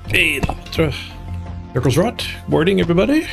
Hey, Circles Rot. Morning, everybody.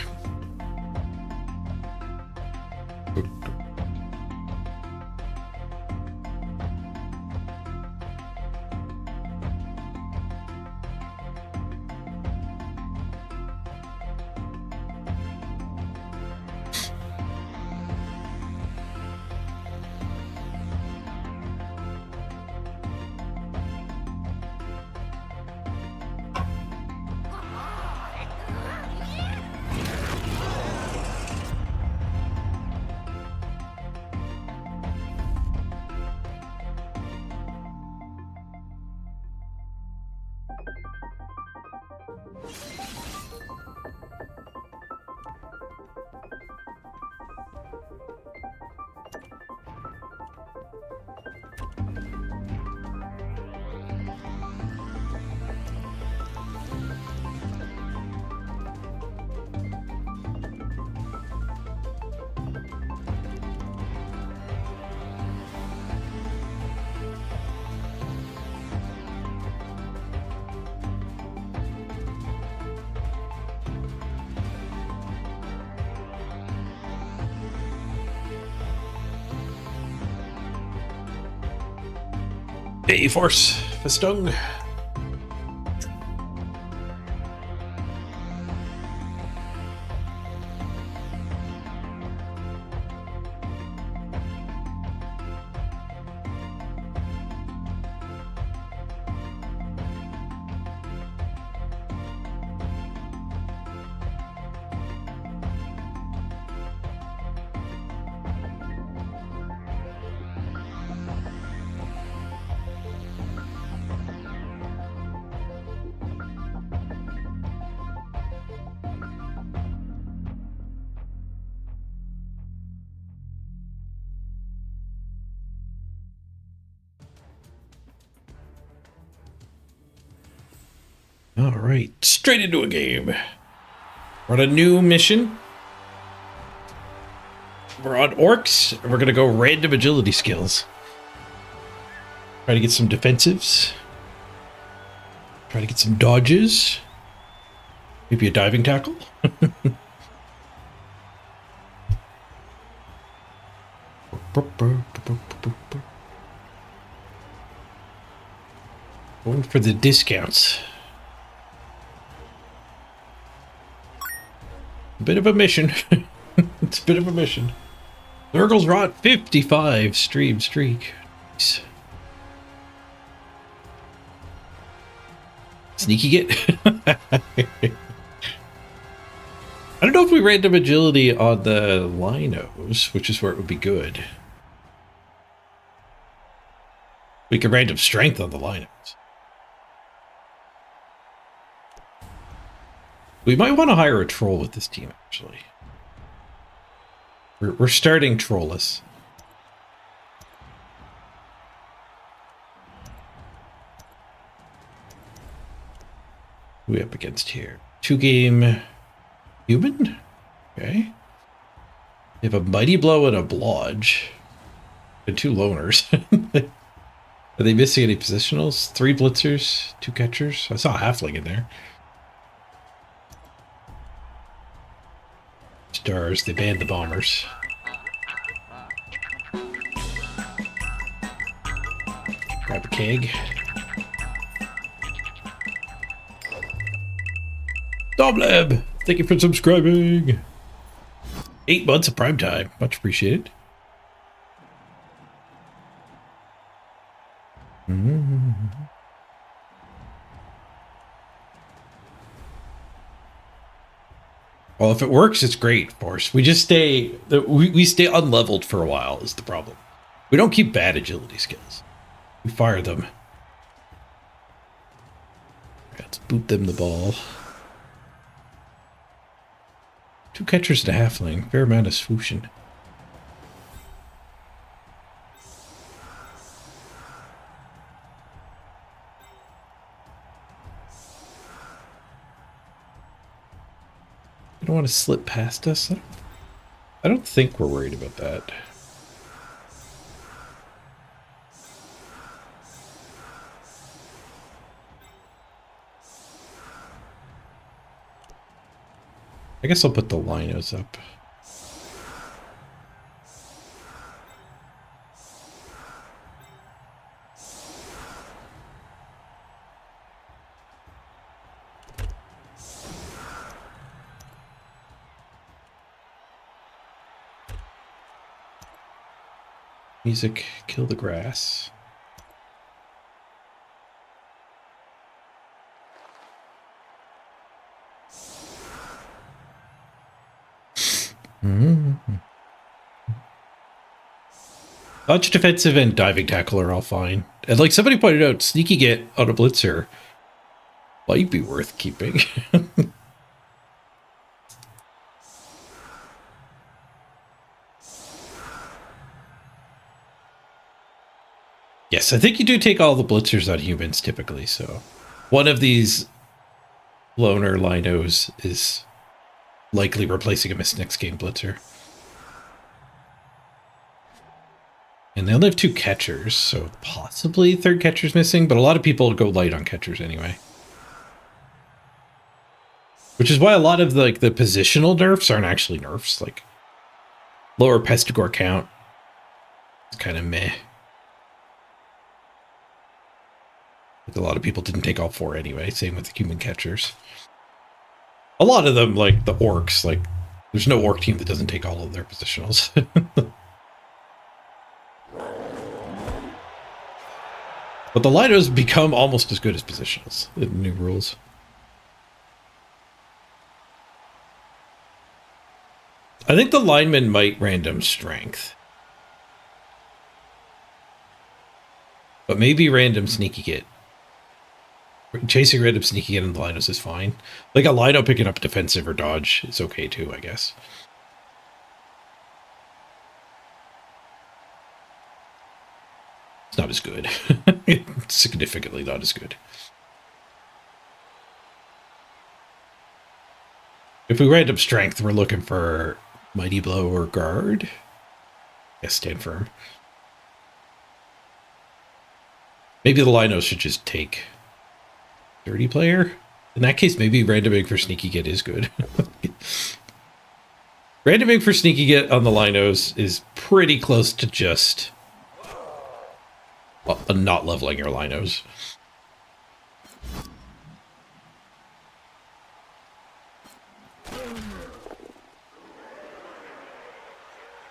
Hey, Force. Festung. All right, straight into a game. We're on a new mission. We're on Orcs, and we're going to go random agility skills. Try to get some defensives. Try to get some dodges. Maybe a diving tackle. Going for the discounts. A bit of a mission. It's a bit of a mission. Circles Rot 55 stream streak. Nice. Sneaky get. I don't know if we random agility on the Linos, which is where it would be good. We could random strength on the Linos. We might want to hire a troll with this team, actually. We're starting trollless. Who are we up against here? 2-game human? Okay. They have a Mighty Blow and a Blodge. And 2 loners. Are they missing any positionals? 3 blitzers, 2 catchers. I saw a halfling in there. Stars, they banned the bombers. Grab a keg. Domlab, thank you for subscribing. 8 months of prime time, much appreciated. Well, if it works, it's great, of course. We just stay we stay unleveled for a while is the problem. We don't keep bad agility skills. We fire them. Let's boot them the ball. 2 catchers to halfling. Fair amount of swooshing. You don't want to slip past us? I don't think we're worried about that. I guess I'll put the linos up. Music, kill the grass. Dodge, defensive, and diving tackle are all fine. And like somebody pointed out, sneaky get on a blitzer might be worth keeping. Yes, I think you do take all the blitzers on humans typically, so one of these loner linos is likely replacing a miss next game blitzer. And they only have 2 catchers, so possibly third catcher's missing, but a lot of people go light on catchers anyway. Which is why a lot of the positional nerfs aren't actually nerfs, like lower pestigore count. It's kind of meh. Like a lot of people didn't take all 4 anyway, same with the human catchers. A lot of them, like the orcs, like there's no orc team that doesn't take all of their positionals. But the linos become almost as good as positionals in new rules. I think the lineman might random strength. But maybe random sneaky get. Chasing random sneaky get in the linos is fine. Like a lino picking up defensive or dodge is okay too, I guess. It's not as good. It's significantly not as good. If we random strength, we're looking for mighty blow or guard. Yes, stand firm. Maybe the linos should just take dirty player. In that case, maybe randoming for sneaky get is good. Randoming for sneaky get on the linos is pretty close to just not leveling your linos.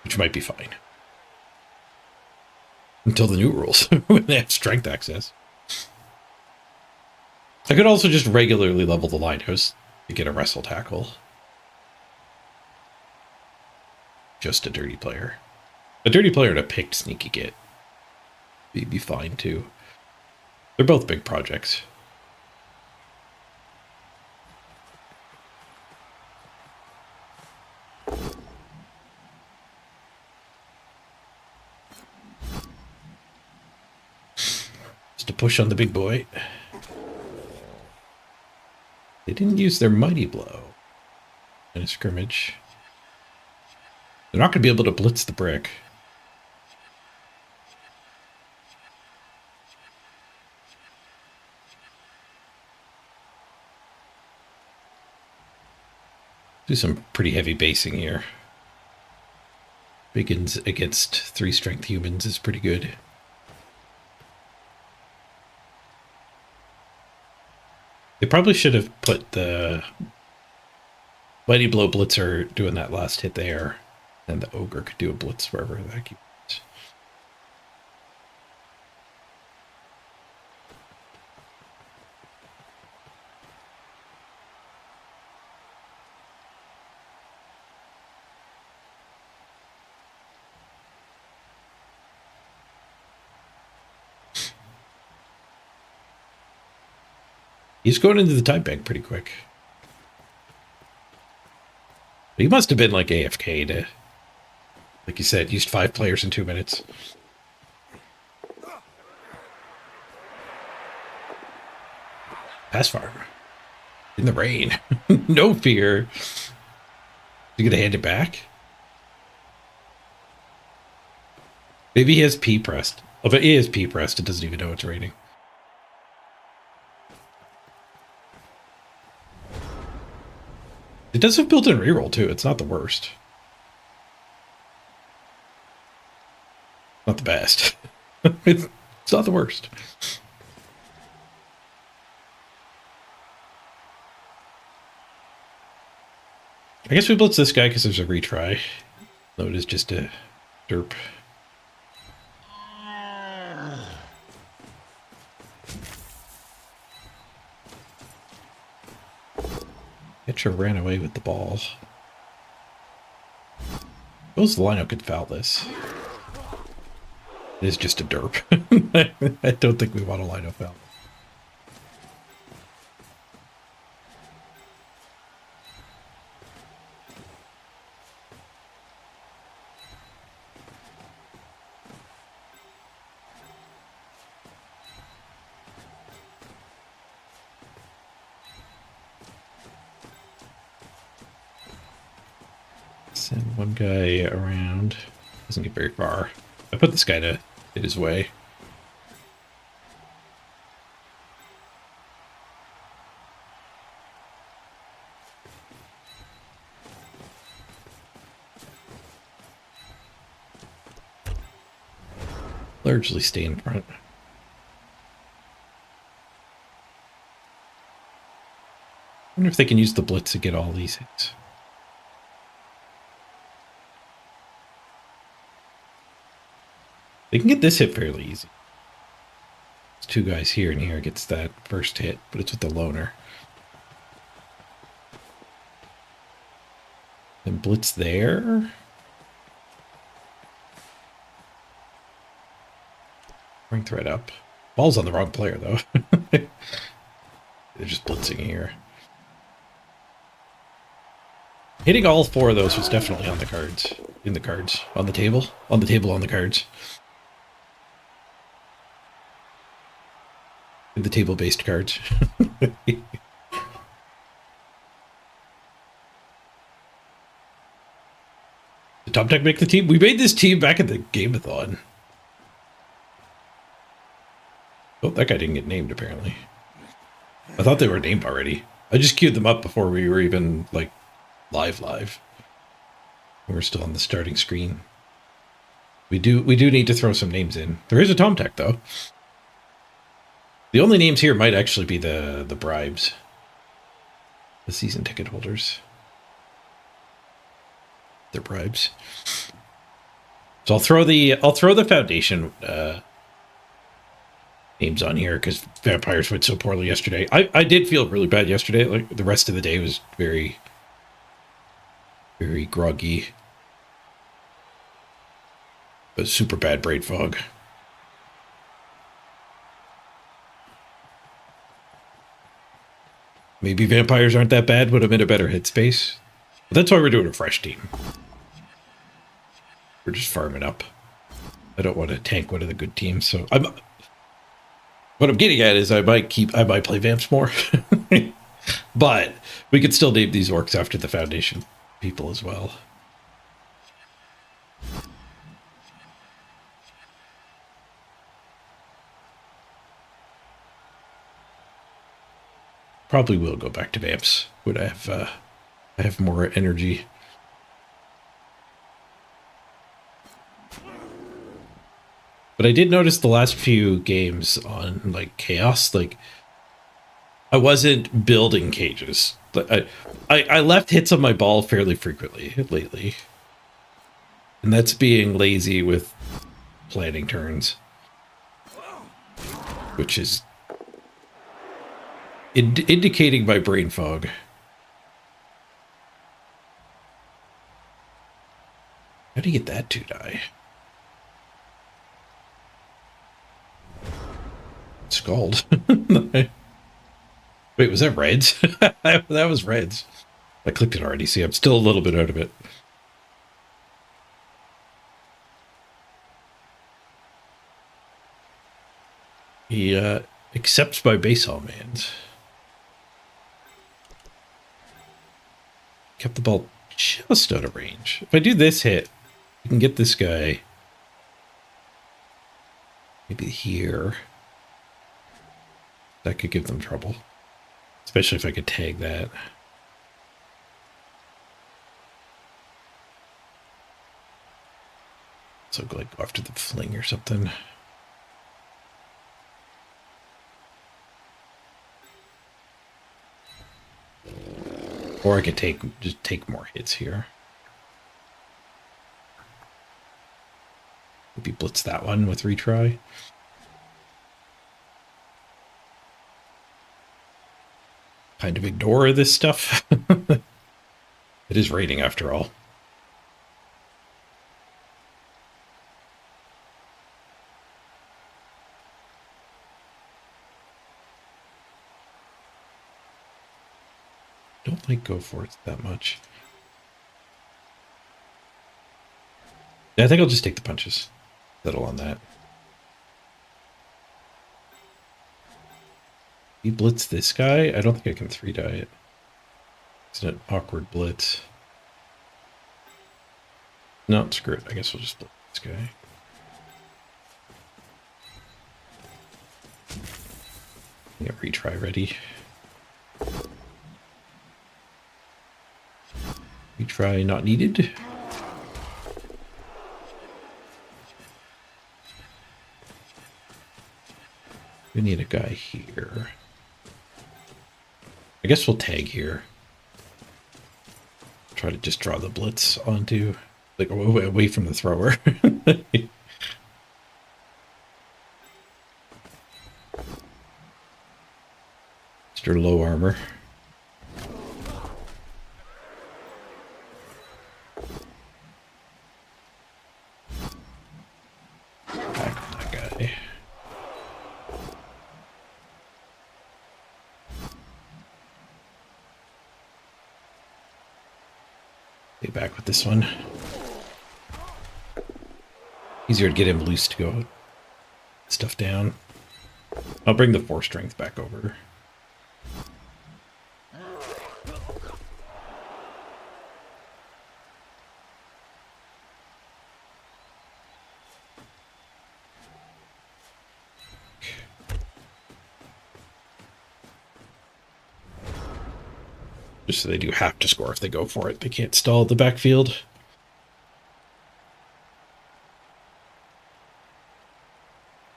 Which might be fine. Until the new rules, when they have strength access. I could also just regularly level the linos to get a wrestle tackle. Just a dirty player. A dirty player to pick sneaky get. Be fine too. They're both big projects. Just a push on the big boy. They didn't use their mighty blow in a scrimmage. They're not going to be able to blitz the brick. Do some pretty heavy basing here. Biggins against 3 strength humans is pretty good. They probably should have put the mighty blow blitzer doing that last hit there, and the ogre could do a blitz wherever that keeps. He's going into the time bank pretty quick. He must have been like AFK to, like you said, used 5 players in 2 minutes. Pass farm. In the rain. No fear. You gonna hand it back? Maybe he has P pressed. Oh, but he has P pressed. It doesn't even know it's raining. It does have built-in reroll too. It's not the worst. Not the best. It's not the worst. I guess we blitz this guy because there's a retry. No, it is just a derp. Pitcher ran away with the ball. Suppose the lineup could foul this. It is just a derp. I don't think we want to line up foul. Send one guy around. Doesn't get very far. I put this guy to hit his way. Largely stay in front. I wonder if they can use the blitz to get all these hits. They can get this hit fairly easy. There's two guys here, and here gets that first hit, but it's with the loner. Then blitz there. Bring threat up. Ball's on the wrong player, though. They're just blitzing here. Hitting all four of those was definitely on the cards. In the cards. On the table. On the table, on the cards. In the table-based cards. The top deck make the team? We made this team back at the Game-a-thon. Oh, that guy didn't get named, apparently. I thought they were named already. I just queued them up before we were even, like, live. We were still on the starting screen. We do need to throw some names in. There is a Tom Tech, though. The only names here might actually be the bribes. The season ticket holders. They're bribes. So I'll throw the foundation names on here because vampires went so poorly yesterday. I did feel really bad yesterday. Like the rest of the day was very, very groggy. But super bad brain fog. Maybe vampires aren't that bad, would have been a better hit space. But that's why we're doing a fresh team. We're just farming up. I don't want to tank one of the good teams, so what I'm getting at is I might play Vamps more. But we could still name these orcs after the Foundation people as well. Probably will go back to Vamps when I have more energy. But I did notice the last few games on like Chaos, like I wasn't building cages. I left hits on my ball fairly frequently lately. And that's being lazy with planning turns. Which is indicating my brain fog. How do you get that to die? Scald. Wait, was that Reds? That was Reds. I clicked it already. See, I'm still a little bit out of it. He accepts my base all mans. Kept the ball just out of range. If I do this hit, I can get this guy maybe here. That could give them trouble. Especially if I could tag that. So like go after the fling or something. Or I could just take more hits here. Maybe blitz that one with retry. Kind of ignore this stuff. It is raining after all. Don't like go for it that much. Yeah, I think I'll just take the punches. Settle on that. You blitz this guy? I don't think I can 3-die it. It's an awkward blitz. No, screw it. I guess we'll just blitz this guy. Get retry ready. Retry not needed. We need a guy here. I guess we'll tag here. Try to just draw the blitz onto, like, away from the thrower. Mr. Low Armor. Back on that guy. Stay back with this one. Easier to get him loose to go stuff down. I'll bring the 4 strength back over. Just so they do have to score if they go for it. They can't stall the backfield.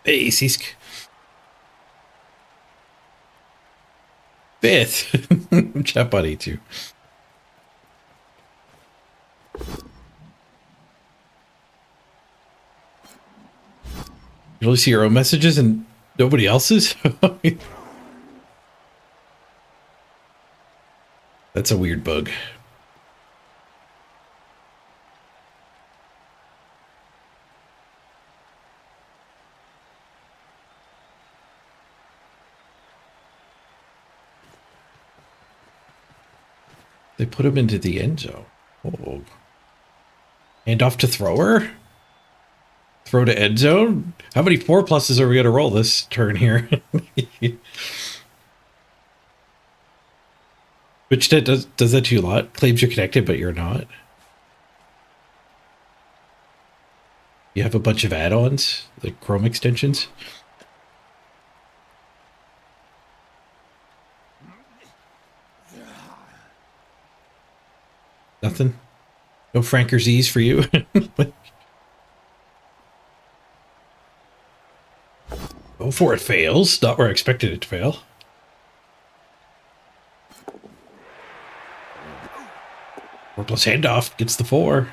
Hey, Sisk. 5th. Chat buddy too. You only see your own messages and nobody else's? That's a weird bug. They put him into the end zone. Oh. Hand off to thrower? Throw to end zone? How many 4+s are we going to roll this turn here? Which does that to you a lot? Claims you're connected, but you're not. You have a bunch of add-ons, like Chrome extensions. Nothing? No Franker Z's for you? Go for it, fails. Not where I expected it to fail. Four plus handoff gets the 4.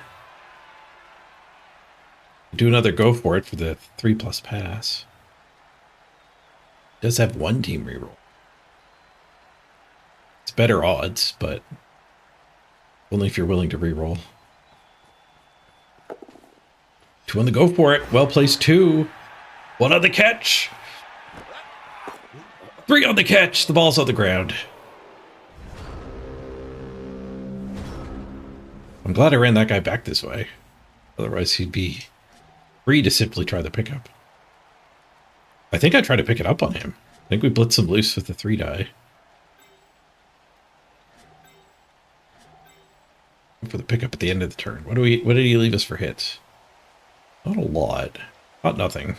Do another go for it for the 3+ pass. Does have 1 team reroll. It's better odds, but only if you're willing to reroll. 2 on the go for it. Well placed 2. 1 on the catch. 3 on the catch. The ball's on the ground. I'm glad I ran that guy back this way. Otherwise, he'd be free to simply try the pickup. I think I tried to pick it up on him. I think we blitzed him loose with the 3-die. For the pickup at the end of the turn. What did he leave us for hits? Not a lot. Not nothing.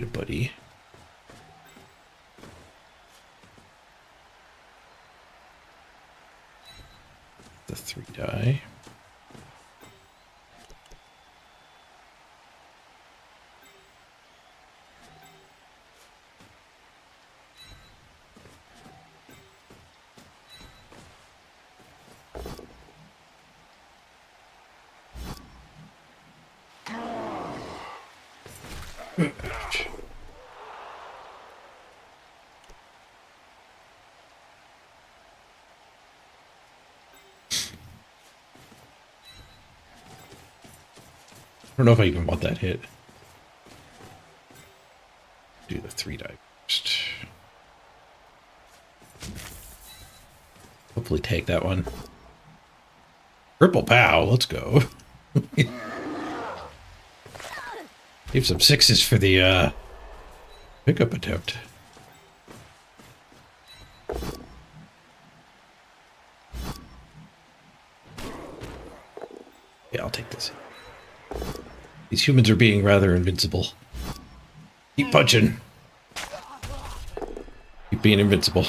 Get a buddy. The 3 die. Ouch. I don't know if I even want that hit. Do the 3 die first. Hopefully take that one. Triple pow, let's go. Leave some 6s for the pickup attempt. Yeah, I'll take this. These humans are being rather invincible. Keep punching. Keep being invincible.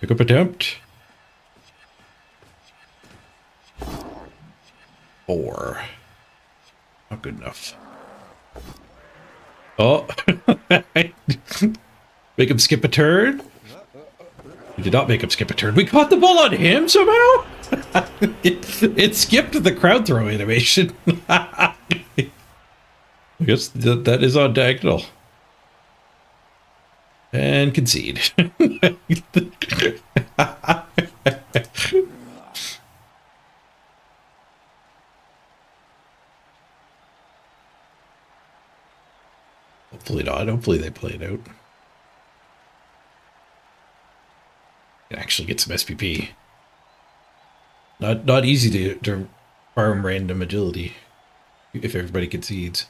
Pickup attempt. 4. Not good enough. Oh. Make him skip a turn. We did not make him skip a turn. We caught the ball on him somehow? it skipped the crowd throw animation. I guess that is on diagonal. And concede. Hopefully not. Hopefully they play it out. Can actually get some SPP. Not easy to farm random agility if everybody concedes.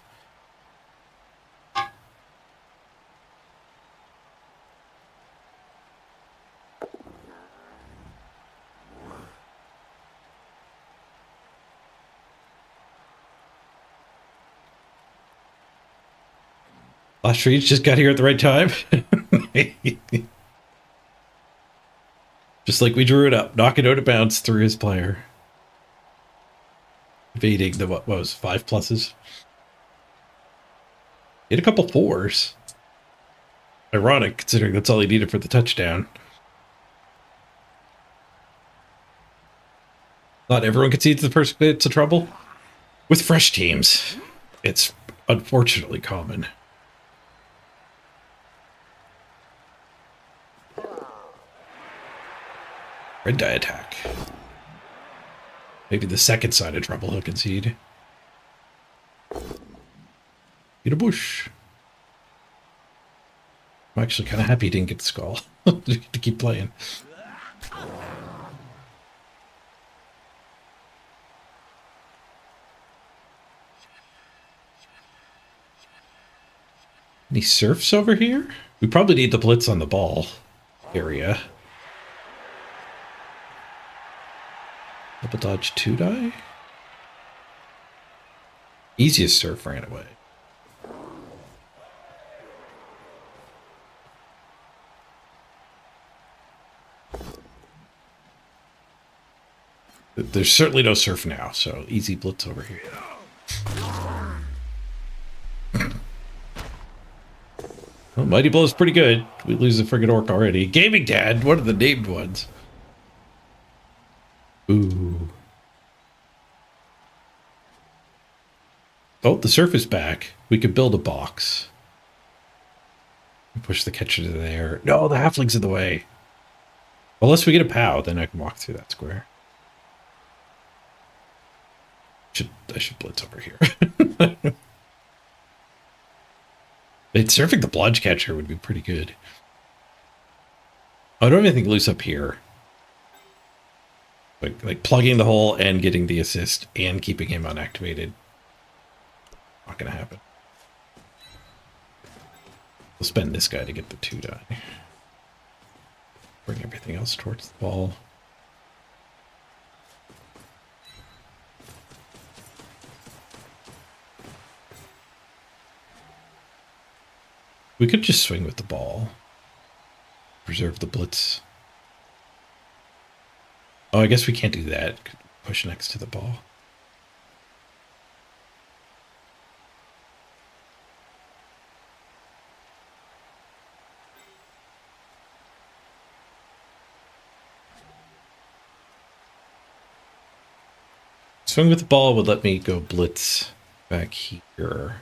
Last Reach just got here at the right time. Just like we drew it up, knocking out a bounce through his player. Evading the, what was 5 pluses? Hit a couple 4s. Ironic, considering that's all he needed for the touchdown. Not everyone concedes the first bits of trouble. With fresh teams, it's unfortunately common. Red die attack. Maybe the second side of trouble he'll concede. Eat a bush. I'm actually kind of happy he didn't get the skull. To keep playing. Any serfs over here? We probably need the blitz on the ball area. Double dodge 2 die? Easiest surf ran away. There's certainly no surf now, so easy blitz over here. Well, Mighty Blow's pretty good. We lose the friggin' orc already. Gaming Dad, one of the named ones. Ooh. Oh, the surf is back. We could build a box. Push the catcher to there. No, the halfling's in the way. Unless we get a POW, then I can walk through that square. I should blitz over here. Surfing the blodge catcher would be pretty good. I don't have anything loose up here. Like plugging the hole and getting the assist and keeping him unactivated. Not gonna happen. We'll spend this guy to get the 2 die. Bring everything else towards the ball. We could just swing with the ball. Preserve the blitz. Oh, I guess we can't do that. Could push next to the ball. Swing with the ball would let me go blitz back here.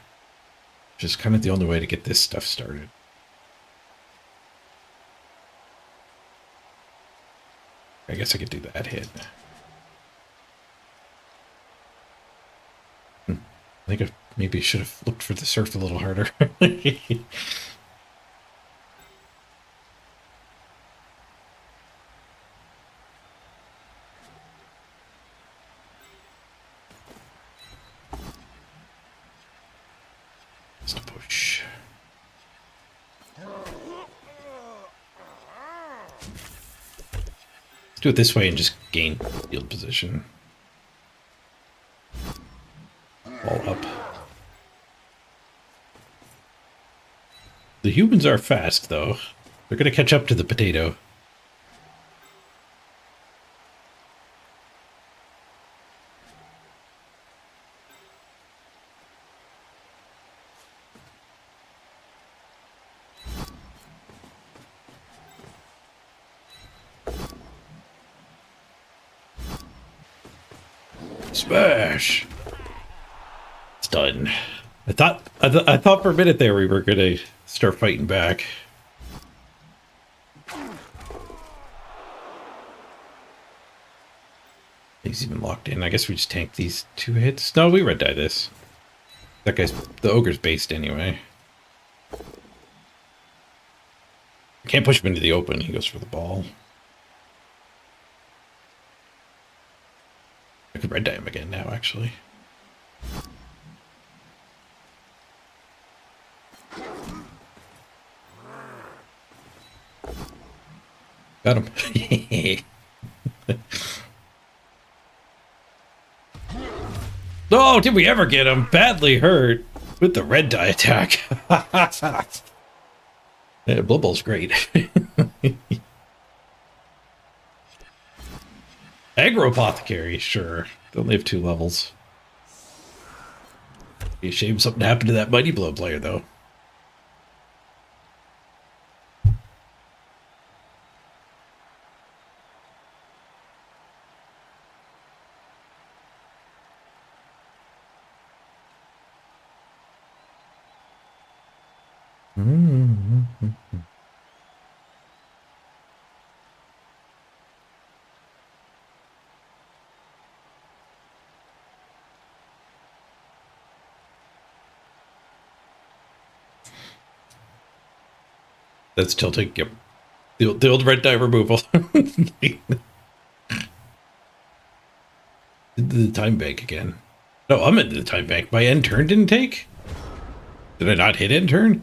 Which is kind of the only way to get this stuff started. I guess I could do that hit. I think I maybe should have looked for the surf a little harder. Just a push. Let's do it this way and just gain field position. Ball up. The humans are fast, though. They're going to catch up to the potato. Smash! It's done. I thought for a minute there we were gonna start fighting back. He's even locked in. I guess we just tank these 2 hits. No, we red die this. That guy's the ogre's based anyway. Can't push him into the open. He goes for the ball. I could red die him again now, actually. Got him. Oh, did we ever get him? Badly hurt with the red die attack. Yeah, Blood Bowl's great. Aggro Apothecary, sure. They only have 2 levels. Be a shame something happened to that Mighty Blow player, though. That's tilting. Yep. The old red die removal. The time bank again. No, I'm into the time bank. My end turn didn't take? Did I not hit end turn?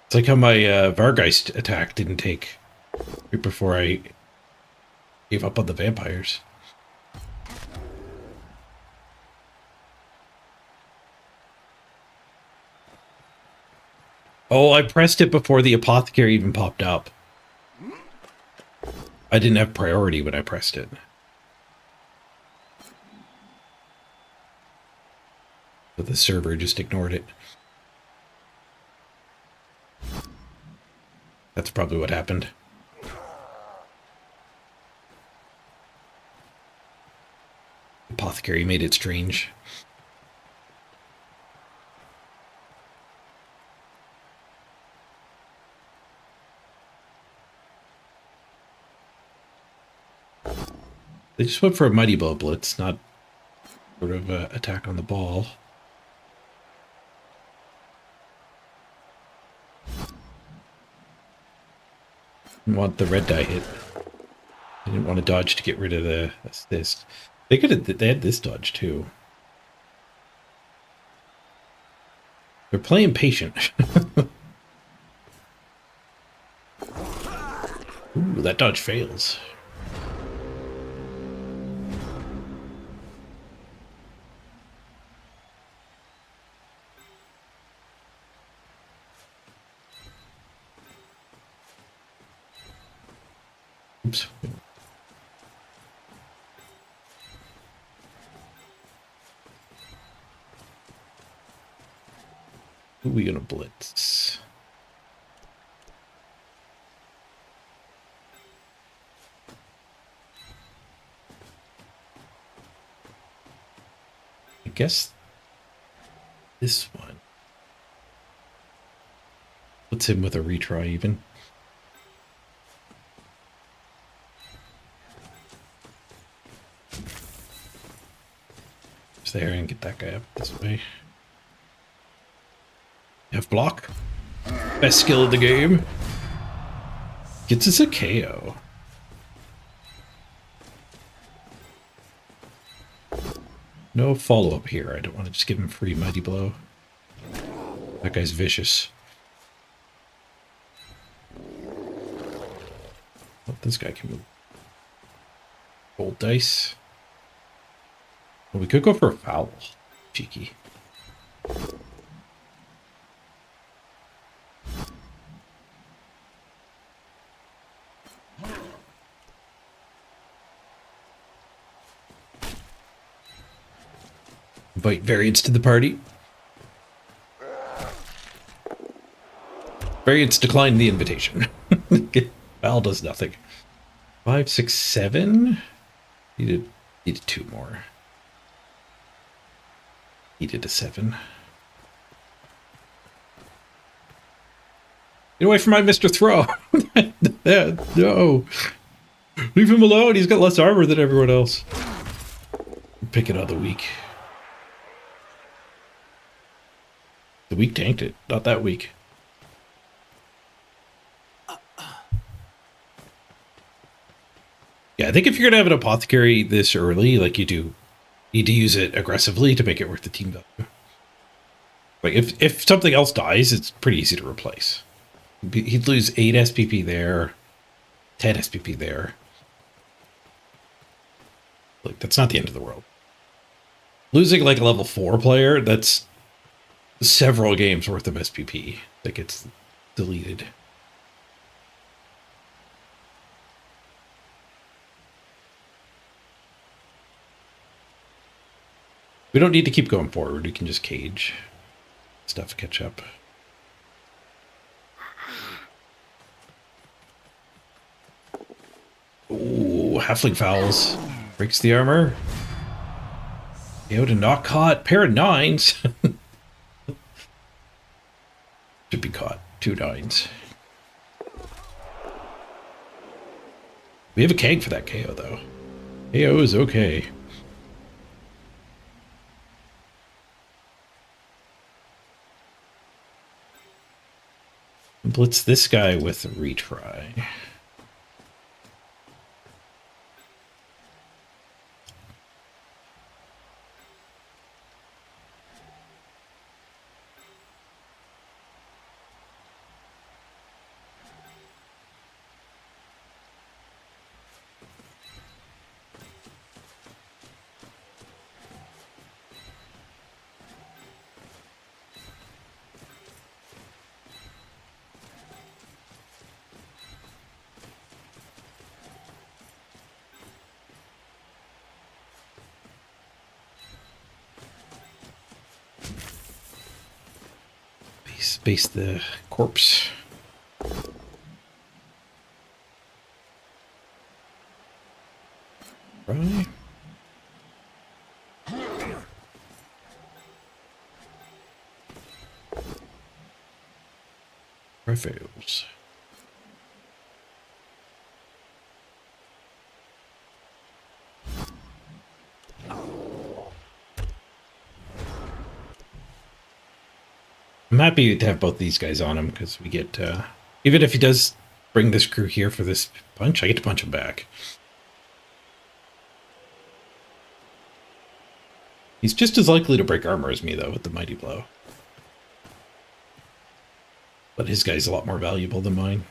It's like how my Vargeist attack didn't take right before I gave up on the vampires. Oh, I pressed it before the apothecary even popped up. I didn't have priority when I pressed it. But the server just ignored it. That's probably what happened. Apothecary made it strange. They just went for a Mighty Blow blitz, not sort of attack on the ball. Didn't want the red die hit. I didn't want to dodge to get rid of the assist. They could have. They had this dodge too. They're playing patient. Ooh, that dodge fails. Oops. Who are we gonna blitz? I guess this one. Puts him with a retry even. Just there and get that guy up this way. F block. Best skill of the game. Gets us a KO. No follow-up here. I don't want to just give him free mighty blow. That guy's vicious. Oh, this guy can move. Gold dice. Well, we could go for a foul. Cheeky. Invite variants to the party. Variants decline the invitation. Val does nothing. 5, 6, 7. Needed 2 more. Needed a 7. Get away from my Mr. Throw. No. Leave him alone. He's got less armor than everyone else. Pick it on the weak. The weak tanked it. Not that weak. Yeah, I think if you're going to have an apothecary this early, like you do, need to use it aggressively to make it worth the team value. Like if something else dies, it's pretty easy to replace. He'd lose 8 SPP there, 10 SPP there. Like, that's not the end of the world. Losing like a level 4 player, that's several games worth of SPP that gets deleted. We don't need to keep going forward. We can just cage stuff, catch up. Ooh, halfling fouls. Breaks the armor. Yoda not caught. Pair of 9s. Should be caught. 2 9s. We have a keg for that KO though. KO is okay. Blitz this guy with a retry. Space the corpse. Right. Fails. I'm happy to have both these guys on him because we get, even if he does bring this crew here for this punch, I get to punch him back. He's just as likely to break armor as me, though, with the Mighty Blow. But his guy's a lot more valuable than mine.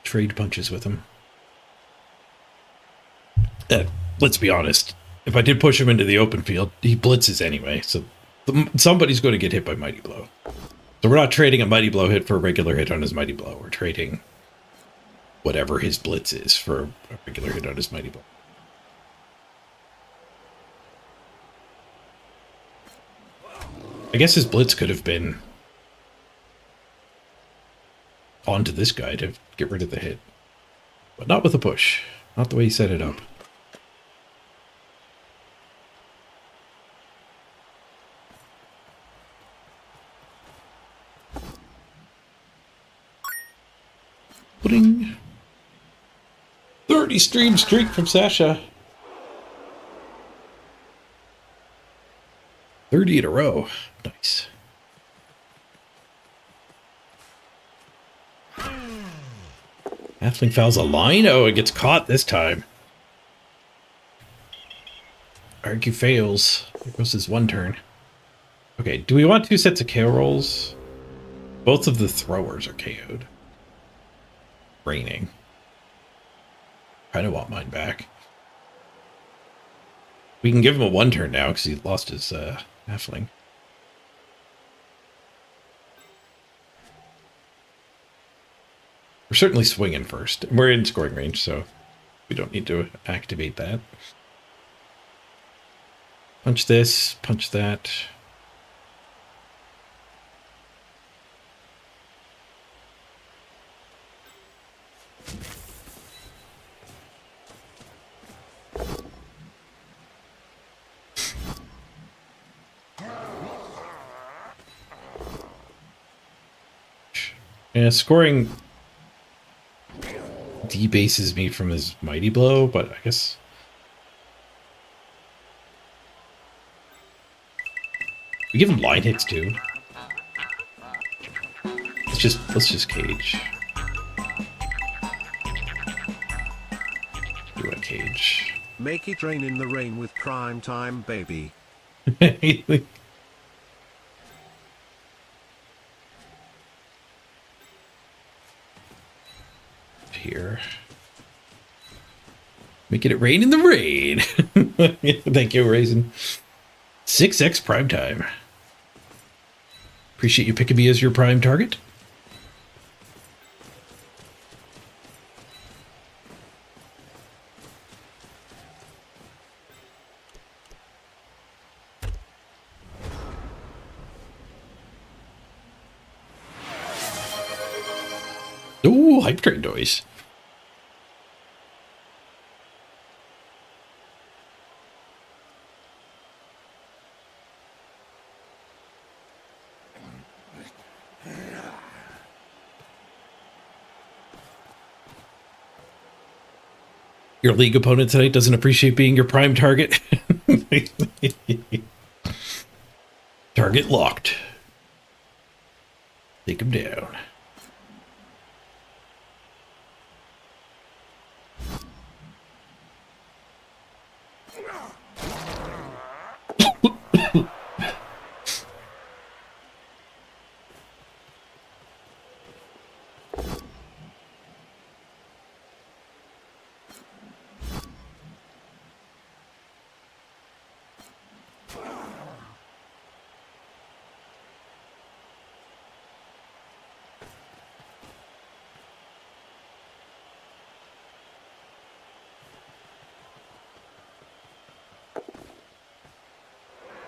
Trade punches with him. Let's be honest. If I did push him into the open field, he blitzes anyway, so somebody's going to get hit by Mighty Blow. So we're not trading a Mighty Blow hit for a regular hit on his Mighty Blow. We're trading whatever his blitz is for a regular hit on his mighty blow. I guess his blitz could have been onto this guy to get rid of the hit. But not with a push. Not the way he set it up. Pudding. 30 stream streak from Sasha. 30 in a row. Nice. Halfling fouls a line? Oh, it gets caught this time. Argue fails. There goes his one turn. Okay, do we want 2 sets of KO rolls? Both of the throwers are KO'd. Raining. Kind of want mine back. We can give him a 1 turn now because he lost his halfling. We're certainly swinging first. We're in scoring range, so we don't need to activate that. Punch this, punch that. Yeah, scoring debases me from his mighty blow, but I guess we give him line hits too. Let's just cage. Do a cage. Make it rain in the rain with prime time, baby. Here. Making it rain in the rain. Thank you, Raisin. 6x prime time. Appreciate you picking me as your prime target. Ooh, hype train noise. Your league opponent tonight doesn't appreciate being your prime target. Target locked. Take him down.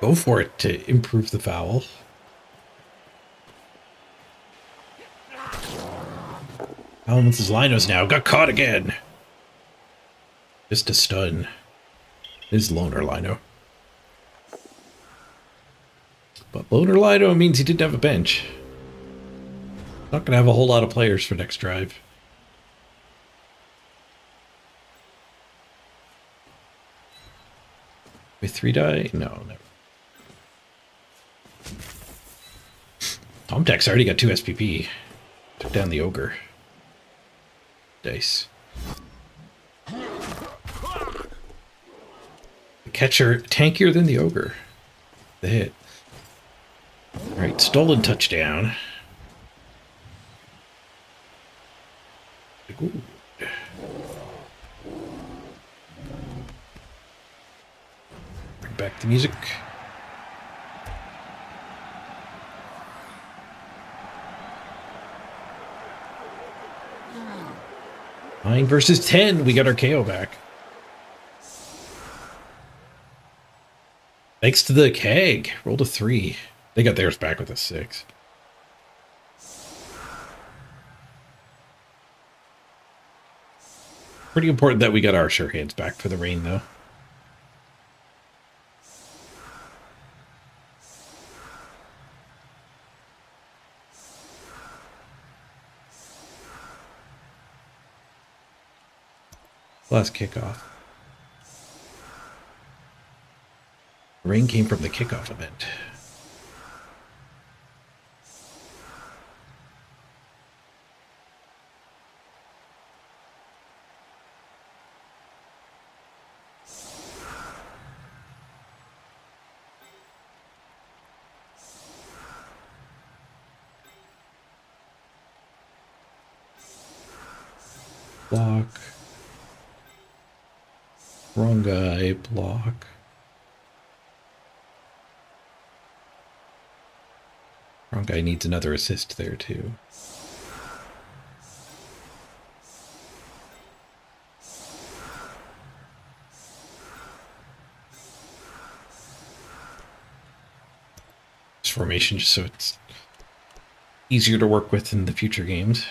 Go for it to improve the foul. Alan with his linos now. Got caught again. Just a stun. His loner lino. But loner lino means he didn't have a bench. Not going to have a whole lot of players for next drive. With 3 die? No, never. Tomtek's already got 2 SPP. Took down the ogre. Dice. The catcher tankier than the ogre. The hit. Alright, stolen touchdown. Ooh. Bring back the music. 9 versus 10. We got our KO back. Thanks to the keg. Rolled a 3. They got theirs back with a 6. Pretty important that we got our sure hands back for the rain, though. Last kickoff. Rain came from the kickoff event. Block. Wrong guy, block. Wrong guy needs another assist there, too. This formation just so it's easier to work with in the future games.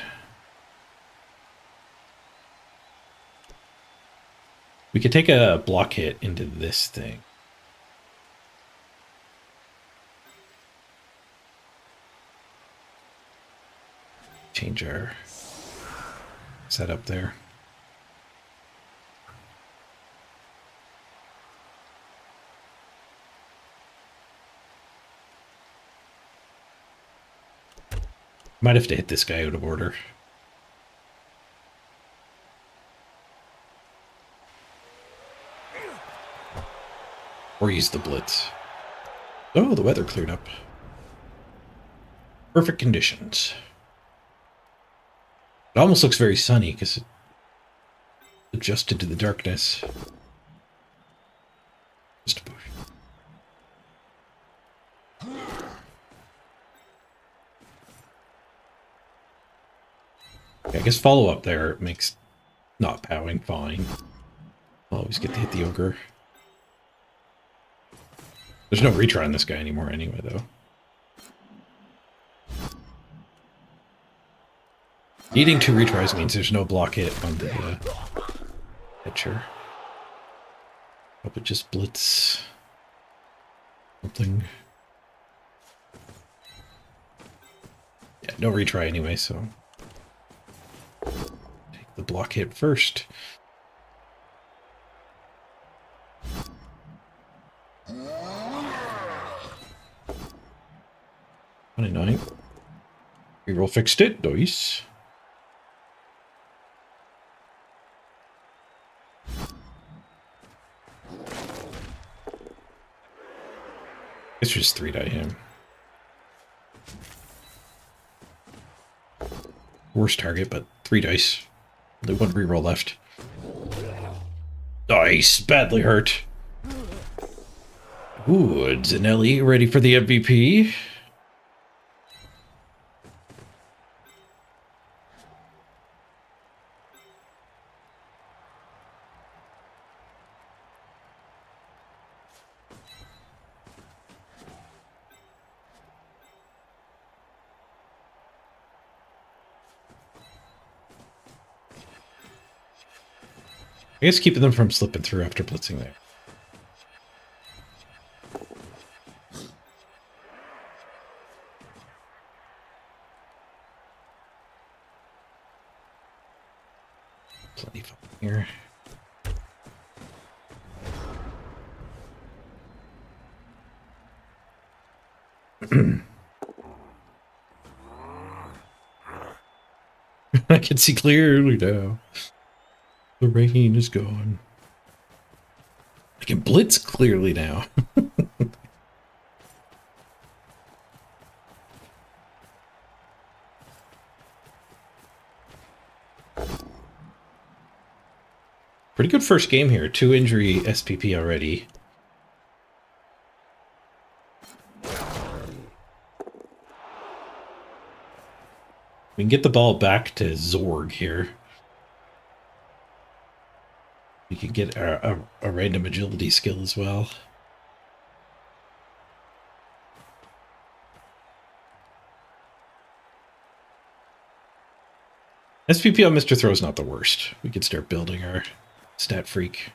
We could take a block hit into this thing. Change our setup there. Might have to hit this guy out of order. Or use the blitz. Oh, the weather cleared up. Perfect conditions. It almost looks very sunny because it adjusted to the darkness. Just a push. Yeah, I guess follow up there makes not powing fine. I'll always get to hit the ogre. There's no retry on this guy anymore anyway, though. Needing 2 retries means there's no block hit on the pitcher. Hope it just blitz something. Yeah, no retry anyway, so take the block hit first. 29. Reroll fixed it. Nice. It's just 3-die him. Worst target, but 3 dice. Only 1 reroll left. Nice. Badly hurt. Ooh, Zanelli ready for the MVP. I guess keeping them from slipping through after blitzing there. Plenty of here. I can see clearly now. The rain is gone. I can blitz clearly now. Pretty good first game here. 2 injury SPP already. We can get the ball back to Zorg here. You can get a random agility skill as well. SPP on Mr. Throw is not the worst. We can start building our stat freak.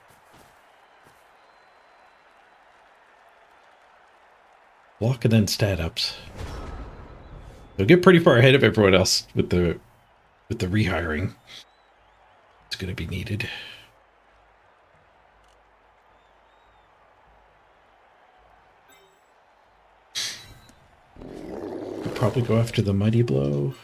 Block and then stat ups. They'll get pretty far ahead of everyone else with the rehiring. It's going to be needed. We'll probably go after the mighty blow.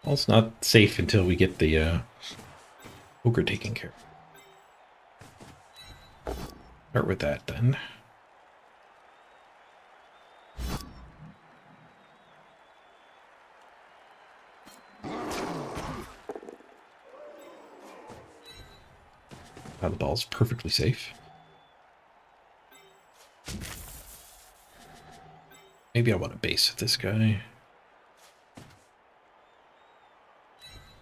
Well, it's not safe until we get the ogre taken care of. Start with that then. Now the ball's perfectly safe. Maybe I want to base with this guy.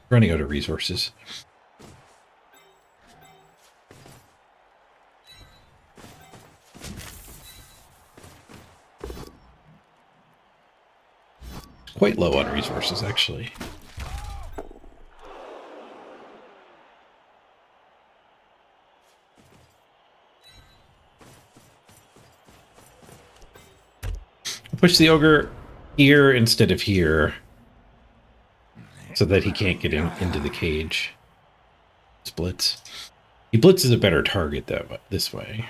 Running out of resources. Quite low on resources, actually. Push the ogre here instead of here, so that he can't get into the cage. Splits. He blitzes a better target this way.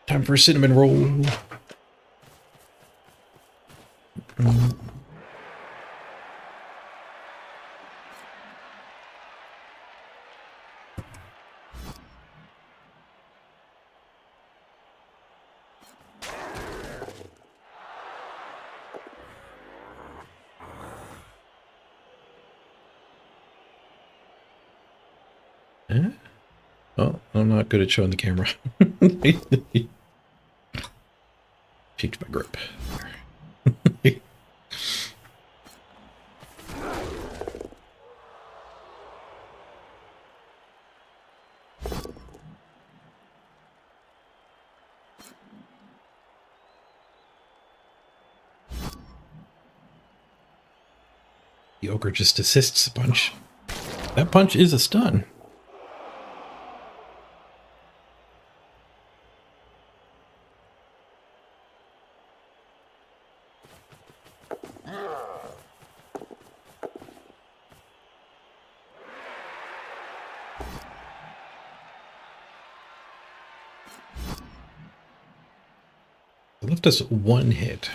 Time for a cinnamon roll. Oh, I'm not good at showing the camera. Changed my grip. The ogre just assists a punch. That punch is a stun. It left us one hit.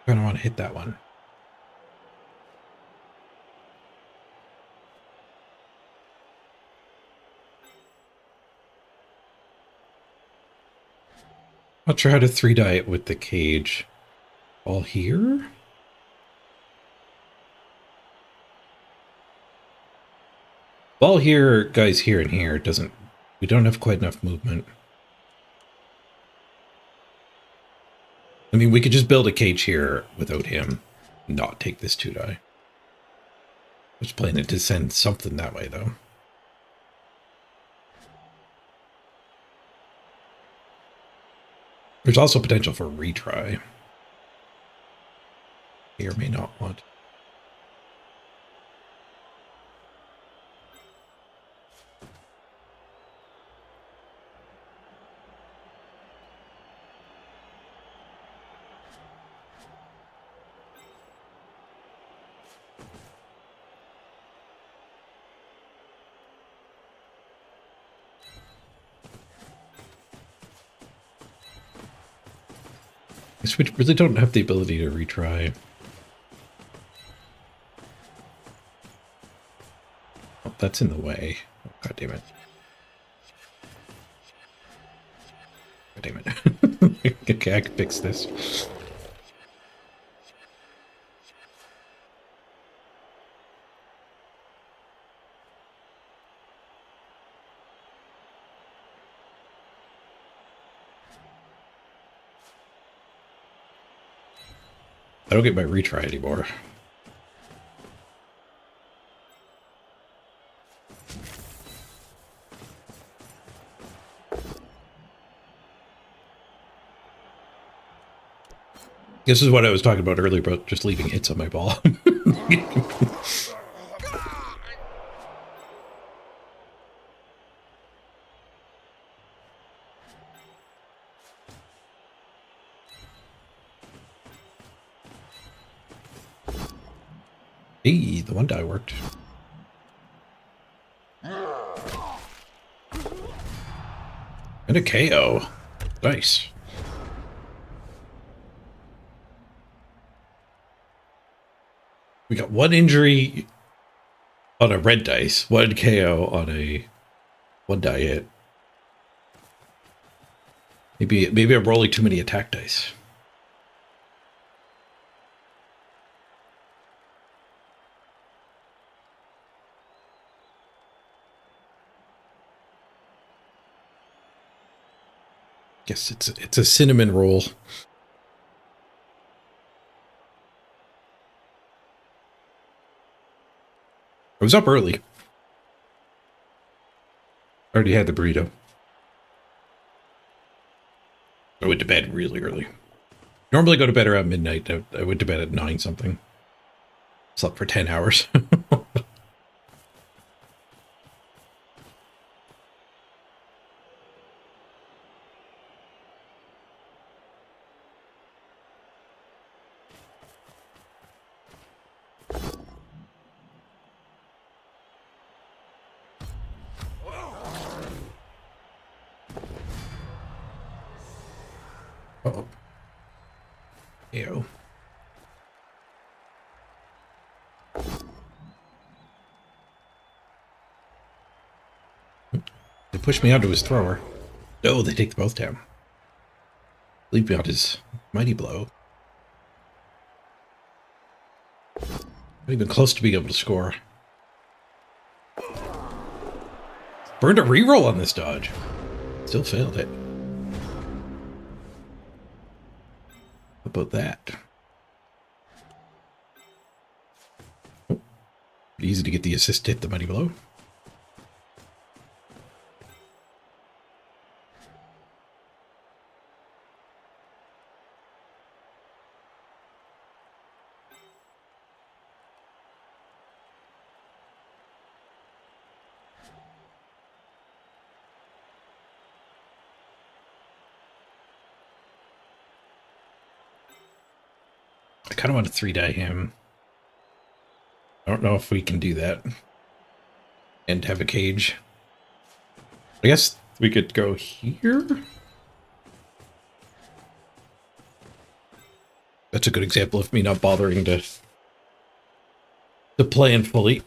I don't want to hit that one. Not sure how to 3-die it with the cage. All here? Ball here, guys here and here doesn't... We don't have quite enough movement. I mean, we could just build a cage here without him. Not take this 2-die. I was planning to send something that way, though. There's also potential for retry. May or may not want. We really don't have the ability to retry. Oh, that's in the way. Oh, God damn it. God damn it. Okay, I can fix this. I don't get my retry anymore. This is what I was talking about earlier about just leaving hits on my ball. Hey, the one die worked. And a KO. Nice. We got one injury on a red dice, one KO on a one die hit. Maybe I'm rolling too many attack dice. Guess it's a cinnamon roll. I was up early. Already had the burrito. I went to bed really early. Normally go to bed around midnight. I went to bed at 9 something. Slept for 10 hours. Uh-oh. Ew. They push me onto his thrower. No, they take both down. Leave me on his mighty blow. Not even close to being able to score. Burned a reroll on this dodge. Still failed it. How about that? Oh, easy to get the assist to hit the mighty blow. I kind of want to 3-die him. I don't know if we can do that. And have a cage. I guess we could go here. That's a good example of me not bothering to plan fully.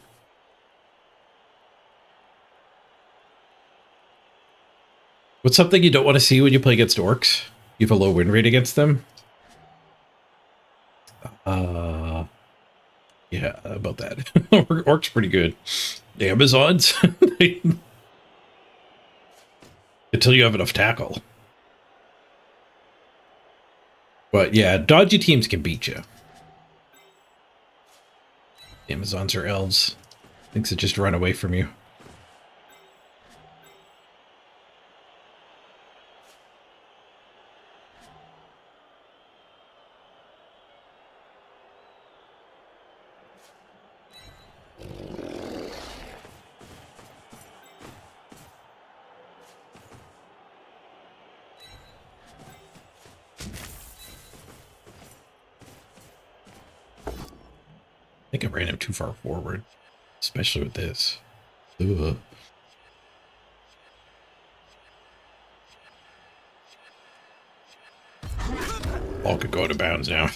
What's something you don't want to see when you play against orcs? You have a low win rate against them? Yeah, about that. Orcs pretty good. The Amazons. Until you have enough tackle. But yeah, dodgy teams can beat you. Amazons are elves. Things that just run away from you. think I ran him too far forward, especially with this. Ugh. All could go out of bounds now.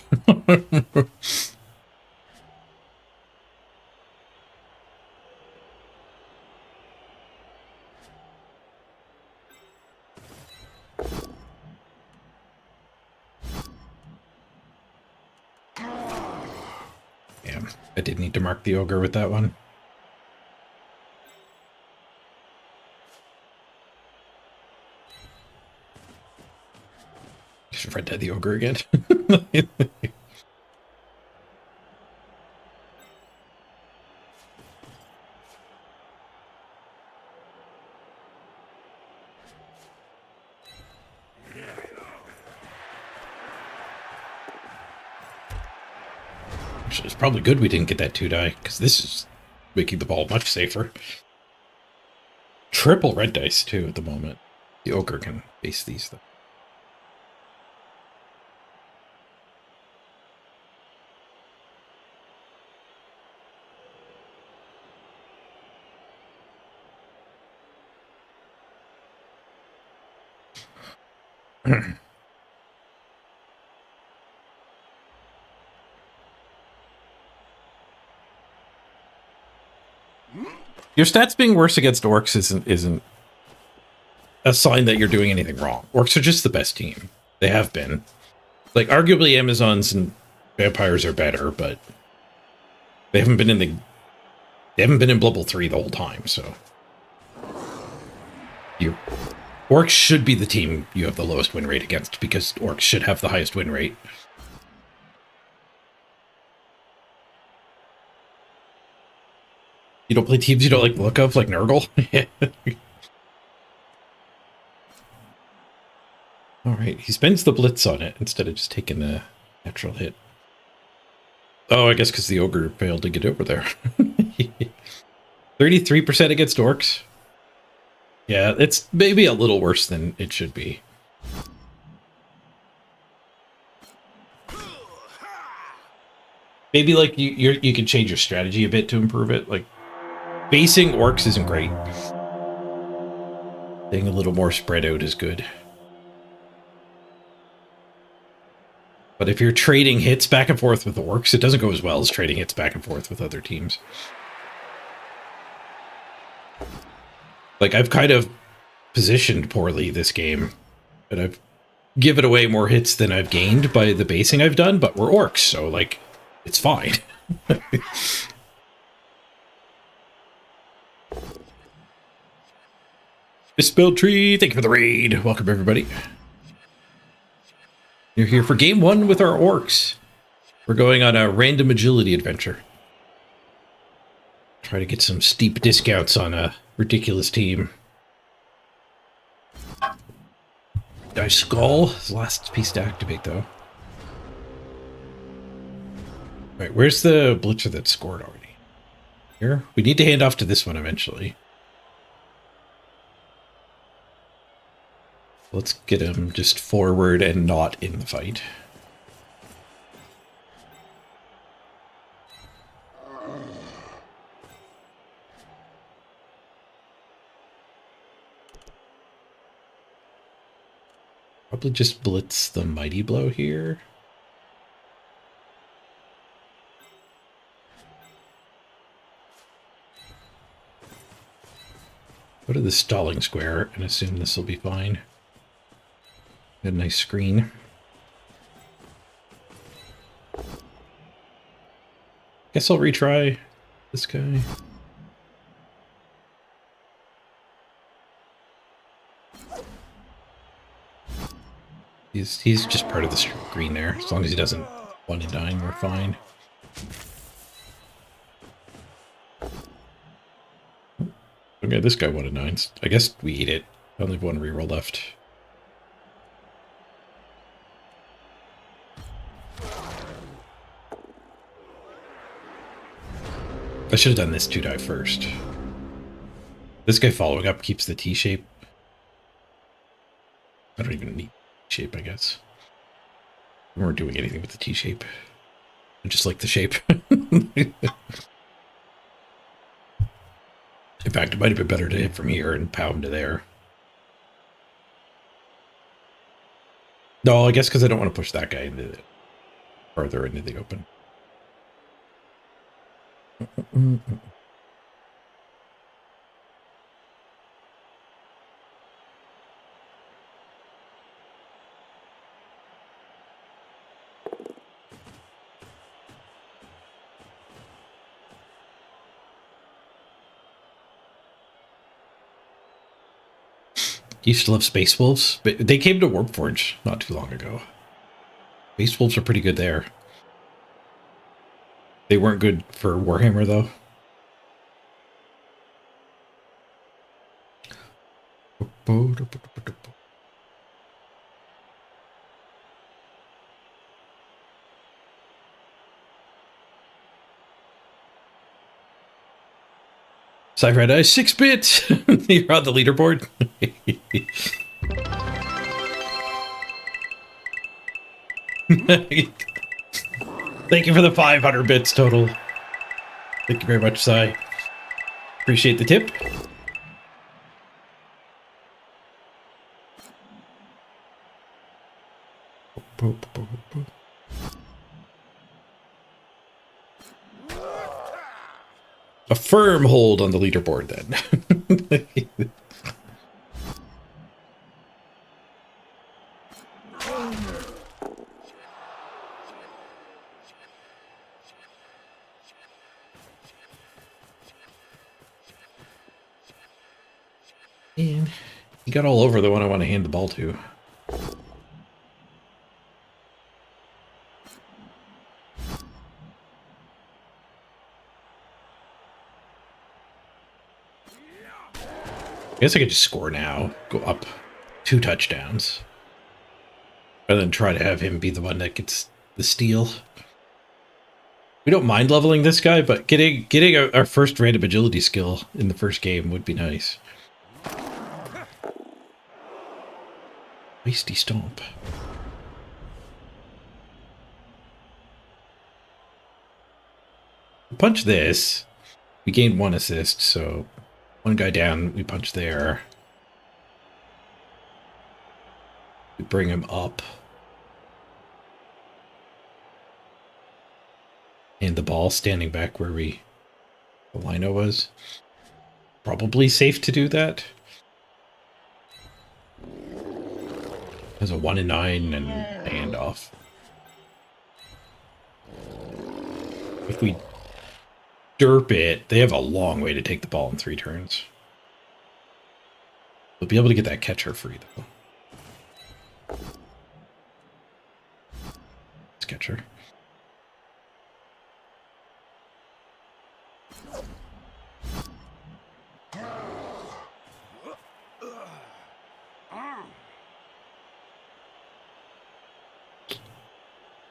Damn, I did need to mark the ogre with that one. Should have read that the ogre again. Actually, it's probably good we didn't get that 2-die, because this is making the ball much safer. Triple red dice, too, at the moment. The ogre can face these, though. Your stats being worse against orcs isn't a sign that you're doing anything wrong. Orcs are just the best team. They have been. Like, arguably Amazons and vampires are better, but they haven't been in Blood Bowl 3 the whole time, so orcs should be the team you have the lowest win rate against, because orcs should have the highest win rate. You don't play teams you don't like the look of, like Nurgle? Alright, he spends the blitz on it instead of just taking the natural hit. Oh, I guess because the ogre failed to get over there. 33% against orcs. Yeah, it's maybe a little worse than it should be. Maybe like you can change your strategy a bit to improve it. Like, basing orcs isn't great. Being a little more spread out is good. But if you're trading hits back and forth with orcs, it doesn't go as well as trading hits back and forth with other teams. Like, I've kind of positioned poorly this game, but I've given away more hits than I've gained by the basing I've done, but we're orcs, so, like, it's fine. Misspelled Tree, thank you for the raid. Welcome, everybody. You're here for game 1 with our orcs. We're going on a random agility adventure. Try to get some steep discounts on a ridiculous team. Dice Skull is the last piece to activate, though. Right, where's the blitzer that scored already? Here? We need to hand off to this one eventually. Let's get him just forward and not in the fight. Probably just blitz the Mighty Blow here. Go to the stalling square and assume this will be fine. Got a nice screen. Guess I'll retry this guy. He's just part of the screen there. As long as he doesn't want to die, we're fine. Okay, this guy wanted 9s. I guess we eat it. I only have one reroll left. I should have done this 2-die first. This guy following up keeps the T-shape. I don't even need shape, I guess. We weren't doing anything with the T-shape. I just like the shape. In fact, it might have been better to hit from here and pow him to there. No, I guess because I don't want to push that guy into further into the open. You still have Space Wolves? But they came to Warpforge not too long ago. Space Wolves are pretty good there. They weren't good for Warhammer, though. Cypher Eye 6-bit! You're on the leaderboard. Thank you for the 500 bits total. Thank you very much, Cy. Appreciate the tip. A firm hold on the leaderboard, then. And he got all over the one I want to hand the ball to. I guess I could just score now, go up 2 touchdowns, and then try to have him be the one that gets the steal. We don't mind leveling this guy, but getting our first random agility skill in the first game would be nice. Wasty stomp. Punch this. We gained 1 assist, so 1 guy down, we punch there. We bring him up. And the ball standing back where the lino was. Probably safe to do that. Has a 1 in 9 and a handoff. If we derp it, they have a long way to take the ball in 3 turns. We'll be able to get that catcher free, though. It's catcher.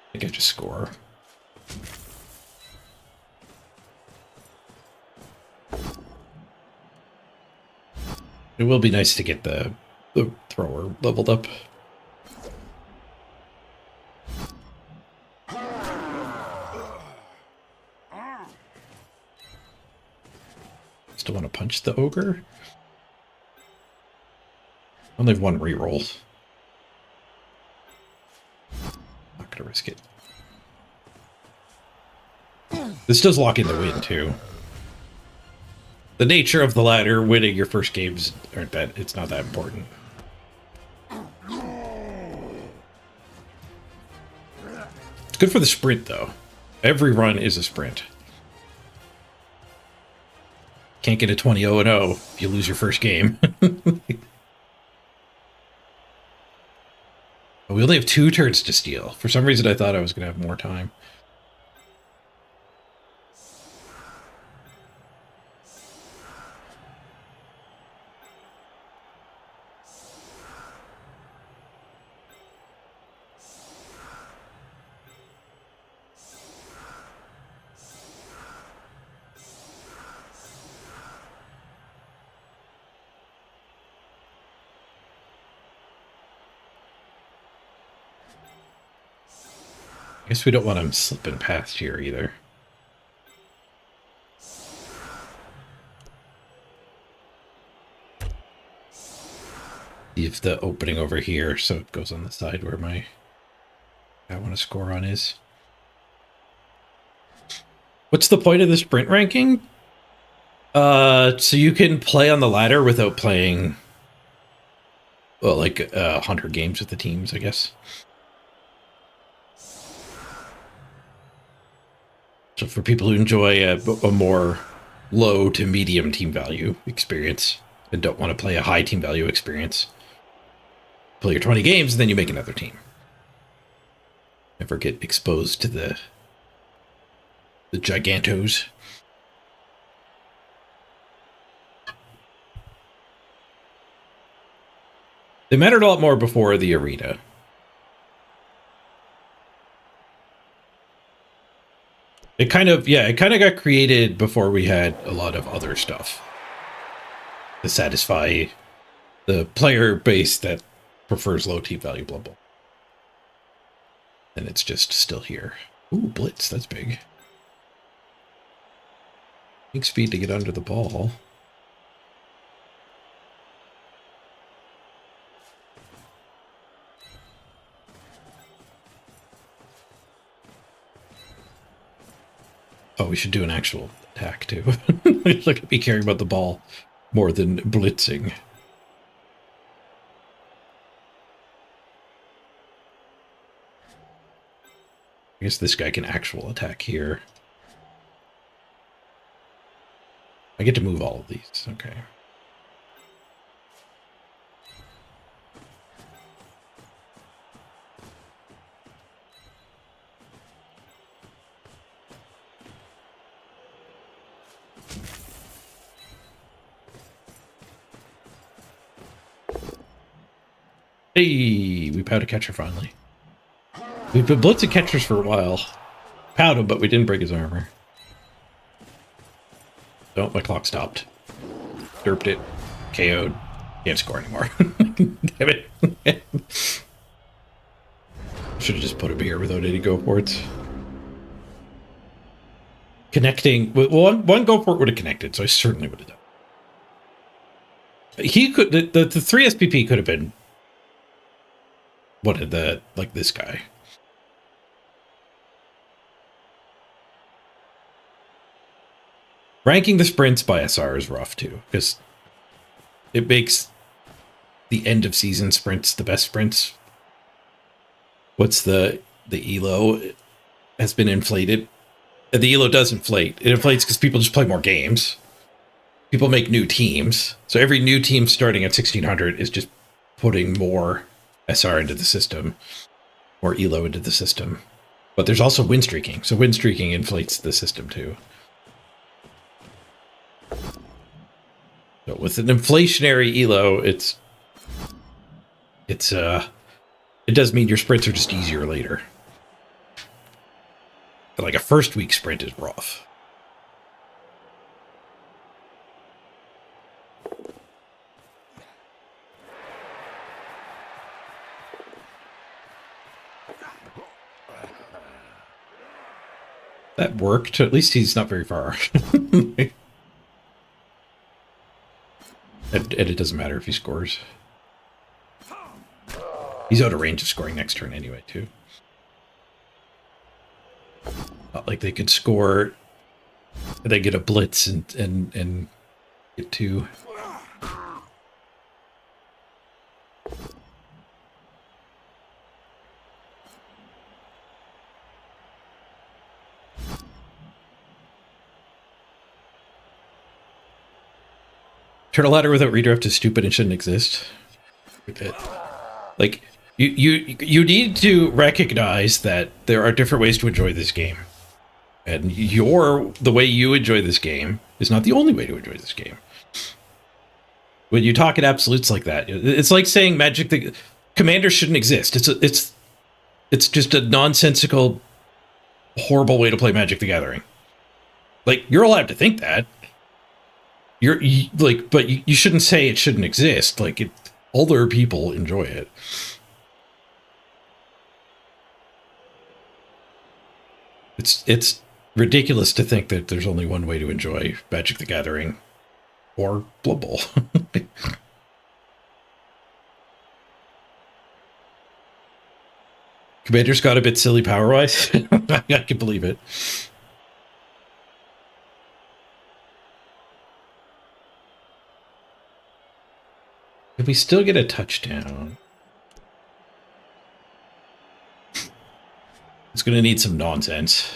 I think I just score. It will be nice to get the thrower leveled up. Still want to punch the ogre? I only have 1 reroll. Not gonna risk it. This does lock in the win too. The nature of the ladder, winning your first games aren't that, it's not that important. It's good for the sprint though. Every run is a sprint. Can't get a 20-0-0 if you lose your first game. We only have 2 turns to steal. For some reason I thought I was going to have more time. I guess we don't want him slipping past here either. Leave the opening over here so it goes on the side where I want to score on is. What's the point of the sprint ranking? So you can play on the ladder without playing, well, like 100 games with the teams, I guess. So for people who enjoy a more low to medium team value experience and don't want to play a high team value experience, play your 20 games and then you make another team. Never get exposed to the gigantos. They mattered a lot more before the arena. It kind of got created before we had a lot of other stuff to satisfy the player base that prefers low team value, blah, blah. And it's just still here. Ooh, blitz, that's big. Big speed to get under the ball. Oh, we should do an actual attack too. Look at me caring about the ball more than blitzing. I guess this guy can actual attack here. I get to move all of these. Okay. Hey, we powed a catcher finally. We've been blitzing catchers for a while. Powed him, but we didn't break his armor. Oh, my clock stopped. Derped it. KO'd. Can't score anymore. Damn it. Should have just put him here without any go for it. Connecting. Well, one go for it would have connected, so I certainly would have done. He could. The 3 SPP could have been. What did the. Like this guy. Ranking the sprints by SR is rough too, because it makes the end of season sprints the best sprints. What's the elo has been inflated. The elo does inflate. It inflates because people just play more games. People make new teams. So every new team starting at 1600 is just putting more SR into the system, or elo into the system. But there's also win streaking. So win streaking inflates the system too. So with an inflationary elo, it does mean your sprints are just easier later. But like a first week sprint is rough. That worked. At least he's not very far. And it doesn't matter if he scores. He's out of range of scoring next turn anyway, too. Not like they could score and then get a blitz and get two. Turn a ladder without redraft is stupid and shouldn't exist. Like, you need to recognize that there are different ways to enjoy this game. And the way you enjoy this game is not the only way to enjoy this game. When you talk in absolutes like that, it's like saying Magic the Commander shouldn't exist. It's just a nonsensical, horrible way to play Magic the Gathering. Like, you're allowed to think that. But you shouldn't say it shouldn't exist. Like, other people enjoy it. It's ridiculous to think that there's only one way to enjoy Magic the Gathering or Blood Bowl. Commander's got a bit silly power-wise. I can believe it. If we still get a touchdown, it's going to need some nonsense.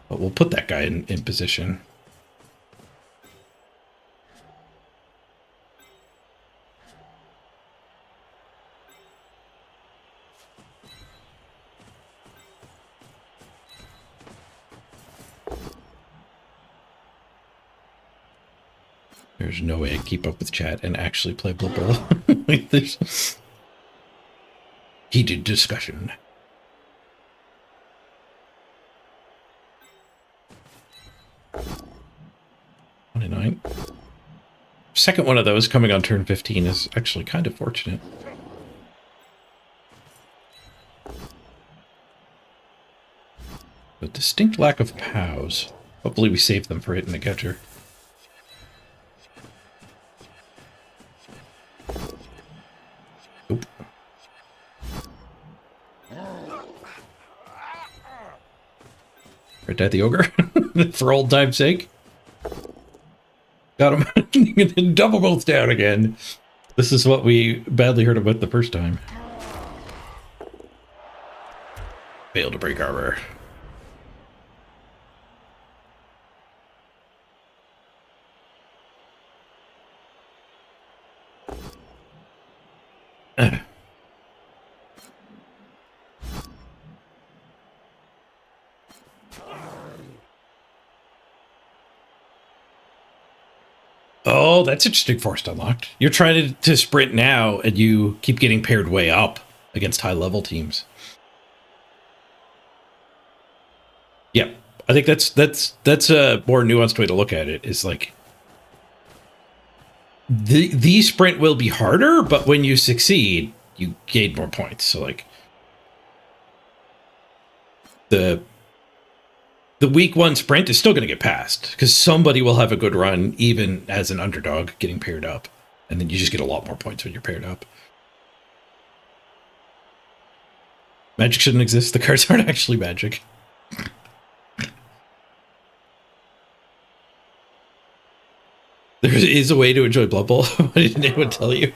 But we'll put that guy in position. There's no way I keep up with chat and actually play Blood Bowl. Like, there's heated discussion. 29. Second one of those coming on turn 15 is actually kind of fortunate. A distinct lack of POWs. Hopefully we save them for hitting the catcher. Nope. Right at the ogre, for old time's sake. Got him. And then double both down again. This is what we badly heard about the first time. Failed to break armor. Oh, that's interesting. Forced unlocked. You're trying to sprint now, and you keep getting paired way up against high level teams. Yeah, I think that's a more nuanced way to look at it. Is like the sprint will be harder, but when you succeed, you gain more points. So like the week one sprint is still going to get passed because somebody will have a good run, even as an underdog getting paired up. And then you just get a lot more points when you're paired up. Magic shouldn't exist. The cards aren't actually magic. There is a way to enjoy Blood Bowl. Why didn't anyone tell you?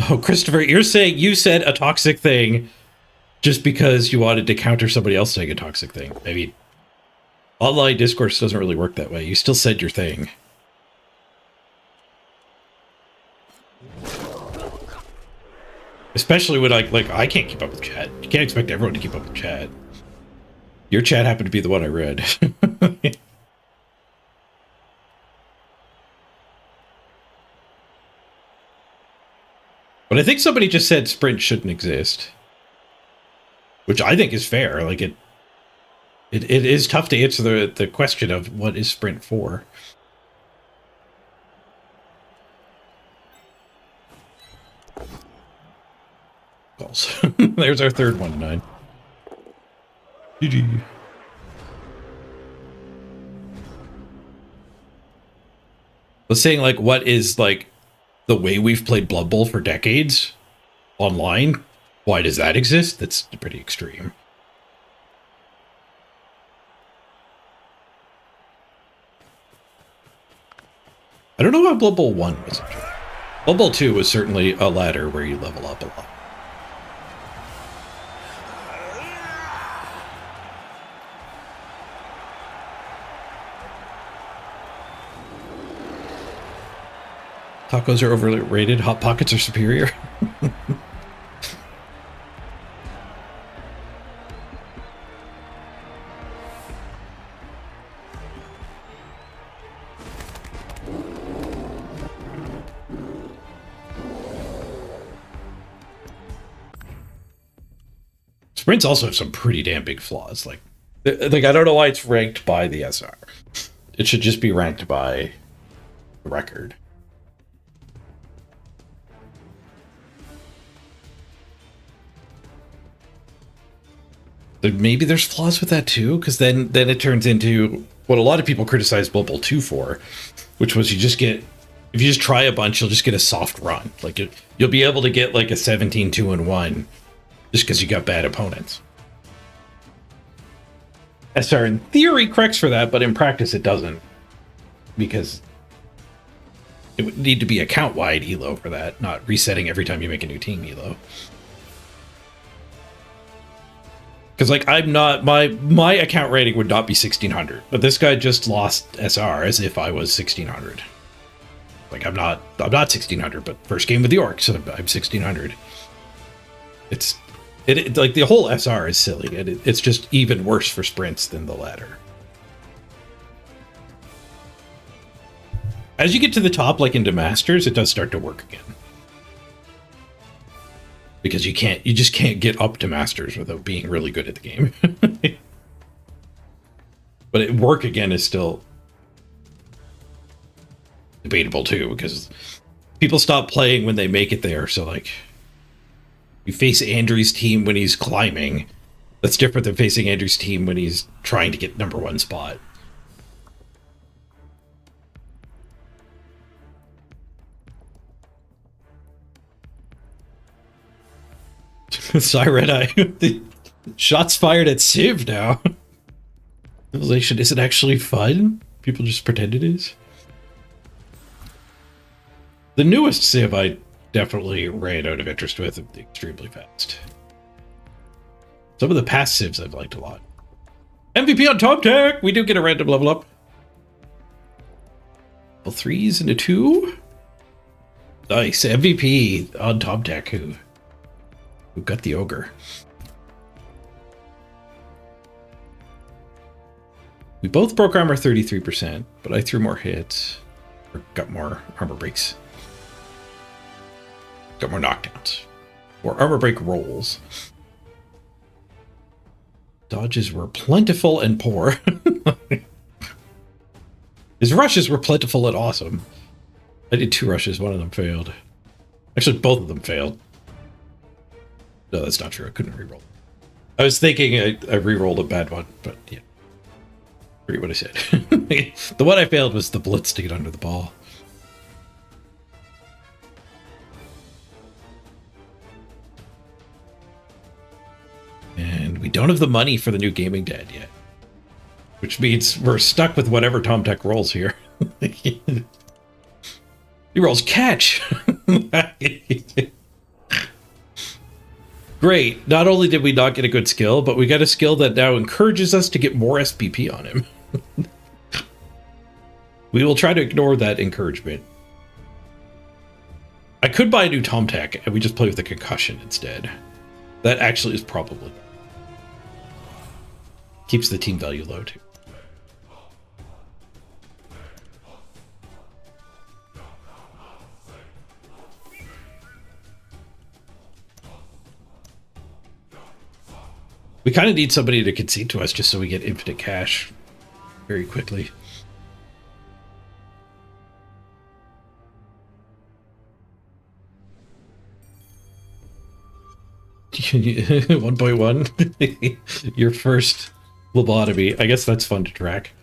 Oh, Christopher, you're saying you said a toxic thing just because you wanted to counter somebody else saying a toxic thing. I mean, online discourse doesn't really work that way. You still said your thing. Especially when I can't keep up with chat. You can't expect everyone to keep up with chat. Your chat happened to be the one I read. But I think somebody just said sprint shouldn't exist. Which I think is fair. Like it is tough to answer the question of what is sprint for. Calls. There's our third 1-9. GG. I was saying, like, what is, like, the way we've played Blood Bowl for decades online? Why does that exist? That's pretty extreme. I don't know how Blood Bowl 1 was. Blood Bowl 2 was certainly a ladder where you level up a lot. Tacos are overrated. Hot Pockets are superior. Sprints also have some pretty damn big flaws. Like I don't know why it's ranked by the SR. It should just be ranked by the record. But maybe there's flaws with that too, because then it turns into what a lot of people criticize Blood Bowl 2 for, which was if you just try a bunch, you'll just get a soft run. Like you'll be able to get like a 17-2-1 just because you got bad opponents. SR in theory corrects for that, but in practice it doesn't, because it would need to be account-wide elo for that, not resetting every time you make a new team elo. Because like I'm not my account rating would not be 1600, but this guy just lost SR as if I was 1600. Like I'm not 1600, but first game with the Orcs, so I'm 1600. It's like the whole SR is silly. It's just even worse for sprints than the latter. As you get to the top, like into Masters, it does start to work again. Because you just can't get up to Masters without being really good at the game. But work again is still debatable too, because people stop playing when they make it there. So like, you face Andrew's team when he's climbing. That's different than facing Andrew's team when he's trying to get #1 spot. Siren Eye. The shots fired at Civ now. Civilization isn't actually fun. People just pretend it is. The newest Civ I definitely ran out of interest with extremely fast. Some of the past Civs I've liked a lot. MVP on Top Tech! We do get a random level up. Level 3s into 2. Nice. MVP on Top Tech. Who got the ogre. We both broke armor 33%, but I threw more hits. Or got more armor breaks. Got more knockdowns. More armor break rolls. Dodges were plentiful and poor. His rushes were plentiful and awesome. I did 2 rushes, one of them failed. Actually, both of them failed. No, that's not true. I couldn't reroll. I was thinking I re-rolled a bad one, but yeah. Forget what I said. The one I failed was the blitz to get under the ball. And we don't have the money for the new gaming dad yet. Which means we're stuck with whatever Tom Tech rolls here. He rolls catch! Great. Not only did we not get a good skill, but we got a skill that now encourages us to get more SPP on him. We will try to ignore that encouragement. I could buy a new Tom Tech and we just play with the concussion instead. That actually is probably... keeps the team value low too. We kind of need somebody to concede to us just so we get infinite cash very quickly. One 1.1. Your first lobotomy. I guess that's fun to track.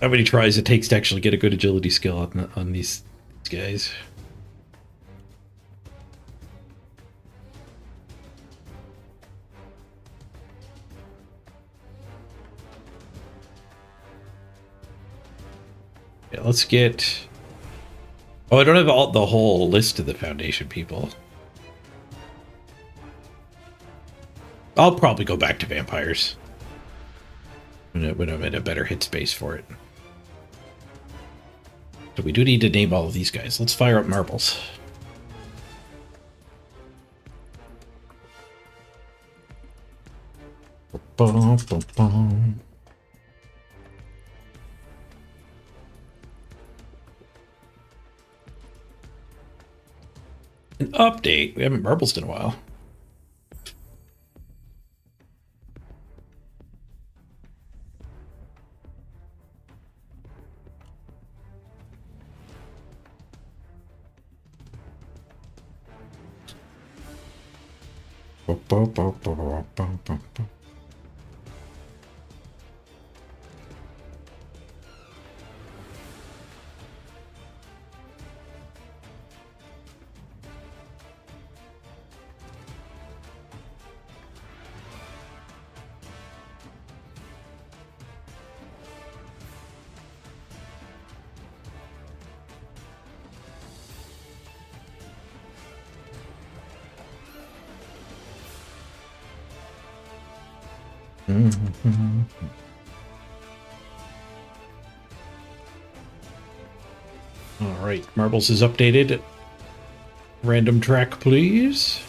How many tries it takes to actually get a good agility skill on these guys. Yeah, let's get... Oh, I don't have the whole list of the Foundation people. I'll probably go back to vampires when I'm in a better hit space for it. So we do need to name all of these guys. Let's fire up marbles. Boom, boom, boom. An update. We haven't marbles in a while. All right, Marbles is updated. Random track, please.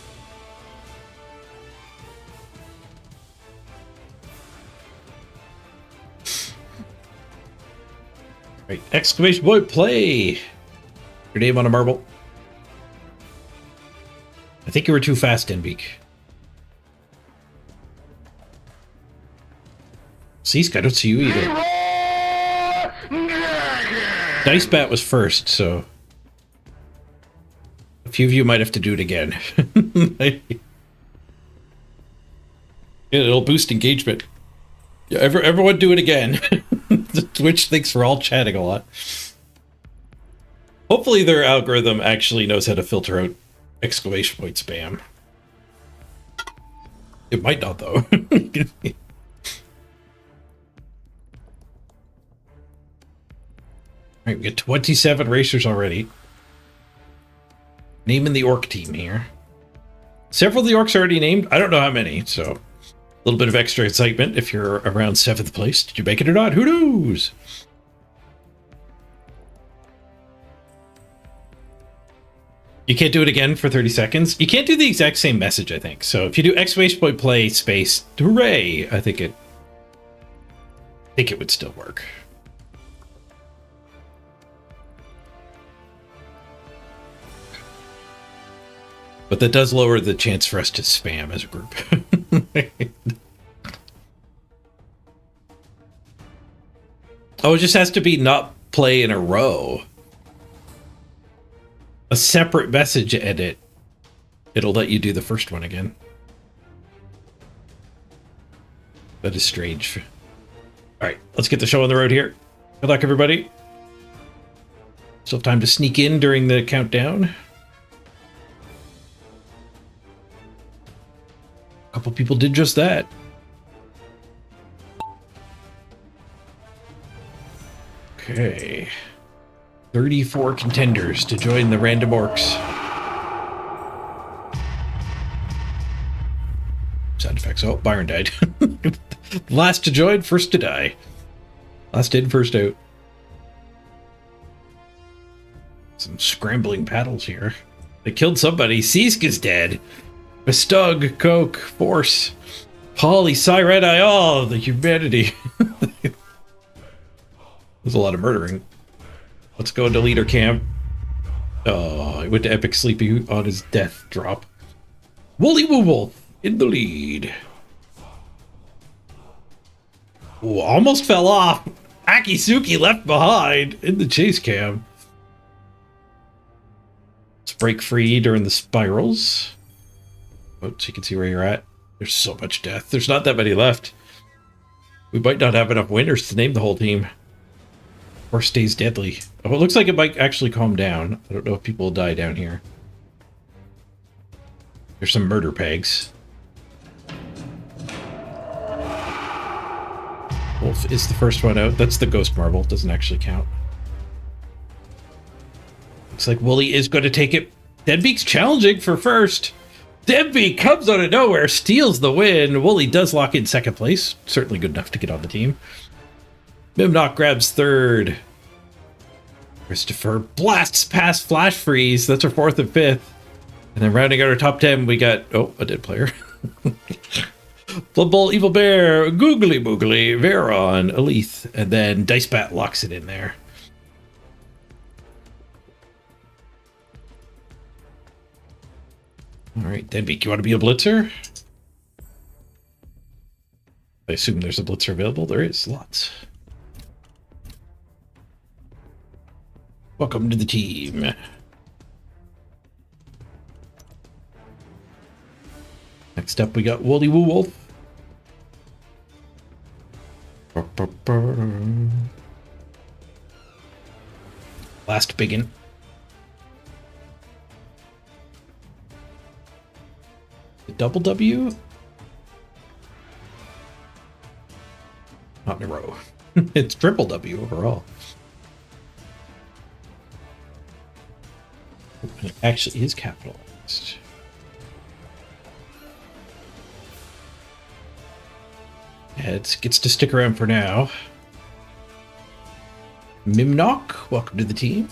Right, exclamation point, play. Your name on a marble. I think you were too fast, Denbeek. Seask, I don't see you either. Dice Bat was first, so a few of you might have to do it again. It'll boost engagement. Yeah, everyone do it again. Twitch thinks we're all chatting a lot. Hopefully their algorithm actually knows how to filter out exclamation point spam. It might not, though. Alright, we got 27 racers already. Naming the Orc team here. Several of the Orcs are already named. I don't know how many, so a little bit of extra excitement if you're around 7th place. Did you make it or not? Who knows? You can't do it again for 30 seconds. You can't do the exact same message, I think. So if you do exclamation point play space hooray, I think it would still work. But that does lower the chance for us to spam as a group. Oh, it just has to be not play in a row. A separate message edit. It'll let you do the first one again. That is strange. All right, let's get the show on the road here. Good luck, everybody. Still have time to sneak in during the countdown. A couple people did just that. Okay. 34 contenders to join the random Orcs. Sound effects. Oh, Byron died. Last to join, first to die. Last in, first out. Some scrambling paddles here. They killed somebody. Seask is dead. Bestug, Coke, Force, Polly, Siren, all the humanity. There's a lot of murdering. Let's go into leader camp. Oh, I went to Epic Sleepy on his death drop. Wooly Woo Wolf in the lead. Ooh, almost fell off. Akisuki left behind in the chase cam. Let's break free during the spirals. Oh, so you can see where you're at. There's so much death. There's not that many left. We might not have enough winners to name the whole team. Or stays deadly. Oh, it looks like it might actually calm down. I don't know if people will die down here. There's some murder pegs. Wolf is the first one out. That's the ghost marble. It doesn't actually count. Looks like Wooly is going to take it. Deadbeak's challenging for first. Deadbeak comes out of nowhere, steals the win. Wooly does lock in second place. Certainly good enough to get on the team. Mimnock grabs third. Christopher blasts past Flash Freeze. That's our fourth and fifth. And then rounding out our top 10, we got, oh, a dead player. Blood Bowl, Evil Bear, Googly Boogly, Veron, Elith, and then Dice Bat locks it in there. All right, Denbeak, you want to be a blitzer? I assume there's a blitzer available. There is lots. Welcome to the team. Next up, we got Woolly Woo Wolf. Last biggin. The double W? Not in a row. It's triple W overall. It actually is capitalized. Yeah, it gets to stick around for now. Mimnock, welcome to the team.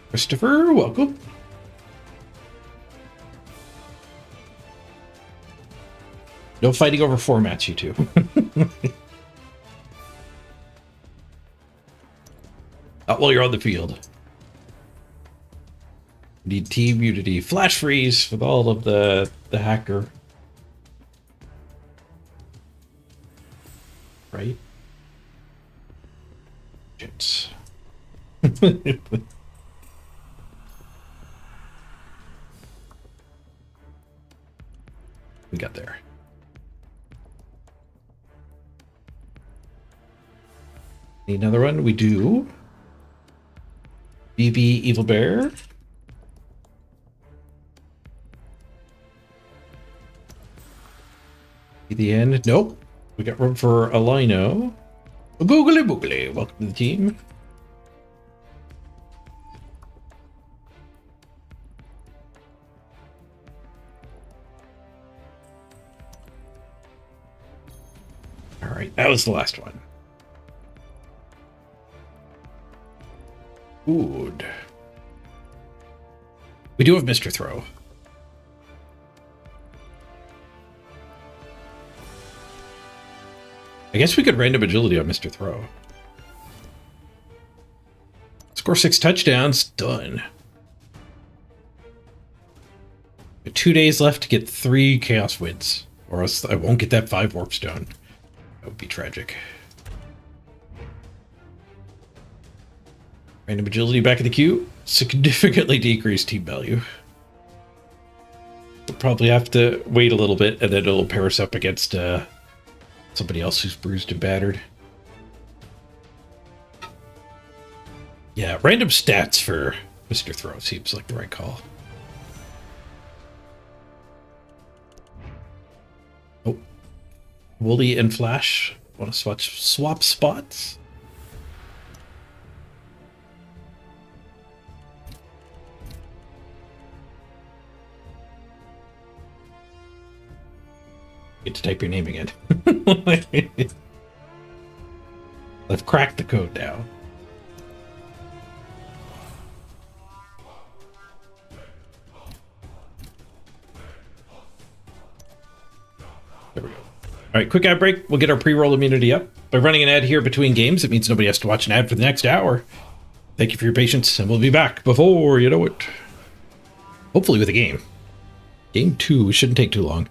Christopher, welcome. No fighting over formats, you two. Not while you're on the field. We need team unity. Flash freeze with all of the hacker. Right? Shit. We got there. Need another one? We do. BB Evil Bear. The end. Nope. We got room for a Lino. Boogly boogly. Welcome to the team. All right, that was the last one. Good. We do have Mr. Throw. I guess we could random agility on Mr. Throw. Score 6 touchdowns. Done. 2 days left to get 3 chaos wins. Or else I won't get that 5 warp stone. That would be tragic. Random agility back in the queue. Significantly decreased team value. We'll probably have to wait a little bit and then it'll pair us up against somebody else who's bruised and battered. Yeah, random stats for Mr. Throw seems like the right call. Oh. Woolly and Flash. Want to swap spots? Get to type your name again. I've cracked the code now. There we go. All right, quick ad break. We'll get our pre-roll immunity up. By running an ad here between games, it means nobody has to watch an ad for the next hour. Thank you for your patience, and we'll be back before you know it. Hopefully with a game. Game 2 shouldn't take too long.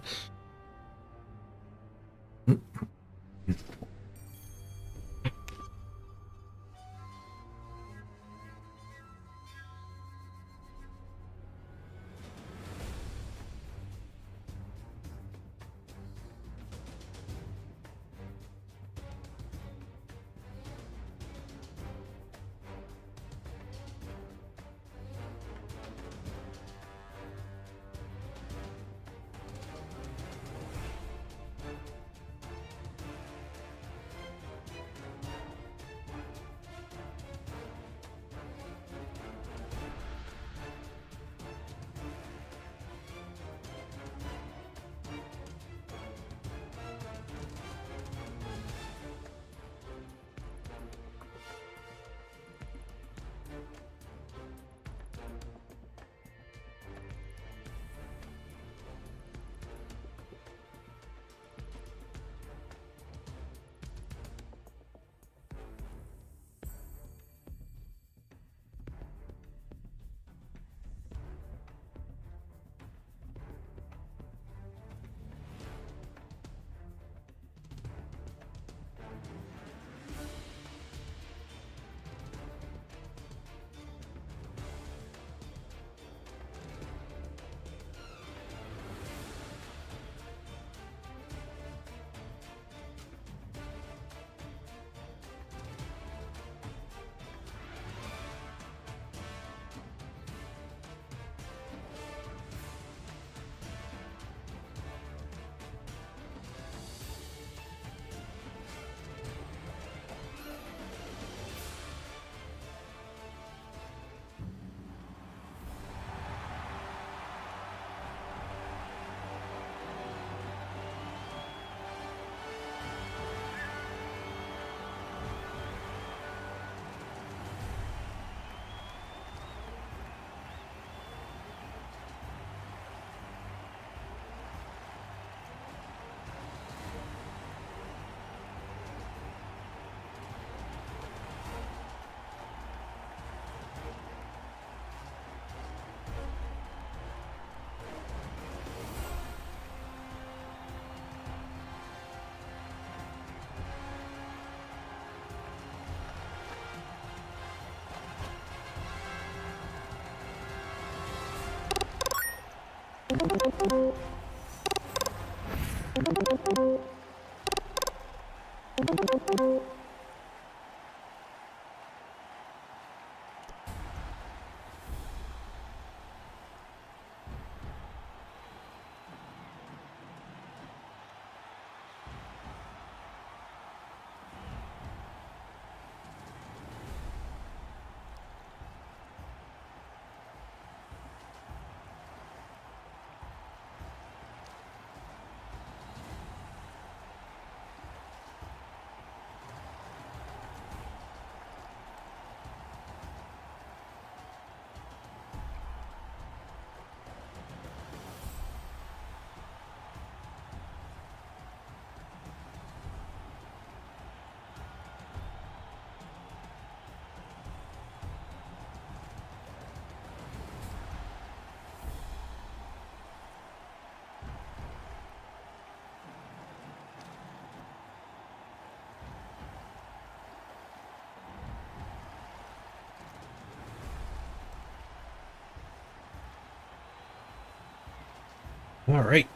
All right.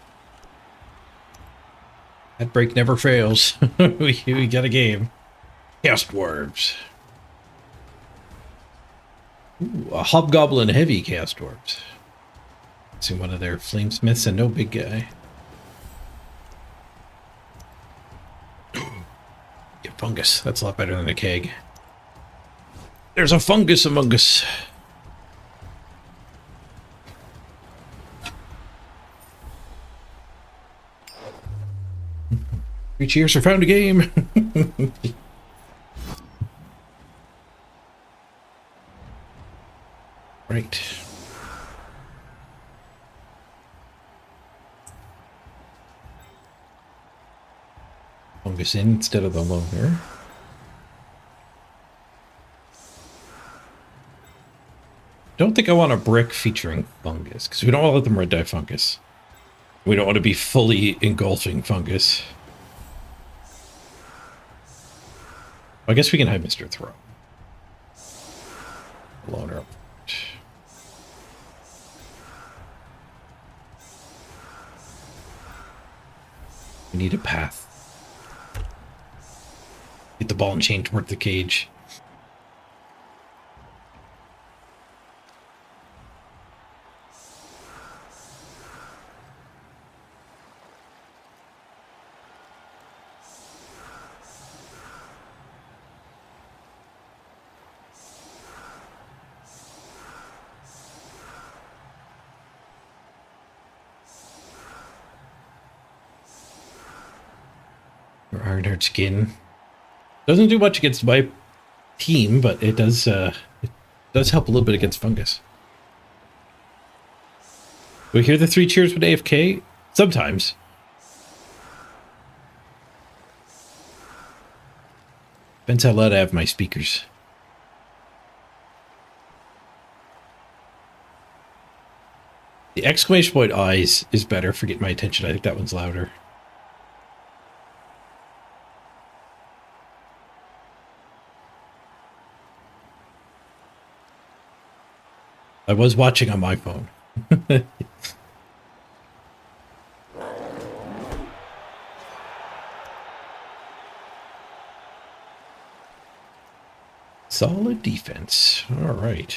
That break never fails. we got a game. Chaos Dwarves. Ooh, a Hobgoblin heavy Chaos Dwarves. See one of their Flamesmiths and no big guy. Get fungus. That's a lot better than a keg. There's a fungus among us. Three cheers for found a game. Right. Fungus in instead of the loner. Don't think I want a brick featuring fungus, because we don't want to let them red dye fungus. We don't want to be fully engulfing fungus. I guess we can hide Mr. Throw. Loner. We need a path. Get the ball and chain toward the cage. Ironheart skin doesn't do much against my team, but it does help a little bit against fungus. Do we hear the three cheers with AFK? Sometimes. Depends how loud I have my speakers. The exclamation point eyes is better for getting my attention. I think that one's louder. I was watching on my phone. Solid defense. All right.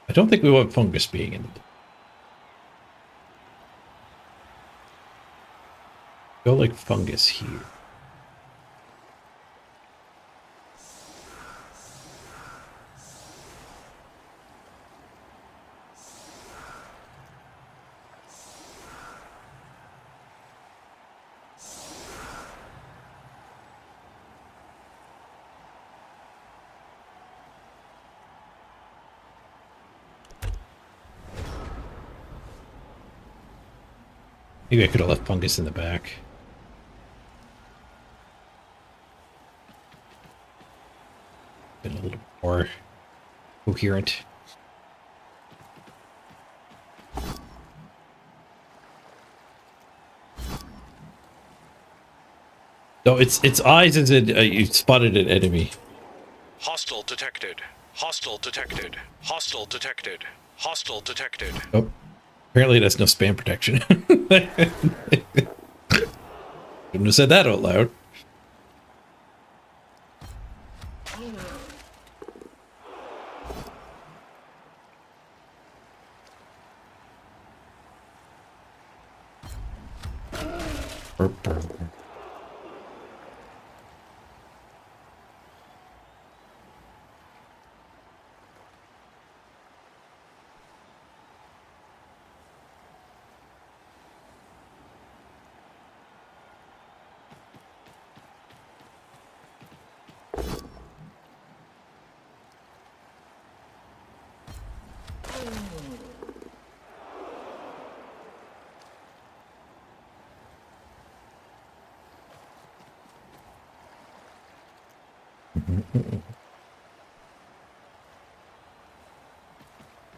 I don't think we want fungus being in the... Go like fungus here. Maybe I could have left fungus in the back. Been a little more coherent. No, its eyes is it you spotted an enemy. Hostile detected. Hostile detected. Hostile detected. Hostile detected. Oh, apparently that's no spam protection. Shouldn't have said that out loud. Burp, burp, burp.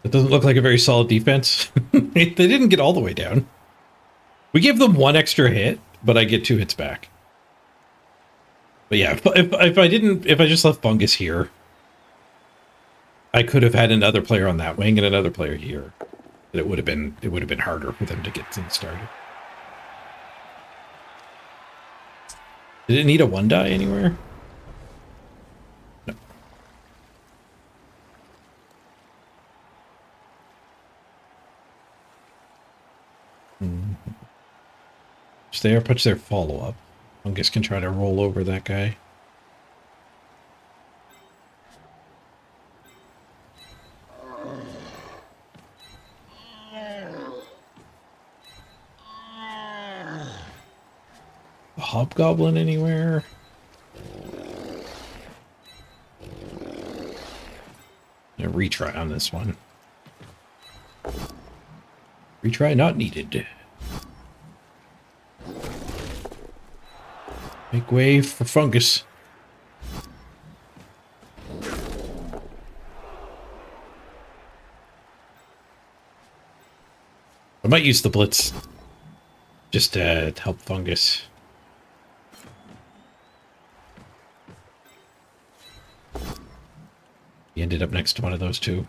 It doesn't look like a very solid defense. They didn't get all the way down. We gave them one extra hit, but I get 2 hits back. But yeah, if I just left Fungus here, I could have had another player on that wing and another player here. And it would have been harder for them to get things started. Did it need a 1-die anywhere? No. Stay or punch their follow-up. Fungus can try to roll over that guy. A hobgoblin anywhere? A retry on this one. Retry not needed. Make way for Fungus. I might use the Blitz just to help Fungus. He ended up next to one of those two.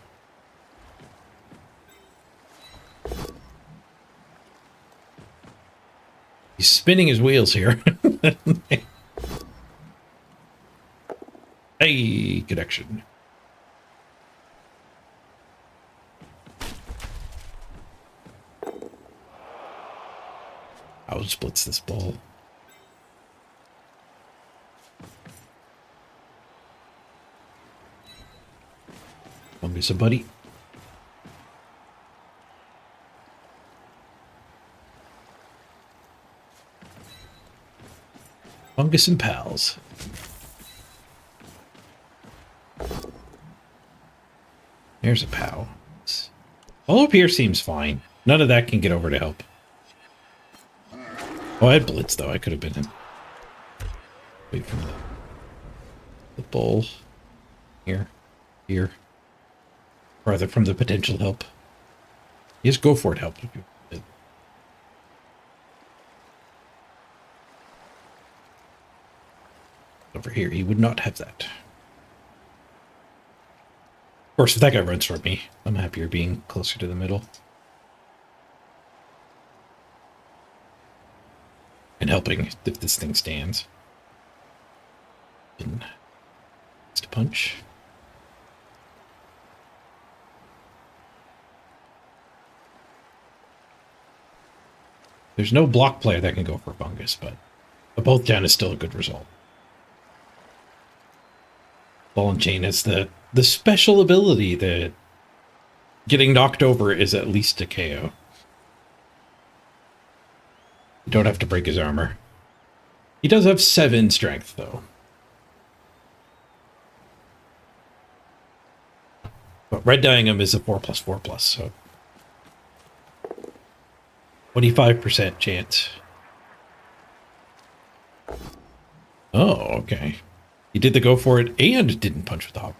He's spinning his wheels here. Hey, connection. I'll splits this ball. Fungus a buddy. Fungus and pals. There's a POW. All up here seems fine. None of that can get over to help. Oh, I had Blitz, though. I could have been in. Wait for the bull. Here. Here. Rather from the potential help. Yes, go for it, help. Over here, he would not have that. Of course, if that guy runs from me, I'm happier being closer to the middle. And helping if this thing stands. And just a punch. There's no block player that can go for Fungus, but a both down is still a good result. Ball and Chain is the special ability that getting knocked over is at least a KO. You don't have to break his armor. He does have 7 strength, though. But red dyeing him is a 4+4+, so 25% chance. Oh, okay. He did the go for it and didn't punch with the hop.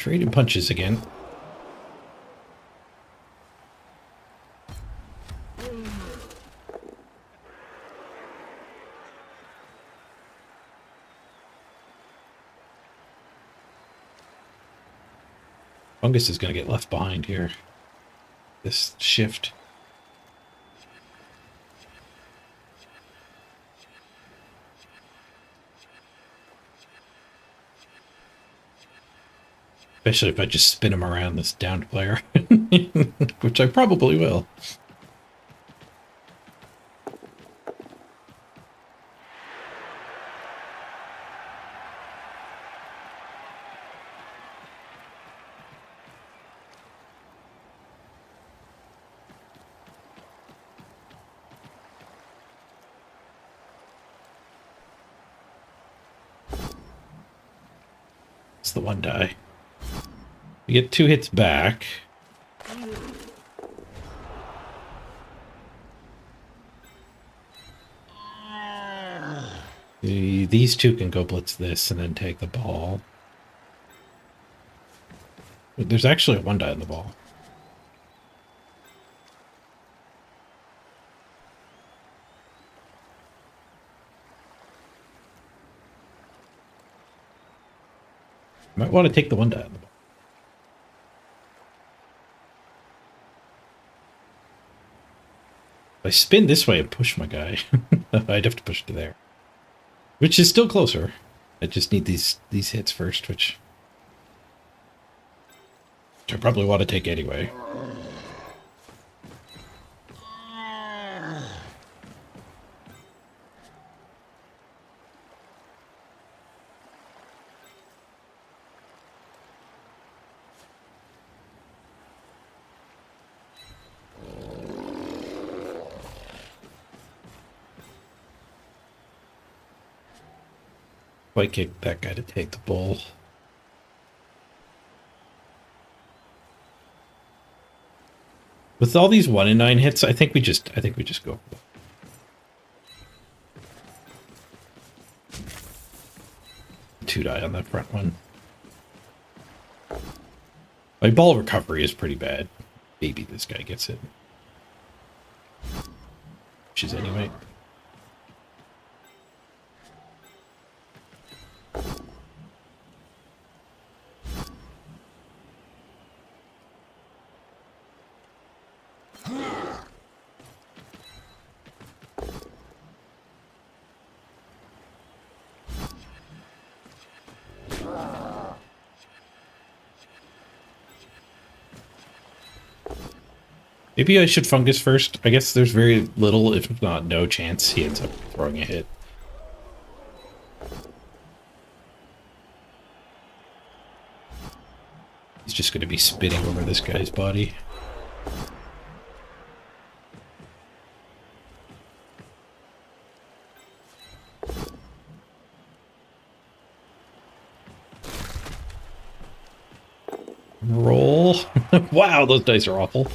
Trading punches again. Fungus is going to get left behind here. This shift. Especially if I just spin him around this downed player. Which I probably will. It's the one die. You get 2 hits back. These 2 can go blitz this and then take the ball. There's actually a 1 die on the ball. Might want to take the 1 die on the ball. If I spin this way and push my guy, I'd have to push to there. Which is still closer. I just need these hits first, which I probably want to take anyway. White kick that guy to take the bull. With all these 1 in 9 hits, I think we just go. 2 die on that front one. My ball recovery is pretty bad. Maybe this guy gets it. Which is anyway. Maybe I should fungus first. I guess there's very little, if not no chance he ends up throwing a hit. He's just going to be spitting over this guy's body. Roll. Wow, those dice are awful.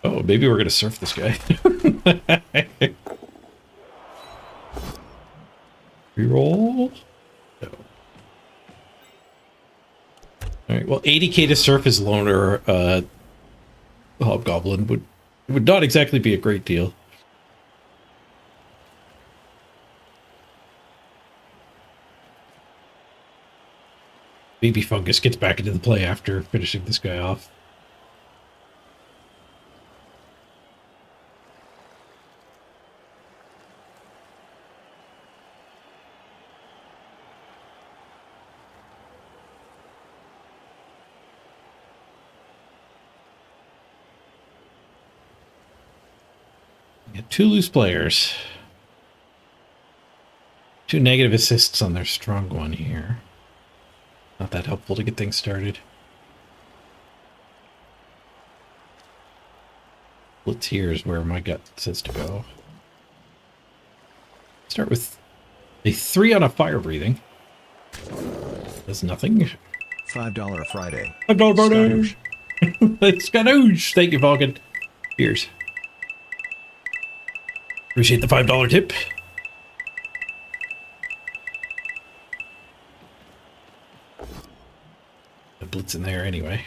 Oh, maybe we're going to surf this guy. Reroll. No. Alright, well, 80k to surf his loner hobgoblin would not exactly be a great deal. Maybe Fungus gets back into the play after finishing this guy off. Got 2 loose players. 2 negative assists on their strong one here. Not that helpful to get things started. Blitz here is where my gut says to go. Start with a 3 on a fire breathing. Does nothing. $5 Friday. $5 Friday. Scadoosh. Thank you, Falcon. Cheers. Appreciate the $5 tip. in there anyway.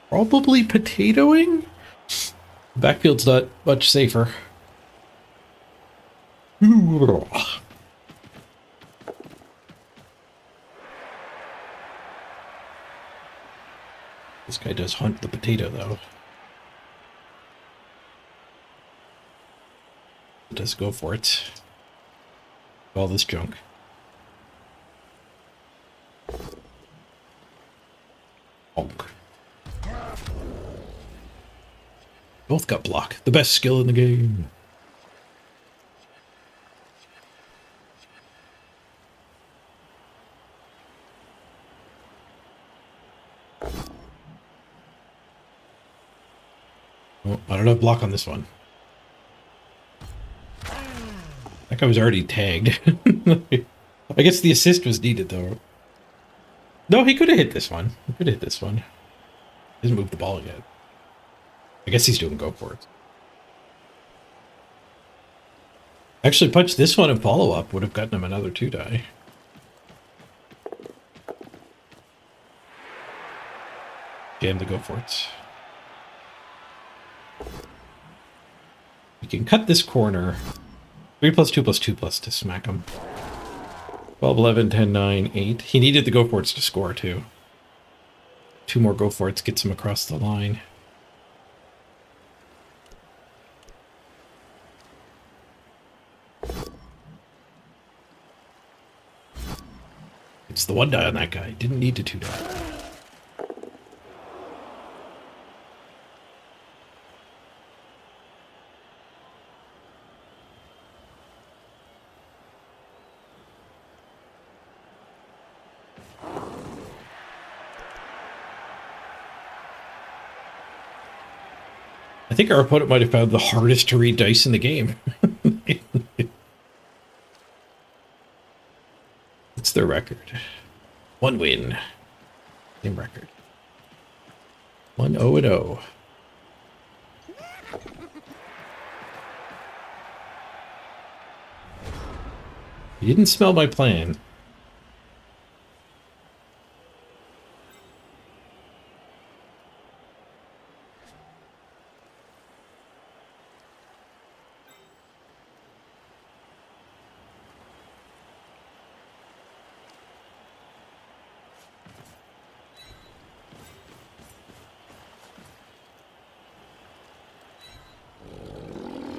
Probably potatoing? Backfield's not much safer. This guy does hunt the potato, though. Does go for it. All this junk. Bonk. Both got block. The best skill in the game. Oh, I don't have block on this one. That guy was already tagged. I guess the assist was needed, though. No, he could have hit this one. He could have hit this one. He hasn't moved the ball yet. I guess he's doing go for it. Actually, punch this one and follow up would have gotten him another 2-die. Jam the go for it. We can cut this corner. 3 plus 2 plus 2 plus to smack him. 12, 11, 10, 9, 8. He needed the go for it's to score, too. 2 more go for it's gets him across the line. It's the 1-die on that guy. Didn't need to 2-die. I think our opponent might have found the hardest to read dice in the game. It's their record. 1 win. Same record. 1-0-0. You didn't smell my plan.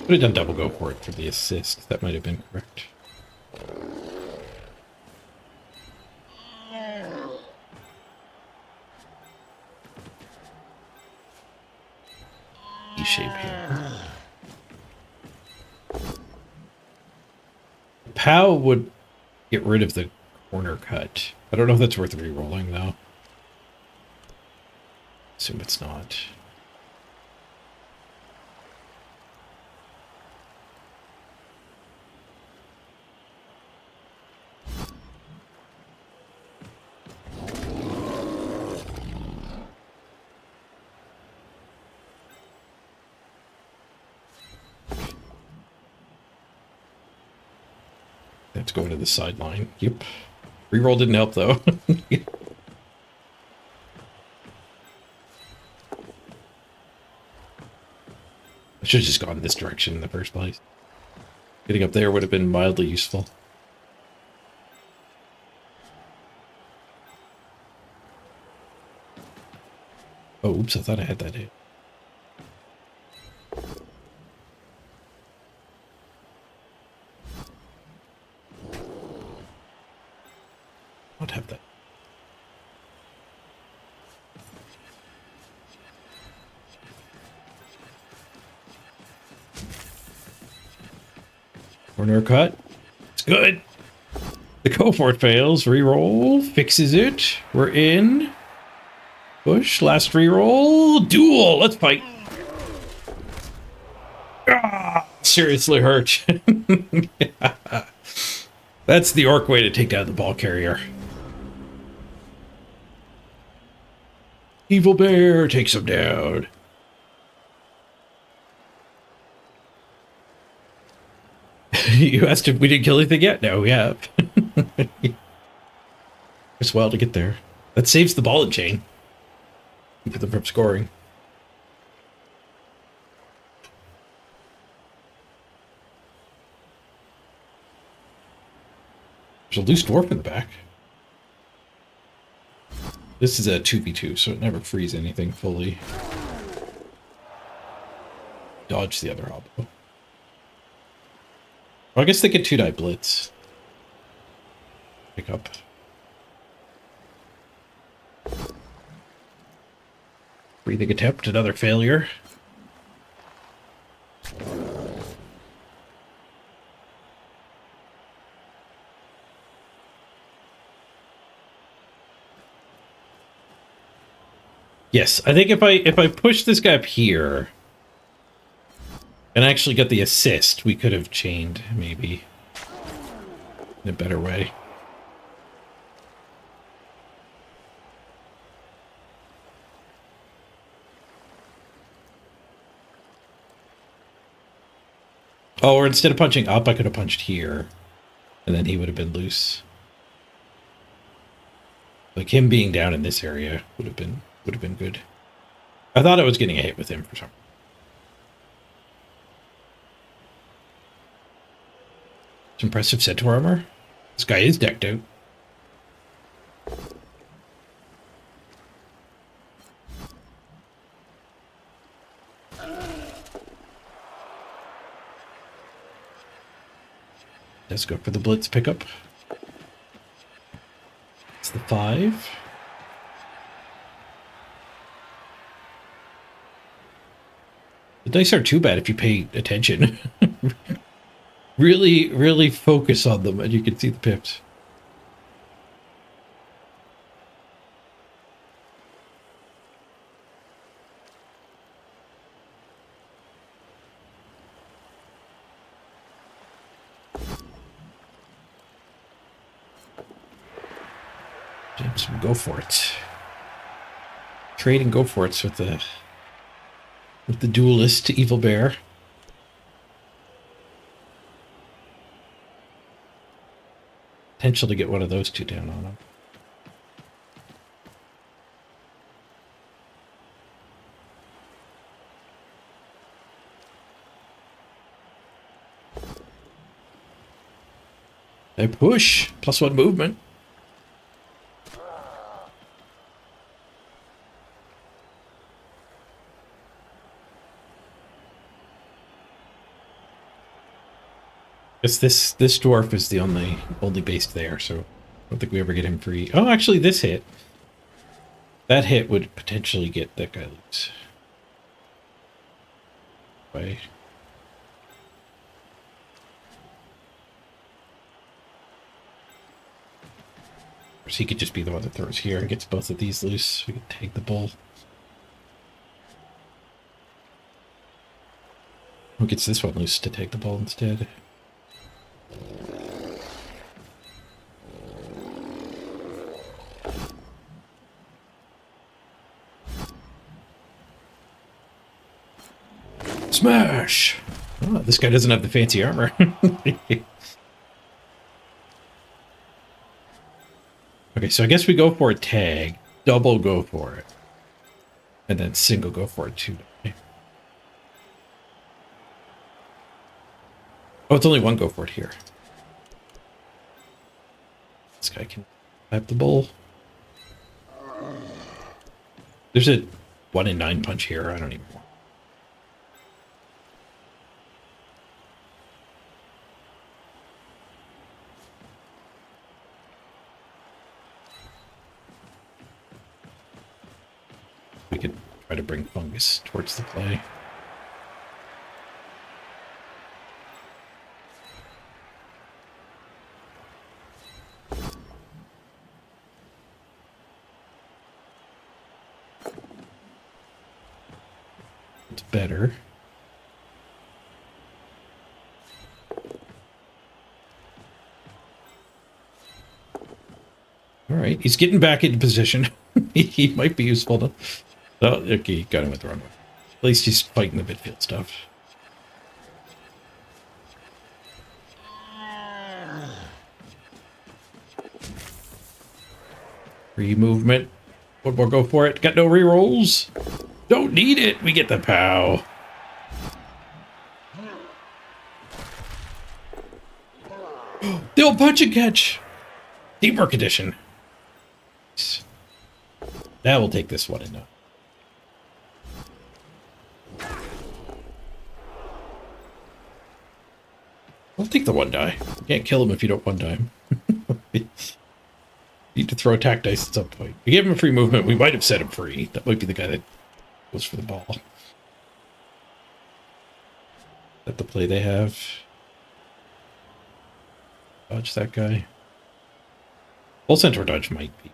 Would have done double go for it for the assist. That might have been correct. E-shape here. Pow would get rid of the corner cut. I don't know if that's worth re-rolling, though. Assume it's not. That's going to the sideline. Yep. Reroll didn't help, though. I should have just gone this direction in the first place. Getting up there would have been mildly useful. Oh, oops, I thought I had that hit. I'd have that. Corner cut. It's good. The go for it fails. Reroll. Fixes it. We're in. Push. Last reroll. Duel. Let's fight. Ah, seriously hurt. Yeah. That's the orc way to take down the ball carrier. Evil bear takes him down. You asked if we didn't kill anything yet? No, we have. It's a while to get there. That saves the ball and chain. Keep them from scoring. There's a loose dwarf in the back. This is a 2v2, so it never frees anything fully. Dodge the other hobo. Well, I guess they get 2-die blitz. Pick up. Breathing attempt, another failure. Yes, I think if I push this guy up here and actually got the assist, we could have chained maybe in a better way. Oh, or instead of punching up, I could have punched here, and then he would have been loose. Like him being down in this area would have been good. I thought I was getting a hit with him for some reason. It's impressive centaur armor. This guy is decked out. Let's go for the blitz pickup. It's the 5. The dice aren't too bad if you pay attention. Really, really focus on them and you can see the pips. James, go for it. Trade and go for it with the duelist evil bear. Potential to get one of those two down on him. They push. +1 movement. Guess this dwarf is the only based there, so I don't think we ever get him free. Oh, actually, this hit. That hit would potentially get that guy loose. Way. Or he could just be the one that throws here and gets both of these loose. We could take the bull. Who gets this one loose to take the bull instead? Smash! Oh, this guy doesn't have the fancy armor. Okay, so I guess we go for a tag, double go for it, and then single go for it too. Oh, it's only one go for it here. This guy can tap the bull. There's a 1 in 9 punch here. I don't even want. We could try to bring fungus towards the play. It's better. All right, he's getting back into position. He might be useful to. Oh, okay, got him with the wrong one. At least he's fighting the midfield stuff. Free movement. One more, go for it. Got no rerolls. Don't need it. We get the POW. The old punch and catch. Teamwork edition. Now we'll take this one in. I'll take the one die. You can't kill him if you don't one die him. Need to throw attack dice at some point. We gave him a free movement. We might have set him free. That might be the guy that goes for the ball. Is that the play they have? Dodge that guy. Full centaur dodge might be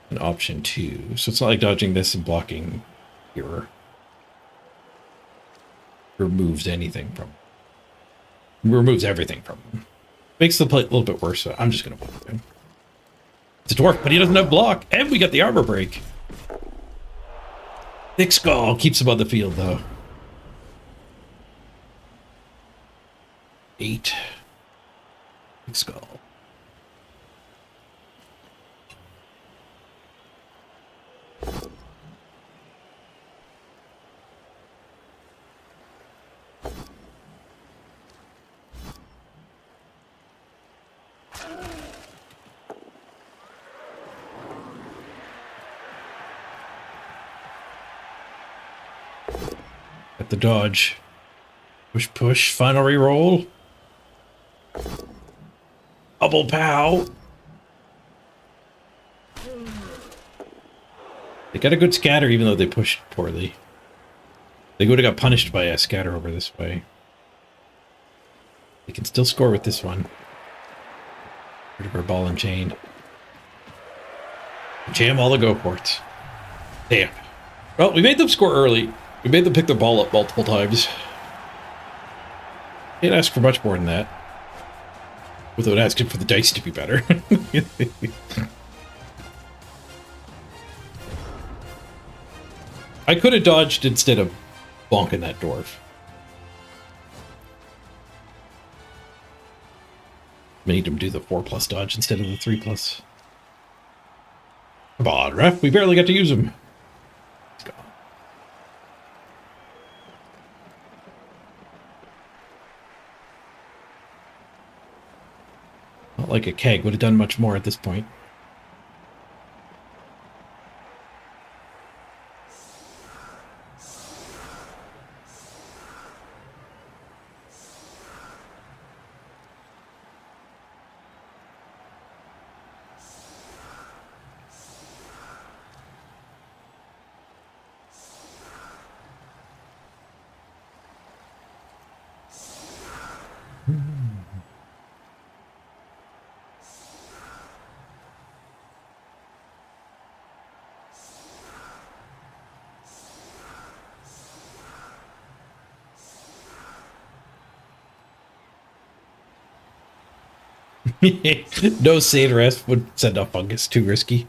an option too. So it's not like dodging this and blocking here removes anything from him. Removes everything from him. Makes the play a little bit worse, so I'm just going to block him. It's a dwarf, but he doesn't have block. And we got the armor break. Thick skull keeps him on the field, though. 8. Thick skull. At the dodge. Push, push. Final reroll. Double POW. They got a good scatter even though they pushed poorly. They would have got punished by a scatter over this way. They can still score with this one. Rid of our ball and chain. Jam all the go ports. Damn. Well, we made them score early. We made them pick the ball up multiple times. Can't ask for much more than that. Without asking for the dice to be better. I could have dodged instead of bonking that dwarf. Made him do the 4+ dodge instead of the 3+. Come on, ref. We barely got to use him. He's gone. Not like a keg would have done much more at this point. No sane rest would send up fungus. Too risky.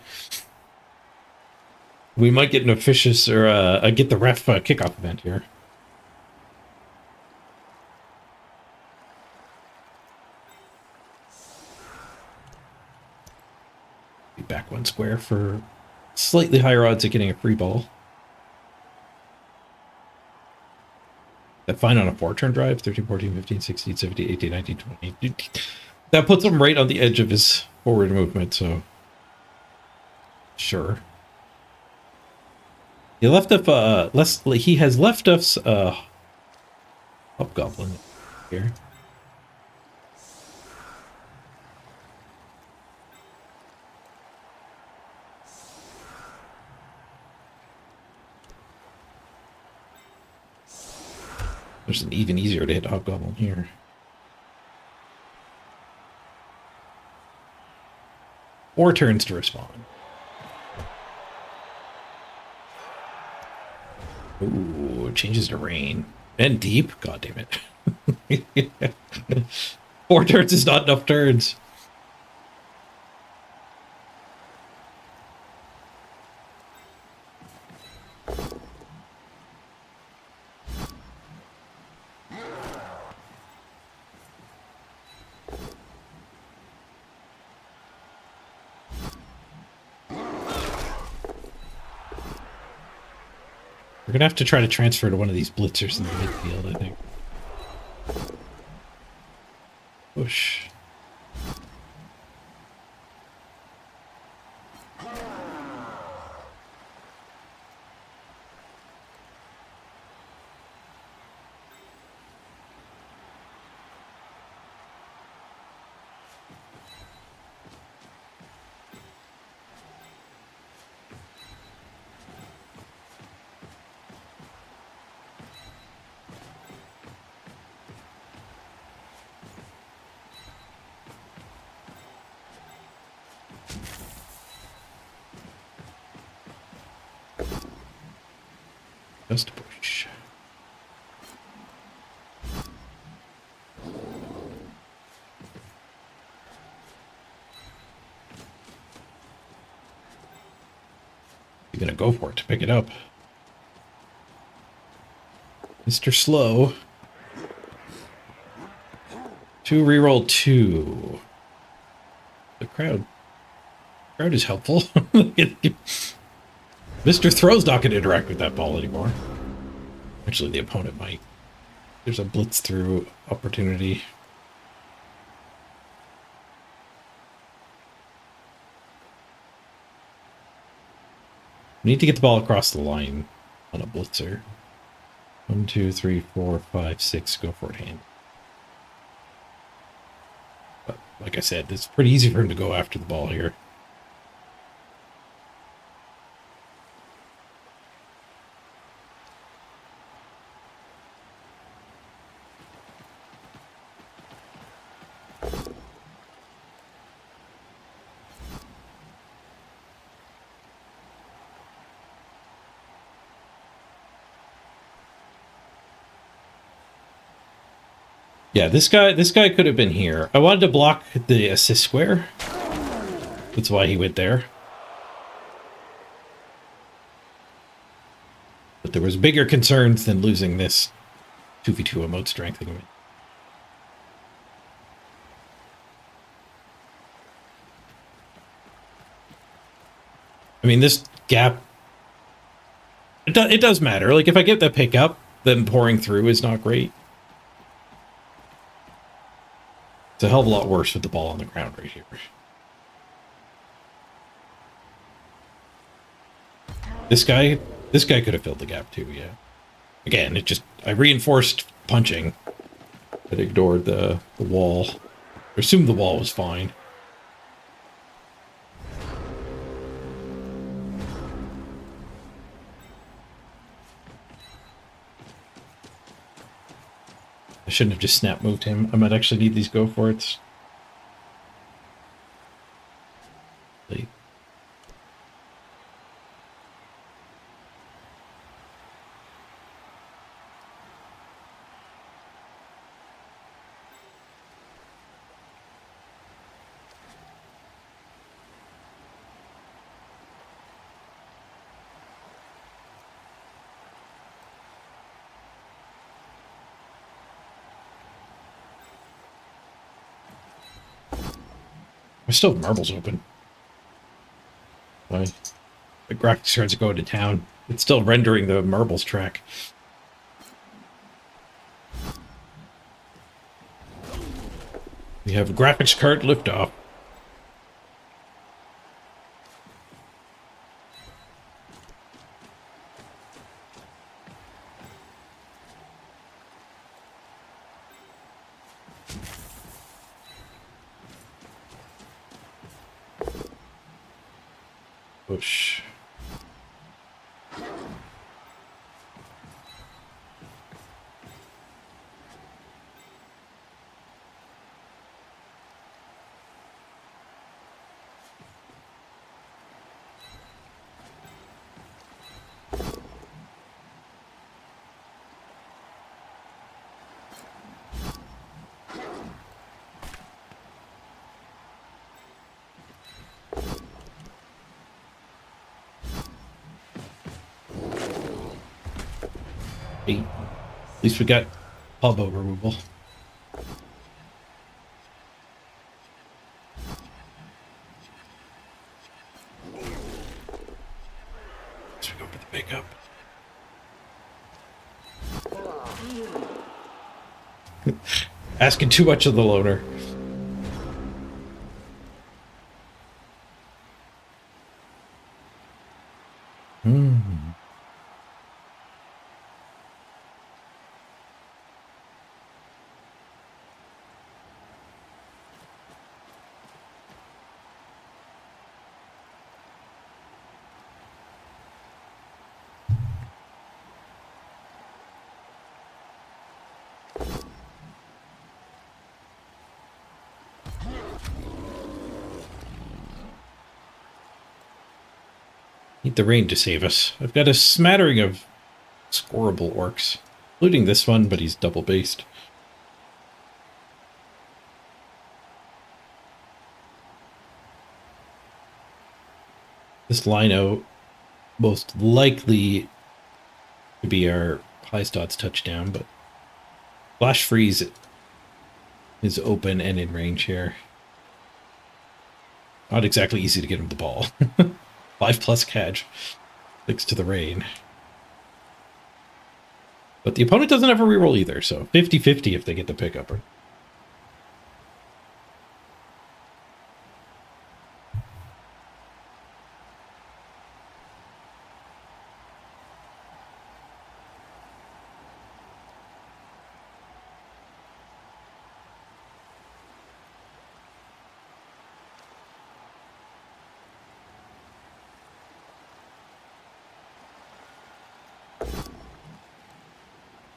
We might get an officious or get the ref kickoff event here. Be back 1 square for slightly higher odds of getting a free ball. That fine on a 4-turn drive. 13, 14, 15, 16, 17, 18, 19, 20. That puts him right on the edge of his forward movement, so sure. He left us he has left us hobgoblin here. There's an even easier to hit hobgoblin here. Four turns to respond. Ooh, it changes to rain. And deep? God damn it. 4 turns is not enough turns. We're gonna have to try to transfer to one of these blitzers in the midfield, I think. Push. Just push. You're gonna go for it to pick it up. Mr. Slow. 2 reroll 2. The crowd is helpful. Mr. Throw's not gonna interact with that ball anymore. Actually, the opponent might. There's a blitz through opportunity. We need to get the ball across the line on a blitzer. 1, 2, 3, 4, 5, 6. Go for it, hand. But like I said, it's pretty easy for him to go after the ball here. Yeah, this guy could have been here. I wanted to block the assist square. That's why he went there. But there was bigger concerns than losing this 2v2 emote strengthening. I mean, this gap, it does matter. Like, if I get the pickup, then pouring through is not great. It's a hell of a lot worse with the ball on the ground right here. This guy could have filled the gap too, yeah. Again, I reinforced punching. It ignored the wall. I assumed the wall was fine. I shouldn't have just snap moved him. I might actually need these go for it. Late. I still have marbles open. Why? The graphics cards are going to town. It's still rendering the marbles track. We have graphics card liftoff. Push. Hey, at least we got hobo removal. Let's go for the pickup. Asking too much of the loner. Need the rain to save us. I've got a smattering of scoreable orcs, including this one, but he's double based. This lino most likely to be our high dots touchdown, but Flash Freeze is open and in range here. Not exactly easy to get him the ball. 5+ catch, thanks to the rain. But the opponent doesn't have a reroll either, so 50-50 if they get the pickup.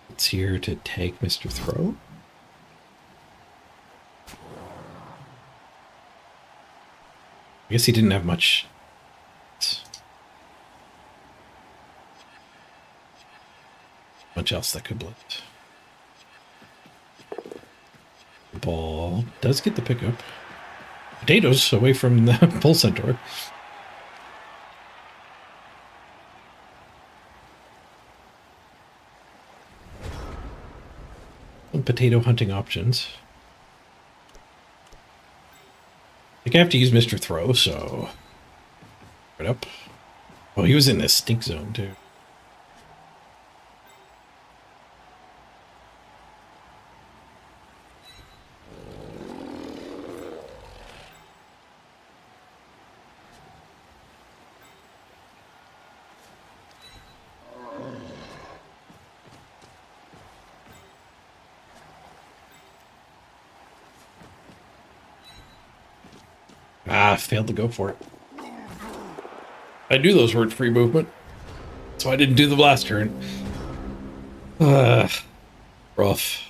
It's here to take Mr. Throw. I guess he didn't have much. Much else that could blitz. The ball does get the pickup. Potatoes away from the Bull Centaur. Some potato hunting options. I think I have to use Mr. Throw, so right up. Oh, he was in this stink zone too. Ah, failed to go for it. I knew those weren't free movement, so I didn't do the last turn. Rough.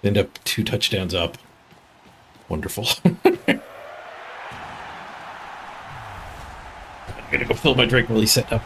End up 2 touchdowns up. Wonderful. I'm gonna go fill my drink while he's setting up.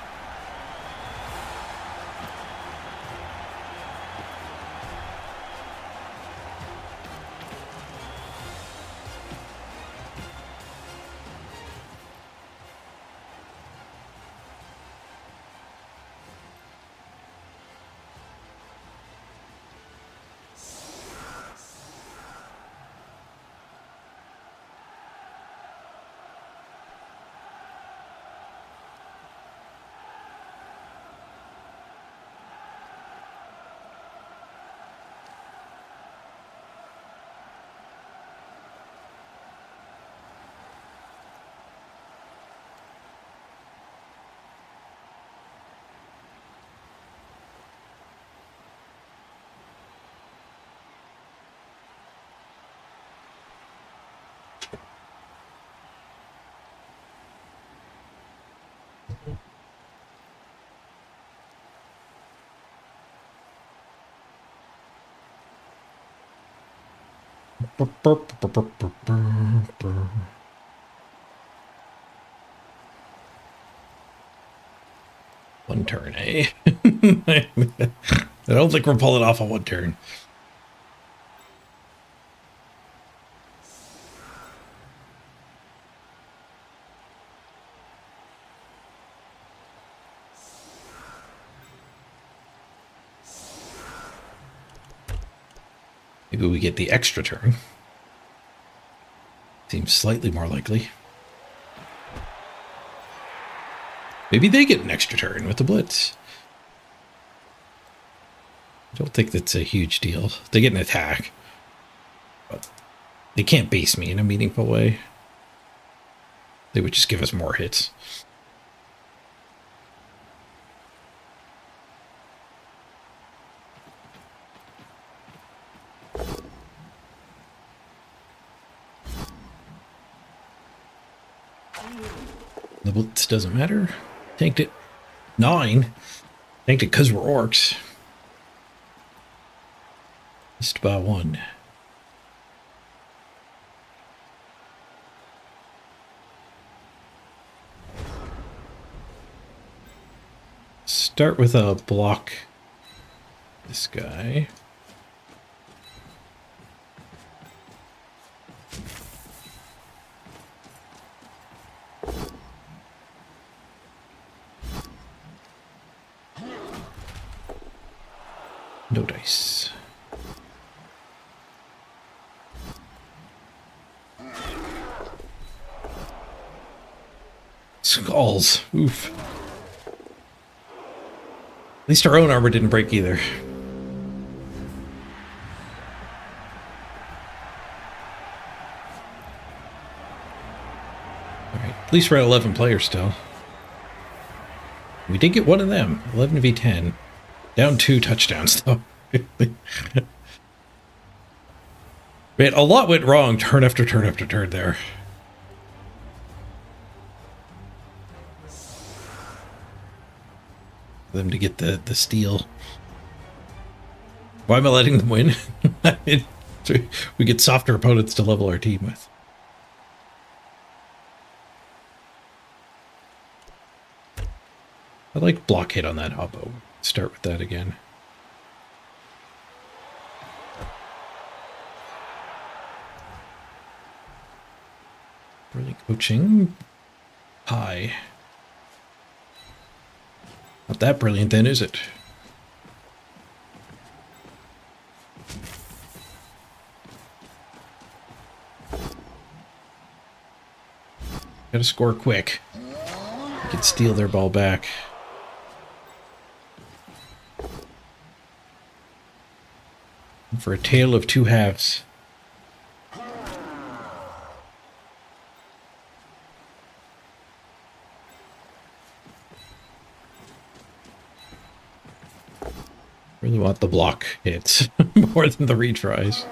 One turn, eh? I don't think we're pulling off on one turn. Maybe we get the extra turn. Seems slightly more likely. Maybe they get an extra turn with the blitz. I don't think that's a huge deal. They get an attack, but they can't base me in a meaningful way. They would just give us more hits. The blitz doesn't matter. Tanked it. 9. Tanked it because we're orcs. Missed by 1. Start with a block. This guy. No dice. Skulls. Oof. At least our own armor didn't break either. Alright, at least we're at 11 players still. We did get one of them. 11v10. Down 2 touchdowns, though. Man, a lot went wrong turn after turn after turn there. For them to get the steal. Why am I letting them win? We get softer opponents to level our team with. I like block hit on that hobbo. Start with that again. Brilliant coaching. High. Not that brilliant then, is it? Gotta score quick. We can steal their ball back. And for a tale of two halves. Really want the block hits more than the retries.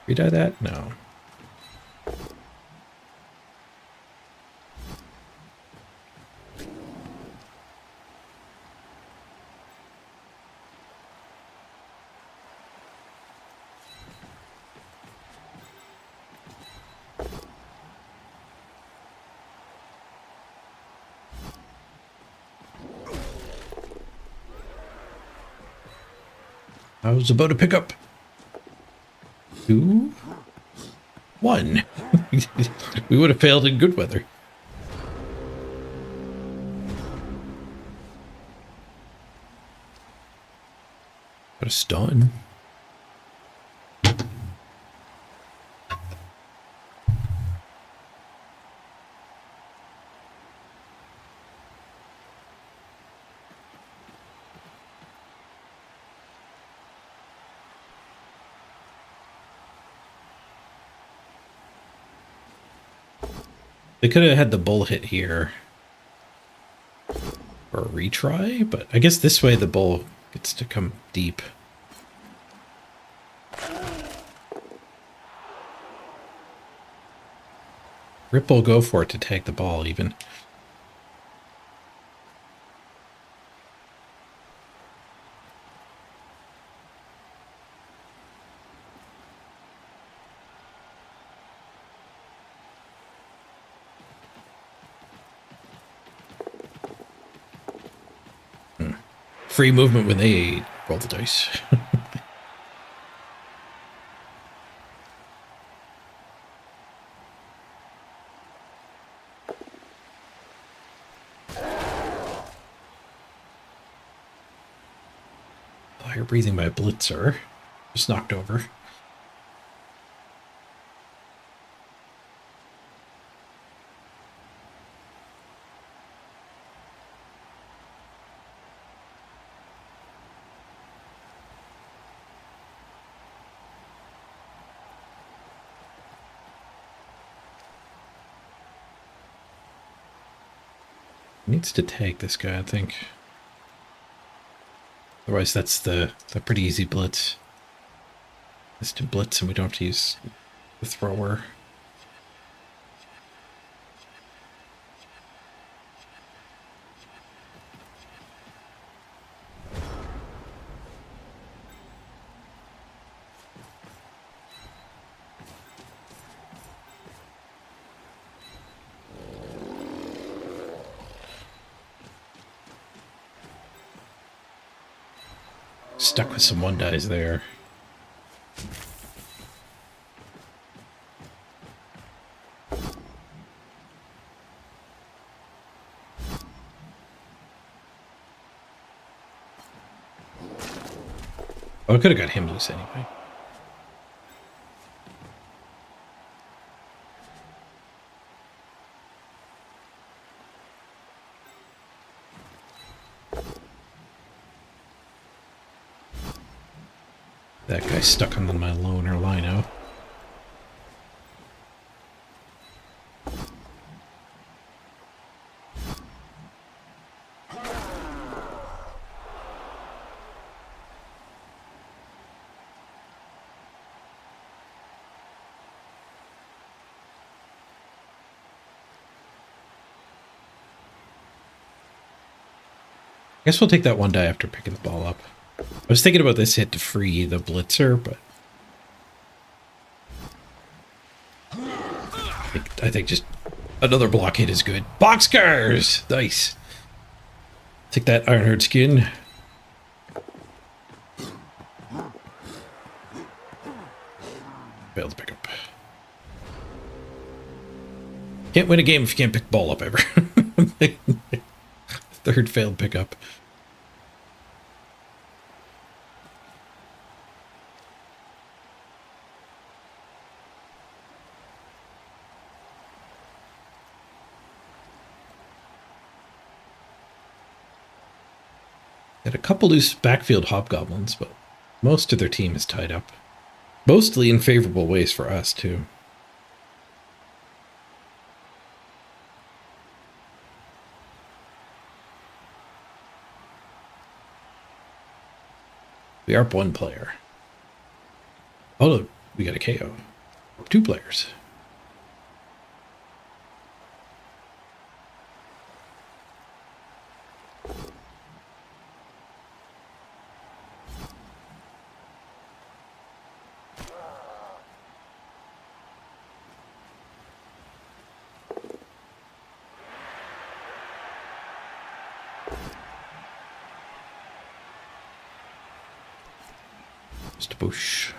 Redie that? No. I was about to pick up 2, 1. We would have failed in good weather. Got a stun. They could have had the bull hit here for a retry, but I guess this way the bull gets to come deep. Rip will go for it to tag the ball even. Free movement when they roll the dice. Fire breathing by Blitzer. Just knocked over. Needs to tag this guy, I think. Otherwise, that's the pretty easy blitz. It's to blitz, and we don't have to use the thrower. Stuck with some one dies there. Oh, I could have got him loose anyway. That guy's stuck on my loner lino. I guess we'll take that one die after picking the ball up. I was thinking about this hit to free the blitzer, but I think just another block hit is good. Boxcars! Nice. Take that Ironheart skin. Failed to pick up. Can't win a game if you can't pick the ball up ever. Third failed pickup. Got a couple loose backfield hobgoblins, but most of their team is tied up. Mostly in favorable ways for us, too. We are up one player. Oh, look, we got a KO. 2 players. Just a bush.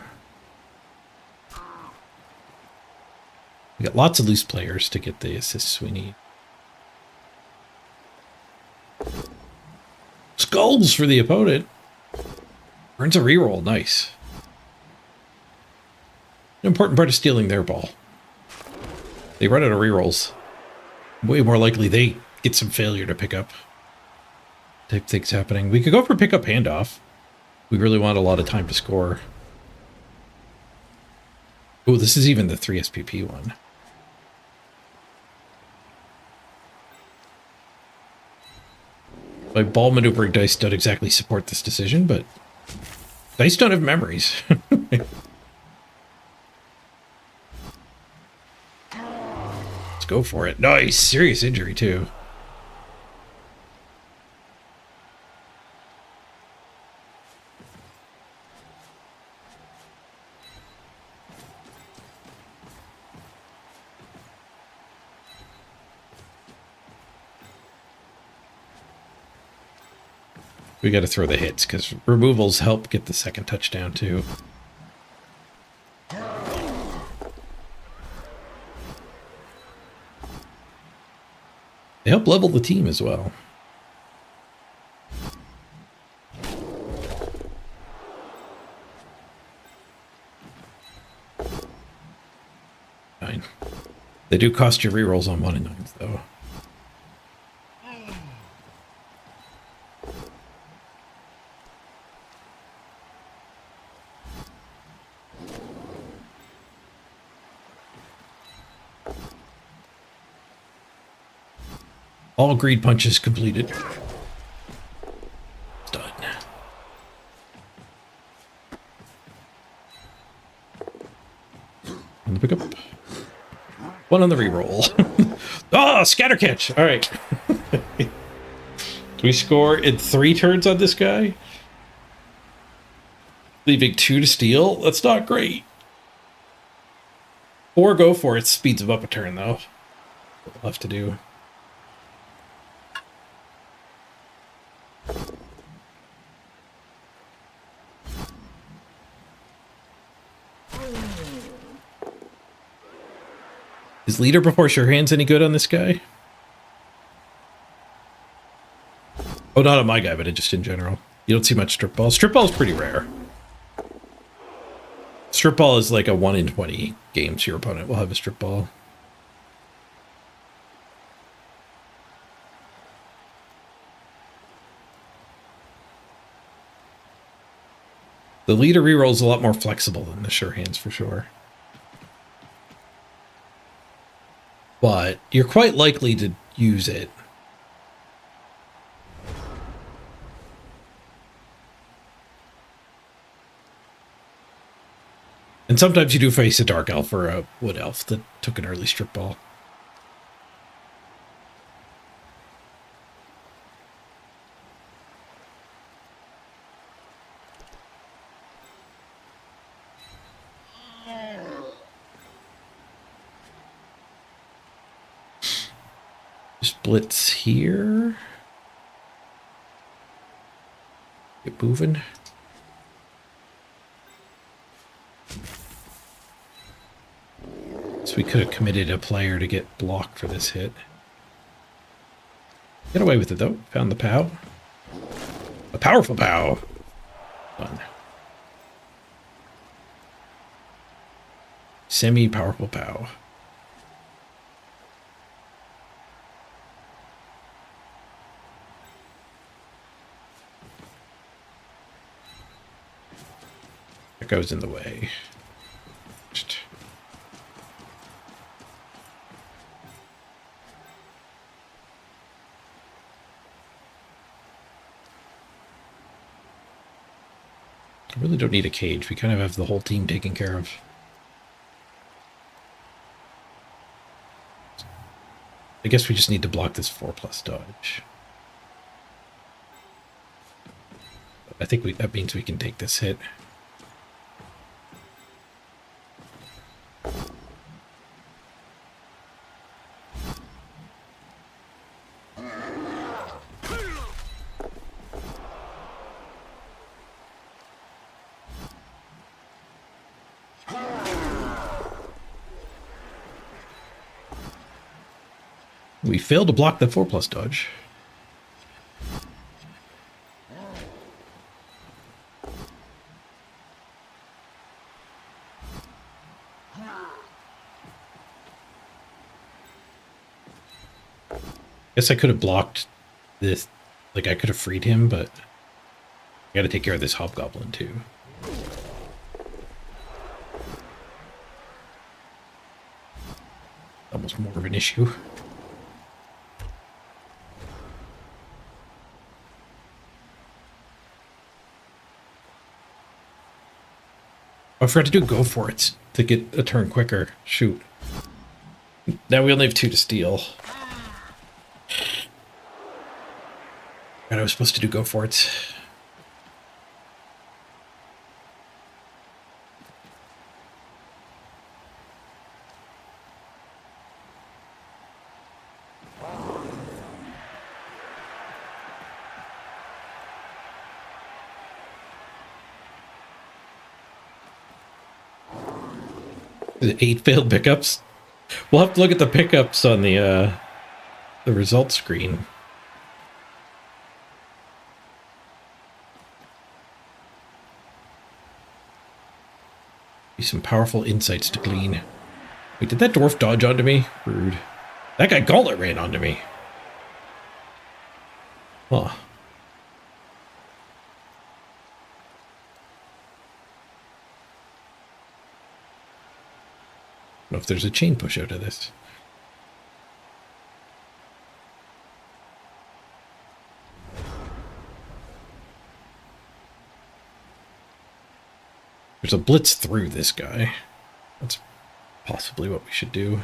We got lots of loose players to get the assists we need. Skulls for the opponent. Earns a reroll. Nice. An important part of stealing their ball. They run out of rerolls. Way more likely they get some failure to pick up. Type things happening. We could go for pick up handoff. We really want a lot of time to score. Oh, this is even the 3 SPP one. My ball maneuvering dice don't exactly support this decision, but dice don't have memories. Let's go for it. Nice. Serious injury, too. We got to throw the hits because removals help get the second touchdown too. They help level the team as well. Fine. They do cost you rerolls on 1 and 9s though. All greed punches completed. It's done. On the pickup. One on the reroll. Oh, scatter catch. All right. Do we score in 3 turns on this guy? Leaving 2 to steal? That's not great. 4 go for it. Speeds him up a turn, though. We'll have to do. Is leader before sure hands any good on this guy? Oh, not on my guy, but just in general. You don't see much strip ball. Strip ball is pretty rare. Strip ball is like a 1 in 20 games your opponent will have a strip ball. The leader reroll is a lot more flexible than the sure hands for sure. But you're quite likely to use it. And sometimes you do face a dark elf or a wood elf that took an early strip ball. Just blitz here. Get moving. So we could have committed a player to get blocked for this hit. Get away with it though. Found the POW. A powerful POW. Fun. Semi-powerful POW. That goes in the way. Just... I really don't need a cage. We kind of have the whole team taken care of. I guess we just need to block this 4+ dodge. I think that means we can take this hit. We failed to block the 4+ dodge. Guess I could have blocked this, like I could have freed him, but I gotta take care of this hobgoblin too. Almost more of an issue. I forgot to do go for it to get a turn quicker. Shoot. Now we only have 2 to steal. And I was supposed to do go for it. The 8 failed pickups. We'll have to look at the pickups on the results screen. Be some powerful insights to glean. Wait, did that dwarf dodge onto me? Rude. That guy Gauntlet ran onto me. Huh. I don't know if there's a chain push out of this. There's a blitz through this guy. That's possibly what we should do.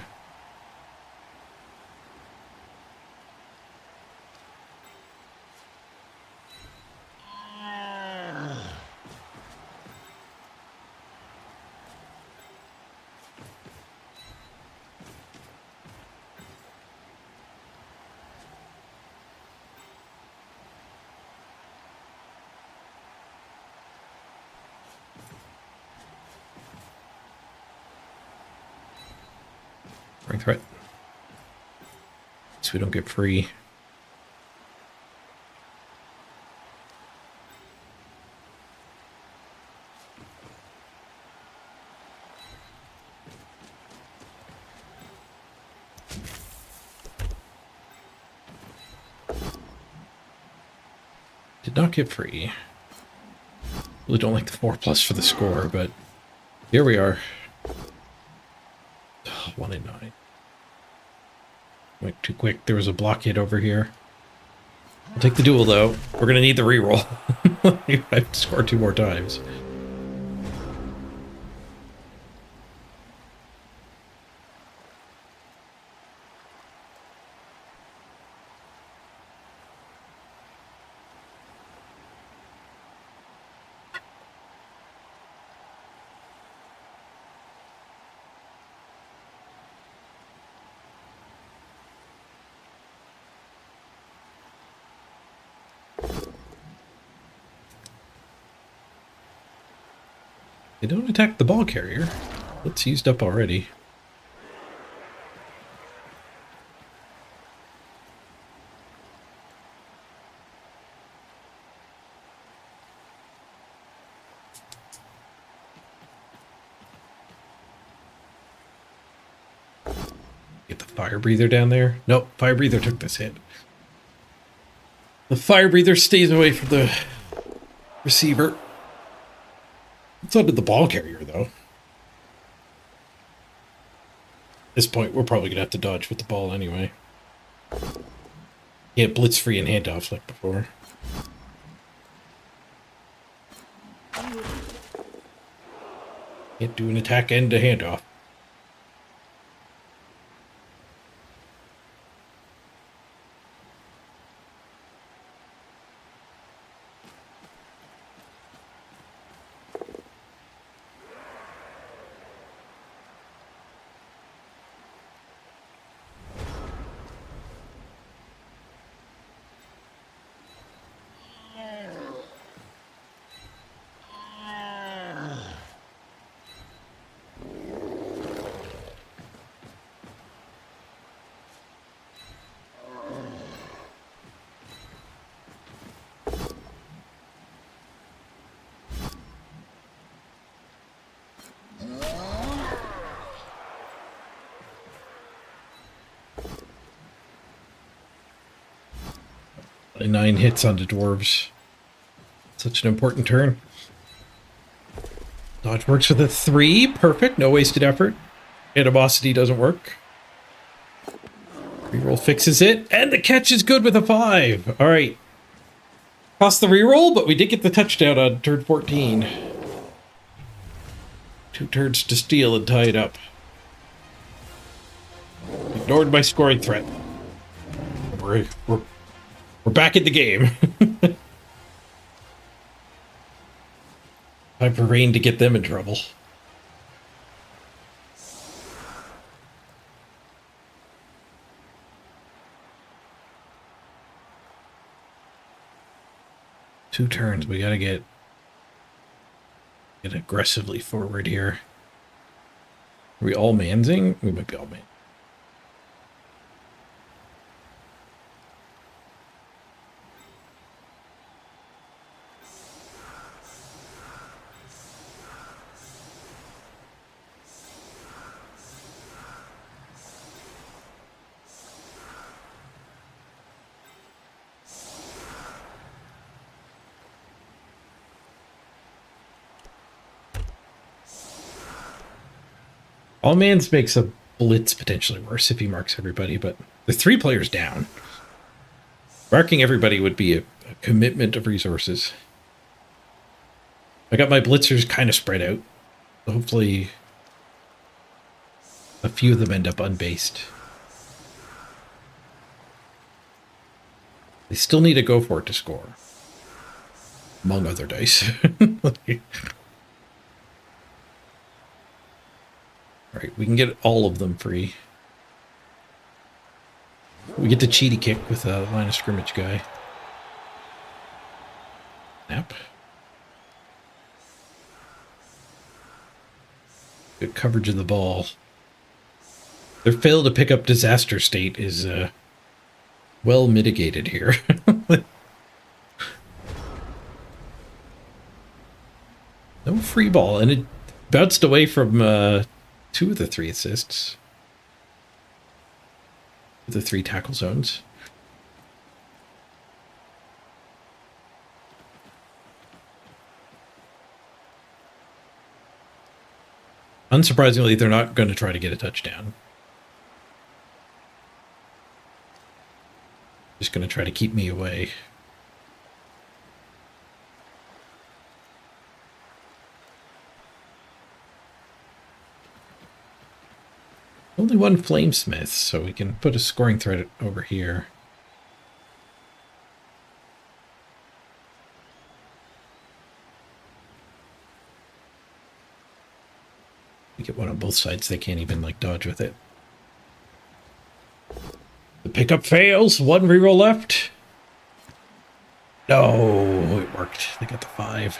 Ring threat. So we don't get free. Did not get free. Really don't like the 4+ for the score, but here we are. 1 in 9. Went too quick. There was a blockade over here. I'll take the duel, though. We're going to need the reroll. I have to score 2 more times. They don't attack the ball carrier. It's used up already. Get the fire breather down there. Nope, fire breather took this hit. The fire breather stays away from the receiver. So did the ball carrier, though. At this point, we're probably going to have to dodge with the ball anyway. Can't blitz free and handoff like before. Can't do an attack end to handoff. Only 9 hits on the dwarves. Such an important turn. Dodge works with a 3. Perfect. No wasted effort. Animosity doesn't work. Reroll fixes it. And the catch is good with a 5. All right. Cost the reroll, but we did get the touchdown on turn 14. 2 turns to steal and tie it up. Ignored my scoring threat. We're back in the game. Time for rain to get them in trouble. Two turns. We gotta get aggressively forward here. Are we all mansing? We might be all man. All mans makes a blitz potentially worse if he marks everybody, but the 3 players down. Marking everybody would be a commitment of resources. I got my blitzers kind of spread out. So hopefully a few of them end up unbased. They still need to go for it to score. Among other dice. Alright, we can get all of them free. We get the cheaty kick with a line of scrimmage guy. Snap. Good coverage of the ball. Their fail to pick up disaster state is well mitigated here. No free ball, and it bounced away from 2 of the 3 assists. The 3 tackle zones. Unsurprisingly, they're not going to try to get a touchdown. Just going to try to keep me away. Only one flamesmith, so we can put a scoring threat over here. We get one on both sides, they can't even like dodge with it. The pickup fails, 1 reroll left. No, it worked. They got the 5.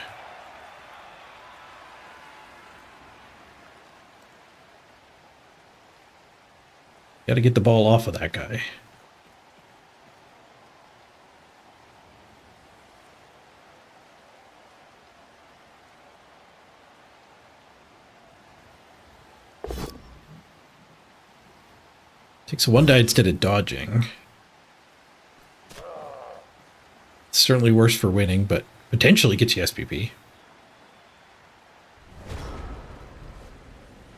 Got to get the ball off of that guy. Takes a 1 die instead of dodging. It's certainly worse for winning, but potentially gets you SPP.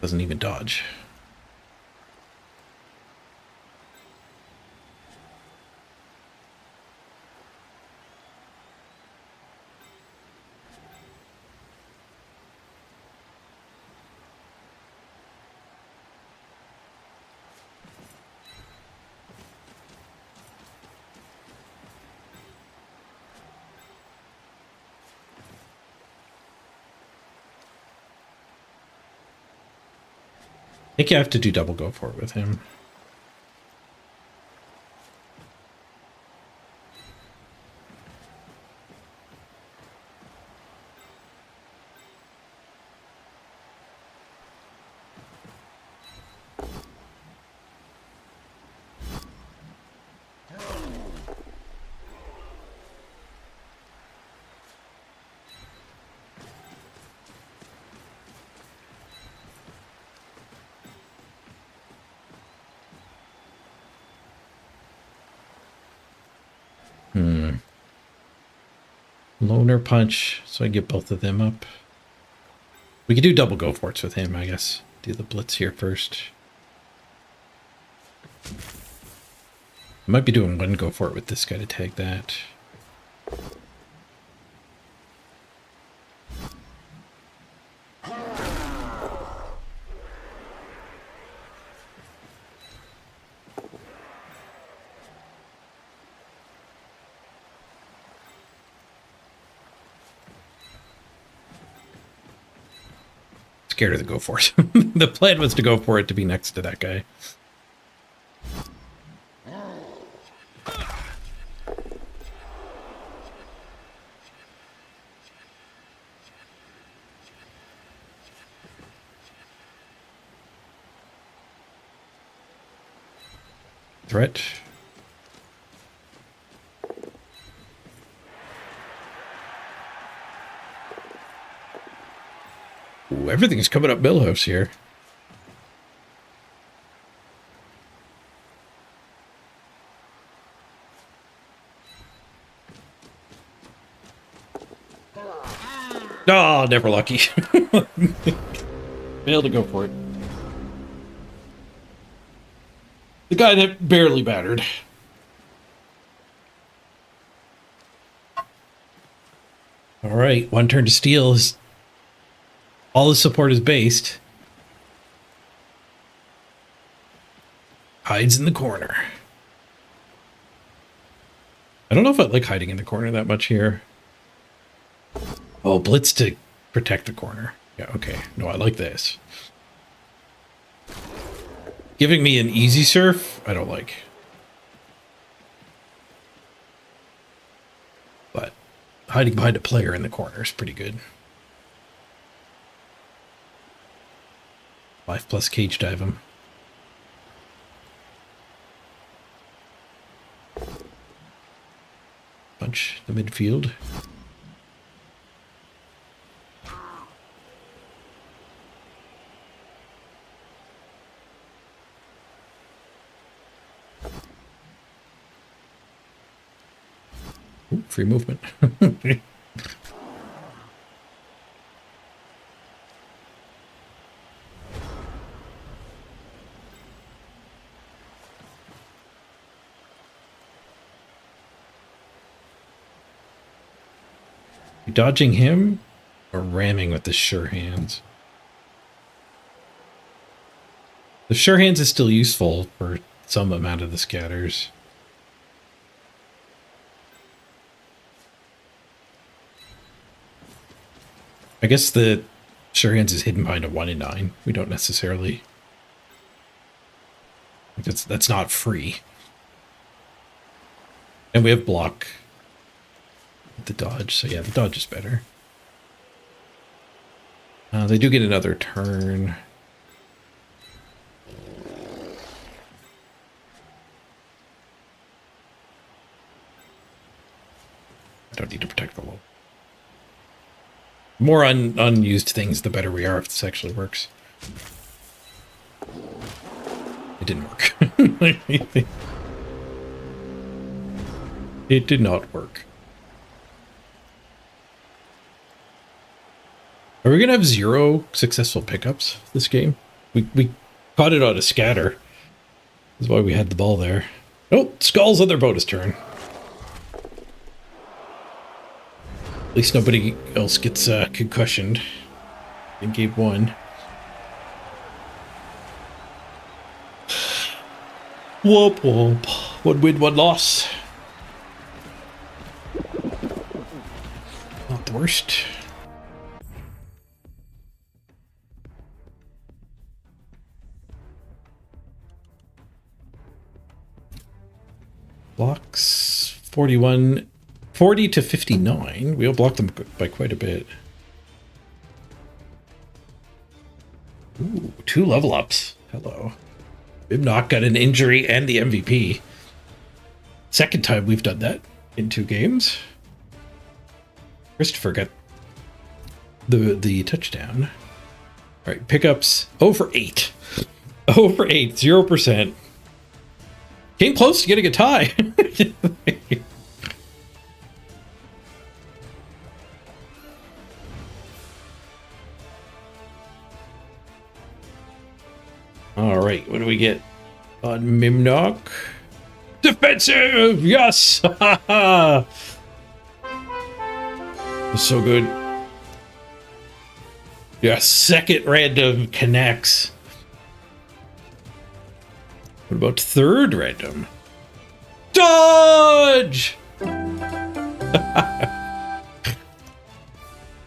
Doesn't even dodge. I think you have to do double go for it with him. Loner punch, so I get both of them up. We could do double go for it with him, I guess. Do the blitz here first. I might be doing 1 go for it with this guy to tag that. Scared of the go for it. The plan was to go for it to be next to that guy. Threat. Ooh, everything's coming up Millhouse here. Oh, never lucky. Failed to go for it. The guy that barely battered. All right, 1 turn to steal is All his support is based. Hides in the corner. I don't know if I like hiding in the corner that much here. Oh, blitz to protect the corner. Yeah, okay. No, I like this. Giving me an easy surf, I don't like. But hiding behind a player in the corner is pretty good. 5+ cage dive him. Punch the midfield. Ooh, free movement. You dodging him or ramming with the sure hands? The sure hands is still useful for some amount of the scatters. I guess the sure hands is hidden behind a 1 in 9. We don't necessarily. That's not free. And we have block with the dodge, so yeah, the dodge is better. They do get another turn. I don't need to protect the low. The more unused things, the better we are if this actually works. It didn't work. It did not work. Are we going to have 0 successful pickups this game? We caught it on a scatter. That's why we had the ball there. Oh, Skull's on their bonus turn. At least nobody else gets concussioned in game 1. Whoop whoop. 1 win, 1 loss. Not the worst. Blocks 40 to 59. We'll block them by quite a bit. Ooh, 2 level ups. Hello. Bimnock got an injury and the MVP. Second time we've done that in 2 games. Christopher got the touchdown. All right, pickups 0 for 8. 0 for 8, 0%. Came close to getting a tie. All right, what do we get on Mimnock? Defensive, yes. It's so good. Yeah, second random connects. What about third random? Dodge!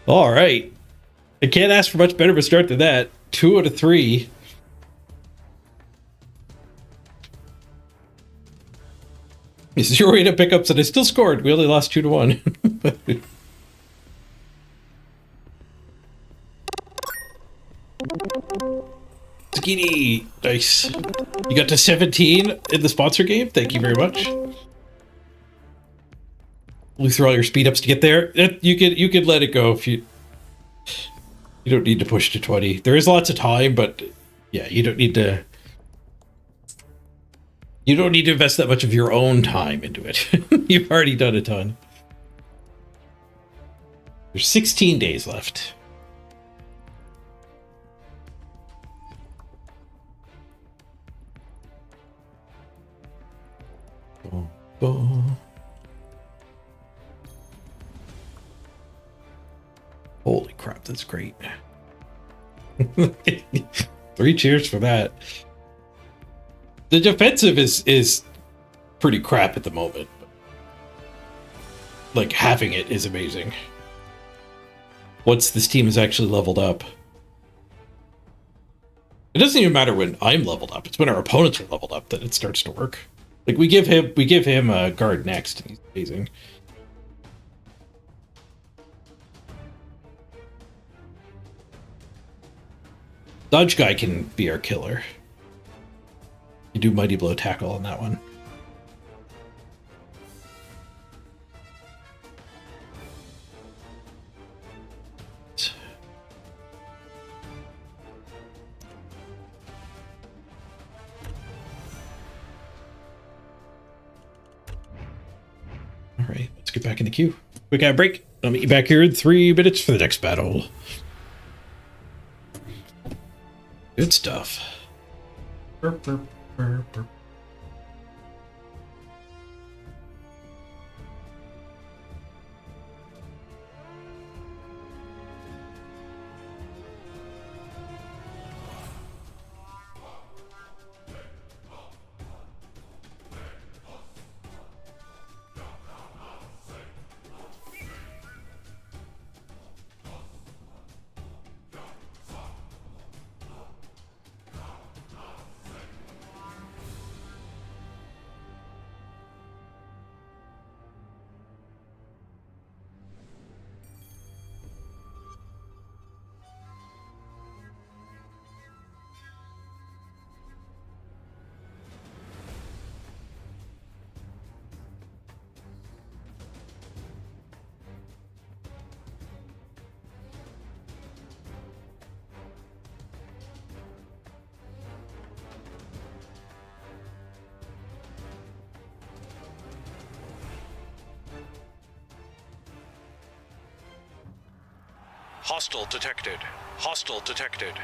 All right. I can't ask for much better of a start than that. 2 out of 3. It's 0 random pickups, and I still scored. We only lost 2 to 1. Zucchini! Nice. You got to 17 in the sponsor game? Thank you very much. Will you throw all your speed ups to get there? You could let it go if you don't need to push to 20. There is lots of time, but yeah, you don't need to invest that much of your own time into it. You've already done a ton. There's 16 days left. Holy crap, that's great. 3 cheers for that. The defensive is pretty crap at the moment. Like, having it is amazing. Once this team is actually leveled up. It doesn't even matter when I'm leveled up. It's when our opponents are leveled up that it starts to work. Like, we give him a guard next, and he's amazing. Dodge guy can be our killer. You do mighty blow tackle on that one. All right, let's get back in the queue. Quick ad break. I'll meet you back here in 3 minutes for the next battle. Good stuff. Burp, burp, burp, burp. Hostile detected. Hostile detected.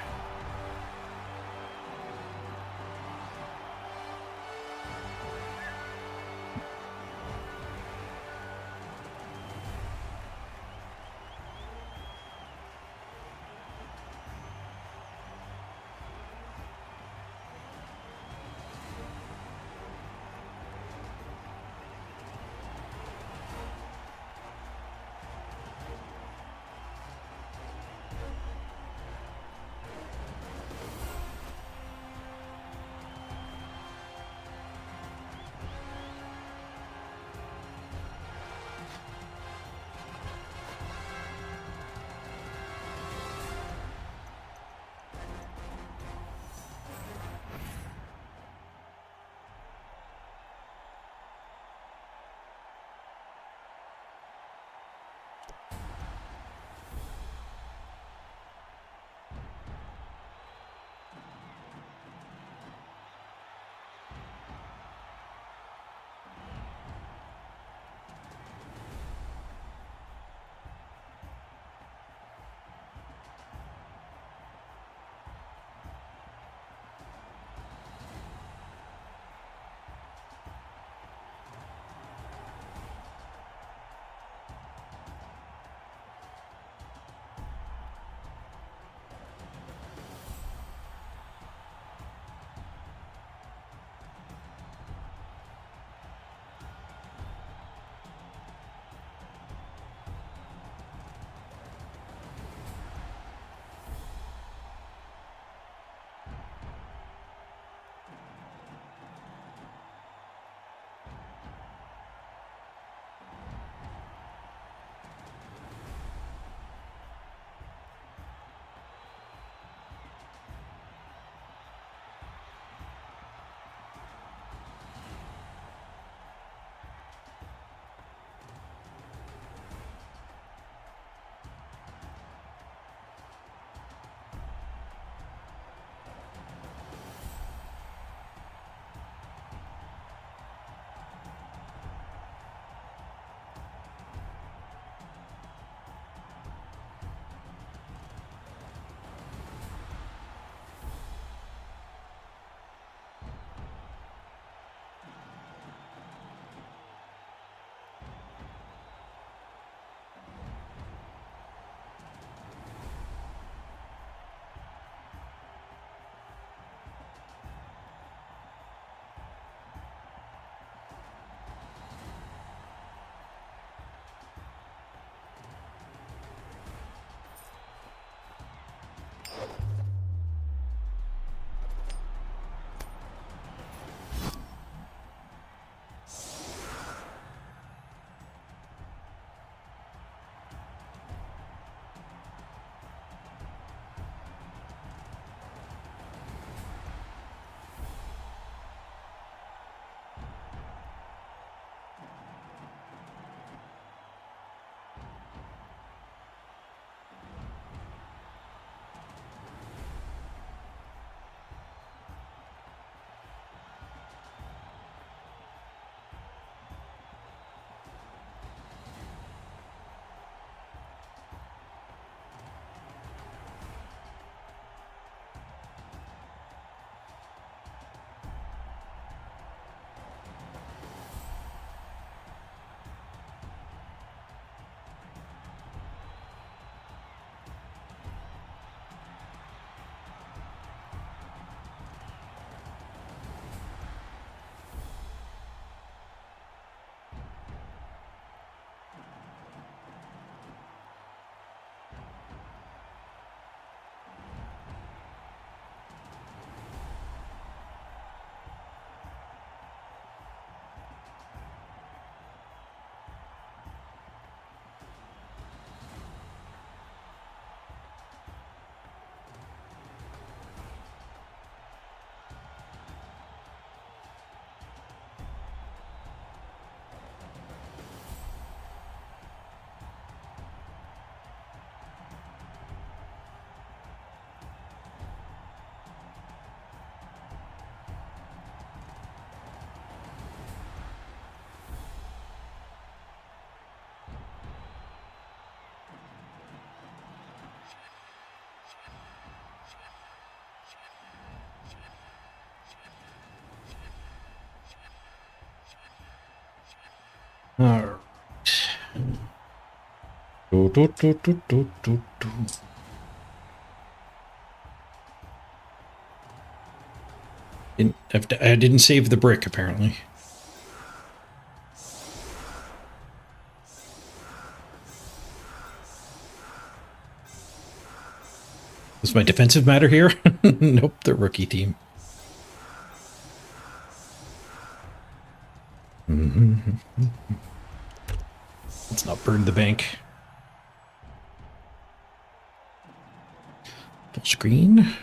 Alright. Do, do, do, do, do, do, do. I didn't save the brick, apparently. Does my defensive matter here? Nope, the rookie team. Let's not burn the bank. Full screen.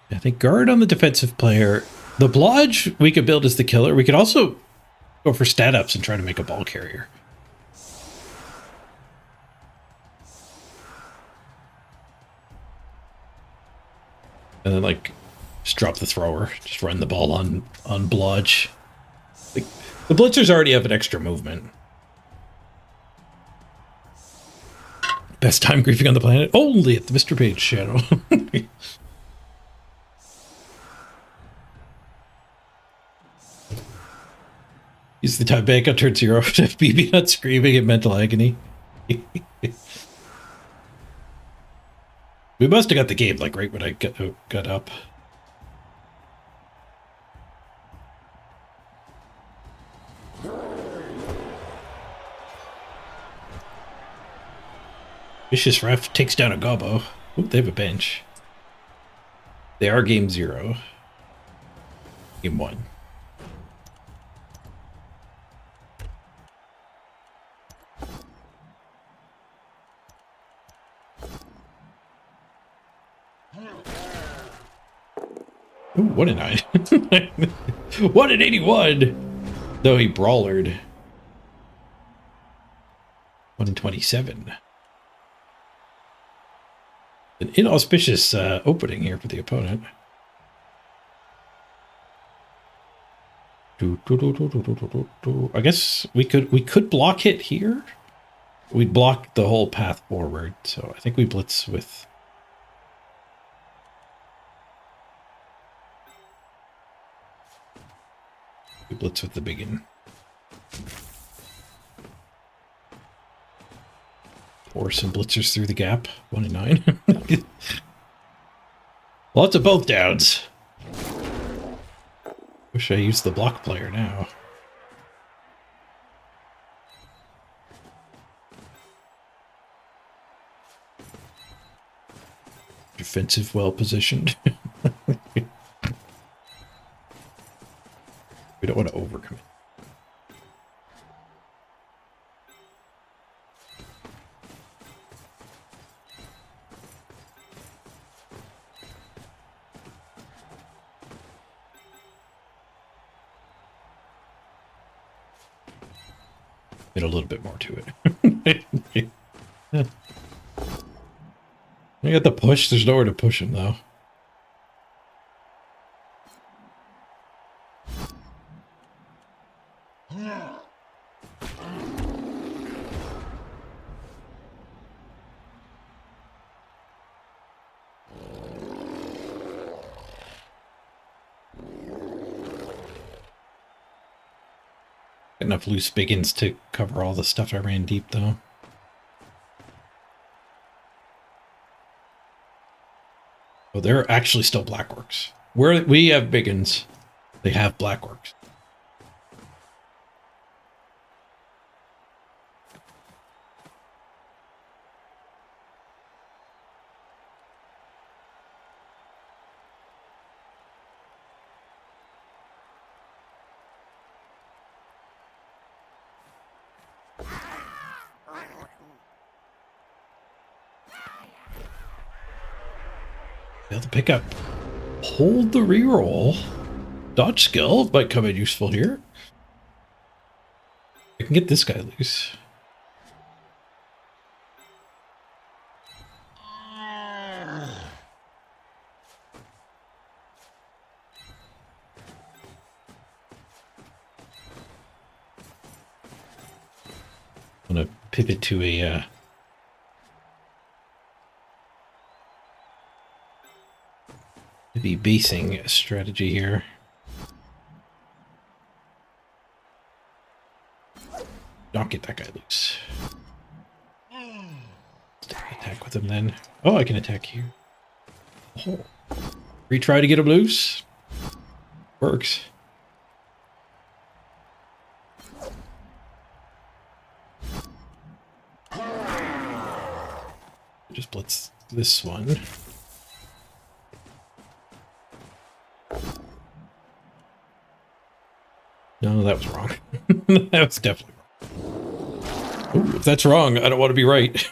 I think guard on the defensive player. The blodge we could build as the killer. We could also go for stat ups and try to make a ball carrier. And then like just drop the thrower. Just run the ball on blodge. Like, the blitzers already have an extra movement. Best time griefing on the planet? Only at the Mr. Page channel. Use the time bank on turn 0 to BB not screaming in mental agony. We must have got the game like right when I got up. Vicious Ref takes down a gobbo. Oop, they have a bench. They are game 0. Game 1. Ooh, what a 9. What an 81! Though he brawlered. 127. An inauspicious opening here for the opponent. I guess we could block it here. We'd block the whole path forward, so I think we blitz with. We blitz with the biggin. Or some blitzers through the gap. 1 and 9. Lots of both downs. Wish I used the block player now. Defensive, well positioned. We don't want to overcommit. Get a little bit more to it. I got the push. There's nowhere to push him though. Enough loose biggins to cover all the stuff I ran deep though. Oh, they're actually still black orcs. We have biggins. They have black orcs. Fail to pick up. Hold the reroll. Dodge skill might come in useful here. I can get this guy loose. I'm gonna pivot to a The basing strategy here. Not get that guy loose. Attack with him then. Oh, I can attack here. Oh. Retry to get him loose. Works. Just blitz this one. No, that was wrong. That was definitely wrong. Ooh, if that's wrong, I don't want to be right.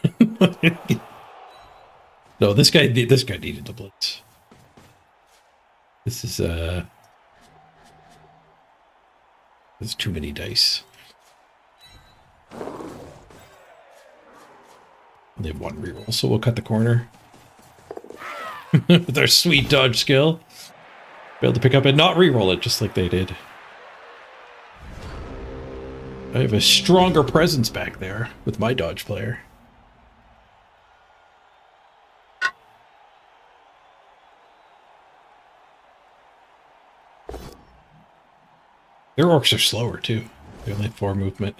No, this guy needed the blitz. This is there's too many dice. They have one reroll, so we'll cut the corner. With our sweet dodge skill. Be able to pick up and not reroll it, just like they did. I have a stronger presence back there with my dodge player. Their orcs are slower too. They only have 4 movement.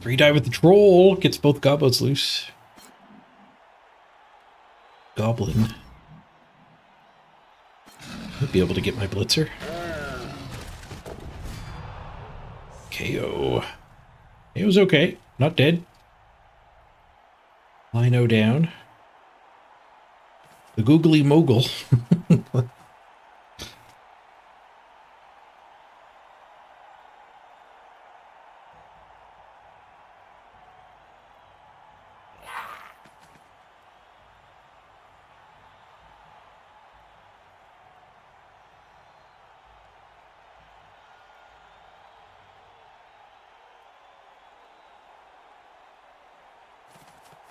Three die with the troll. Gets both goblins loose. Goblin. I'll be able to get my blitzer. KO. It was okay. Not dead. Lino down. The googly mogul.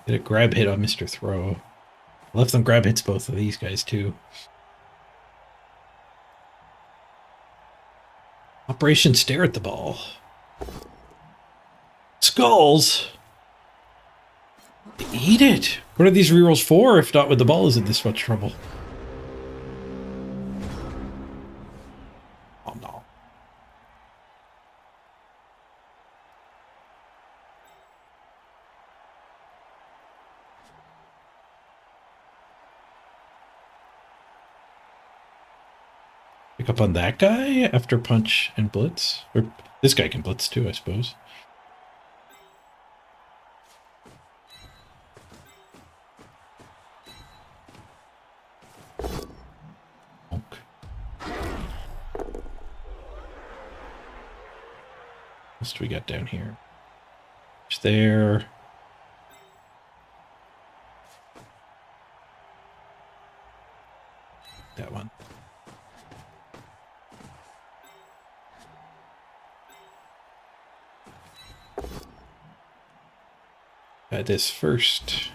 Did a grab hit on Mr. Throw. Left them grab hits both of these guys too. Operation Stare at the Ball. Skulls! Eat it! What are these rerolls for if not when the ball is in this much trouble? Oh no. Pick up on that guy after punch and blitz? Or this guy can blitz too, I suppose. What else do we got down here? It's there. That one. This first.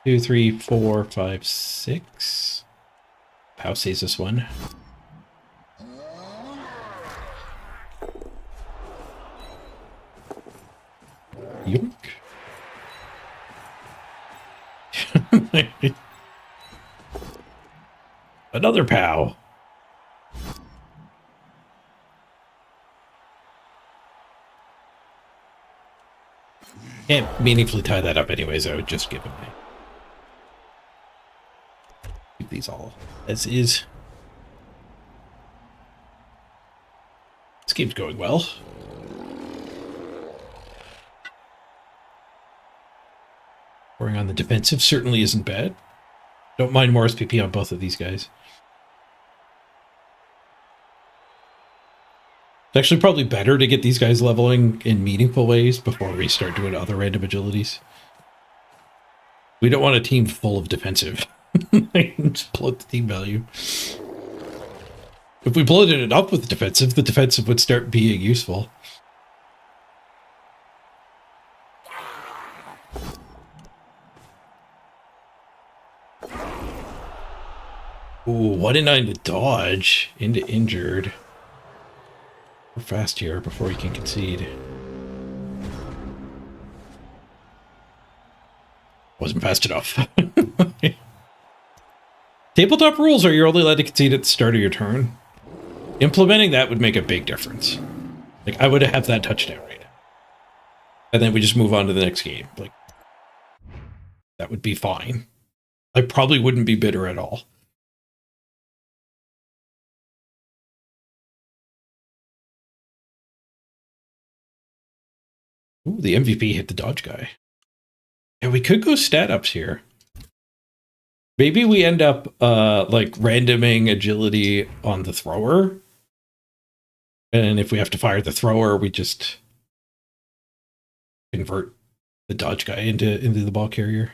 2, 3, 4, 5, 6. Pow saves this one. Yoink. Another pow. Can't meaningfully tie that up anyways, I would just give him keep these all as is. This game's going well. Scoring on the defensive certainly isn't bad. Don't mind more SPP on both of these guys. It's actually probably better to get these guys leveling in meaningful ways before we start doing other random agilities. We don't want a team full of defensive. Just bloat the team value. If we bloated it up with the defensive would start being useful. Ooh, 1 in 9 to dodge into injured. We're fast here before we can concede. Wasn't fast enough. Tabletop rules are you're only allowed to concede at the start of your turn. Implementing that would make a big difference. Like, I would have that touchdown right now. And then we just move on to the next game. Like, that would be fine. I probably wouldn't be bitter at all. Ooh, the MVP hit the dodge guy. Yeah, we could go stat ups here. Maybe we end up like randoming agility on the thrower. And if we have to fire the thrower, we just convert the dodge guy into the ball carrier.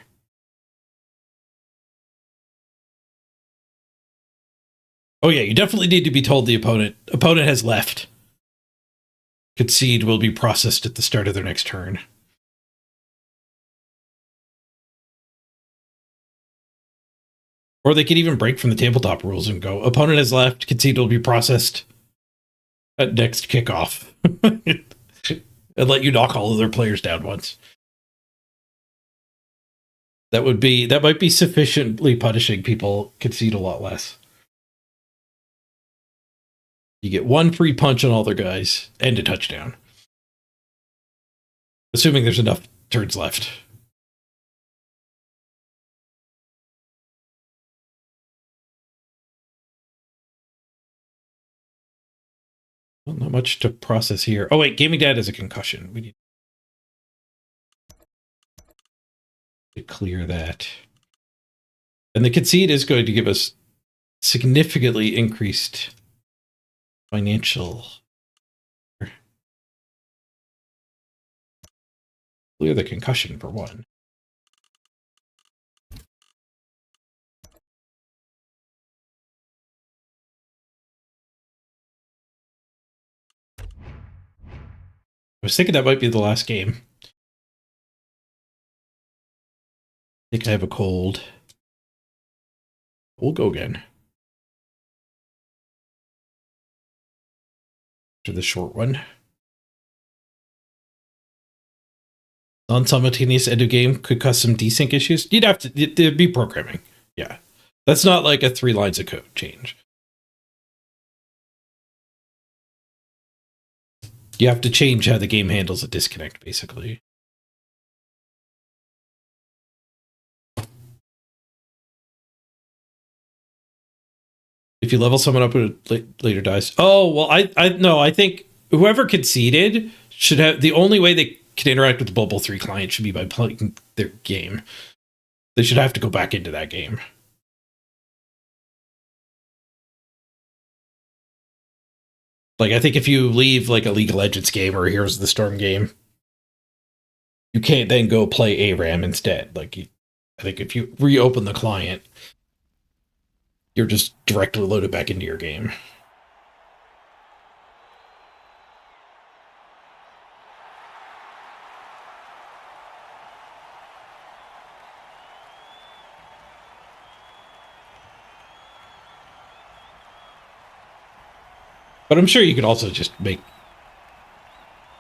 Oh yeah, you definitely need to be told the opponent has left. Concede will be processed at the start of their next turn. Or they could even break from the tabletop rules and go, opponent has left, concede will be processed at next kickoff. And let you knock all of their players down once. That might be sufficiently punishing people concede a lot less. You get one free punch on all their guys and a touchdown. Assuming there's enough turns left. Well, not much to process here. Oh wait, gaming dad has a concussion. We need to clear that. And the concede is going to give us significantly increased financial. Clear the concussion for one. I was thinking that might be the last game. I think I have a cold. We'll go again. To the short one. Non-simultaneous end of game could cause some desync issues. You'd have to there'd be programming. Yeah. That's not like a 3 lines of code change. You have to change how the game handles a disconnect, basically. If you level someone up and it later dies. Oh, well, I think whoever conceded should have, the only way they can interact with the Bubble 3 client should be by playing their game. They should have to go back into that game. Like, I think if you leave like a League of Legends game or a Heroes of the Storm game, you can't then go play ARAM instead. Like, I think if you reopen the client, you're just directly loaded back into your game. But I'm sure you could also just make...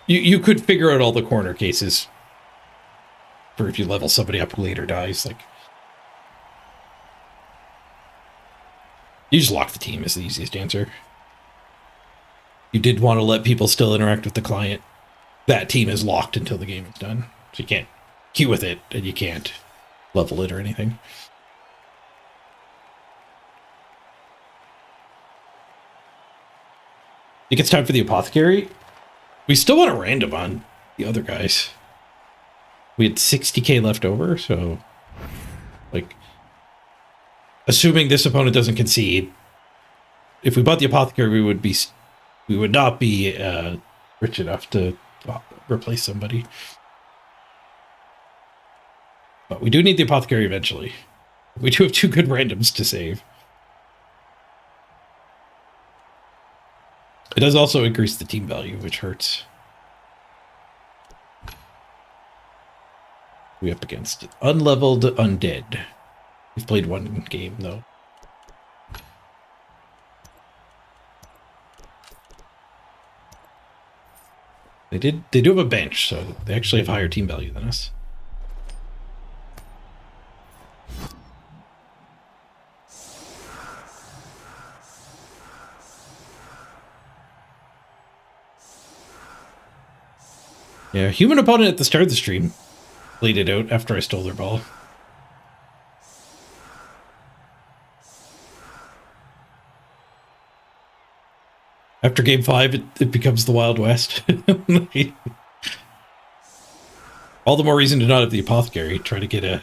You could figure out all the corner cases for if you level somebody up who later dies. Like, you just lock the team is the easiest answer. You did want to let people still interact with the client. That team is locked until the game is done. So you can't queue with it, and you can't level it or anything. I think it's time for the apothecary. We still want a random on the other guys. We had 60k left over, so like, assuming this opponent doesn't concede, if we bought the apothecary, we would not be rich enough to replace somebody. But we do need the apothecary eventually. We do have 2 good randoms to save. It does also increase the team value, which hurts. We up against unleveled undead. We've played one game though. They do have a bench, so they actually have higher team value than us. Yeah, human opponent at the start of the stream played it out after I stole their ball. After game 5, it becomes the Wild West. All the more reason to not have the Apothecary. Try to get a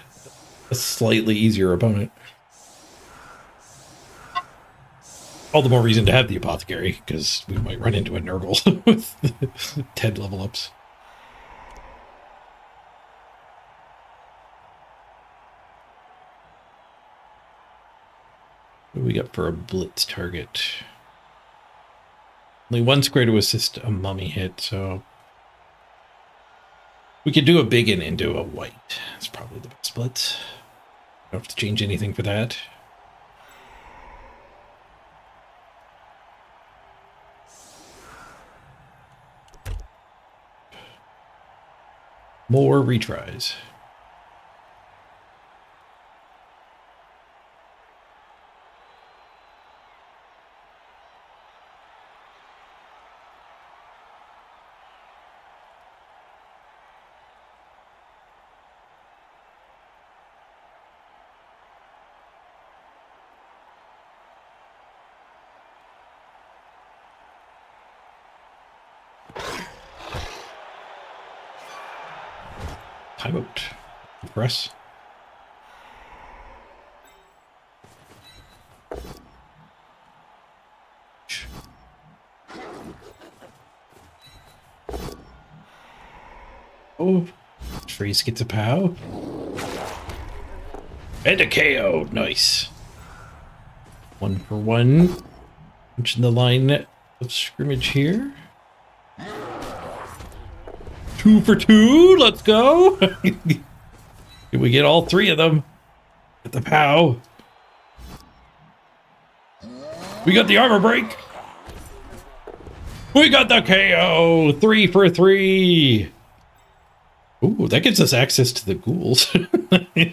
slightly easier opponent. All the more reason to have the Apothecary, because we might run into a Nurgle with 10 level ups. What do we got for a blitz target? Only 1 square to assist a mummy hit, so we could do a big and into a white. That's probably the best blitz. Don't have to change anything for that. More retries. Timeout. Press. Oh, Freeze gets a POW. And a KO. Nice. 1 for 1. Punching the line of scrimmage here. 2 for 2. Let's go. Did we get all 3 of them? Get the POW. We got the armor break. We got the KO. 3 for 3. Ooh, that gives us access to the ghouls.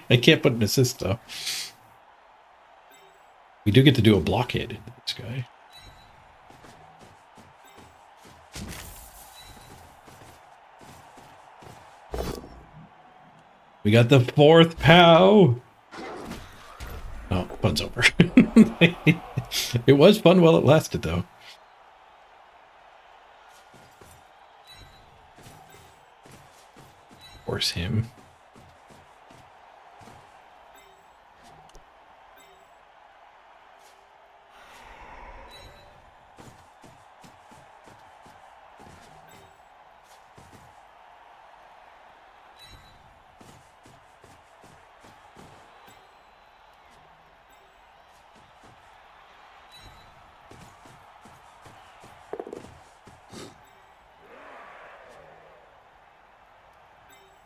I can't put an assist though. We do get to do a blockade into this guy. We got the 4th POW. Oh, fun's over. It was fun while it lasted though. Force him.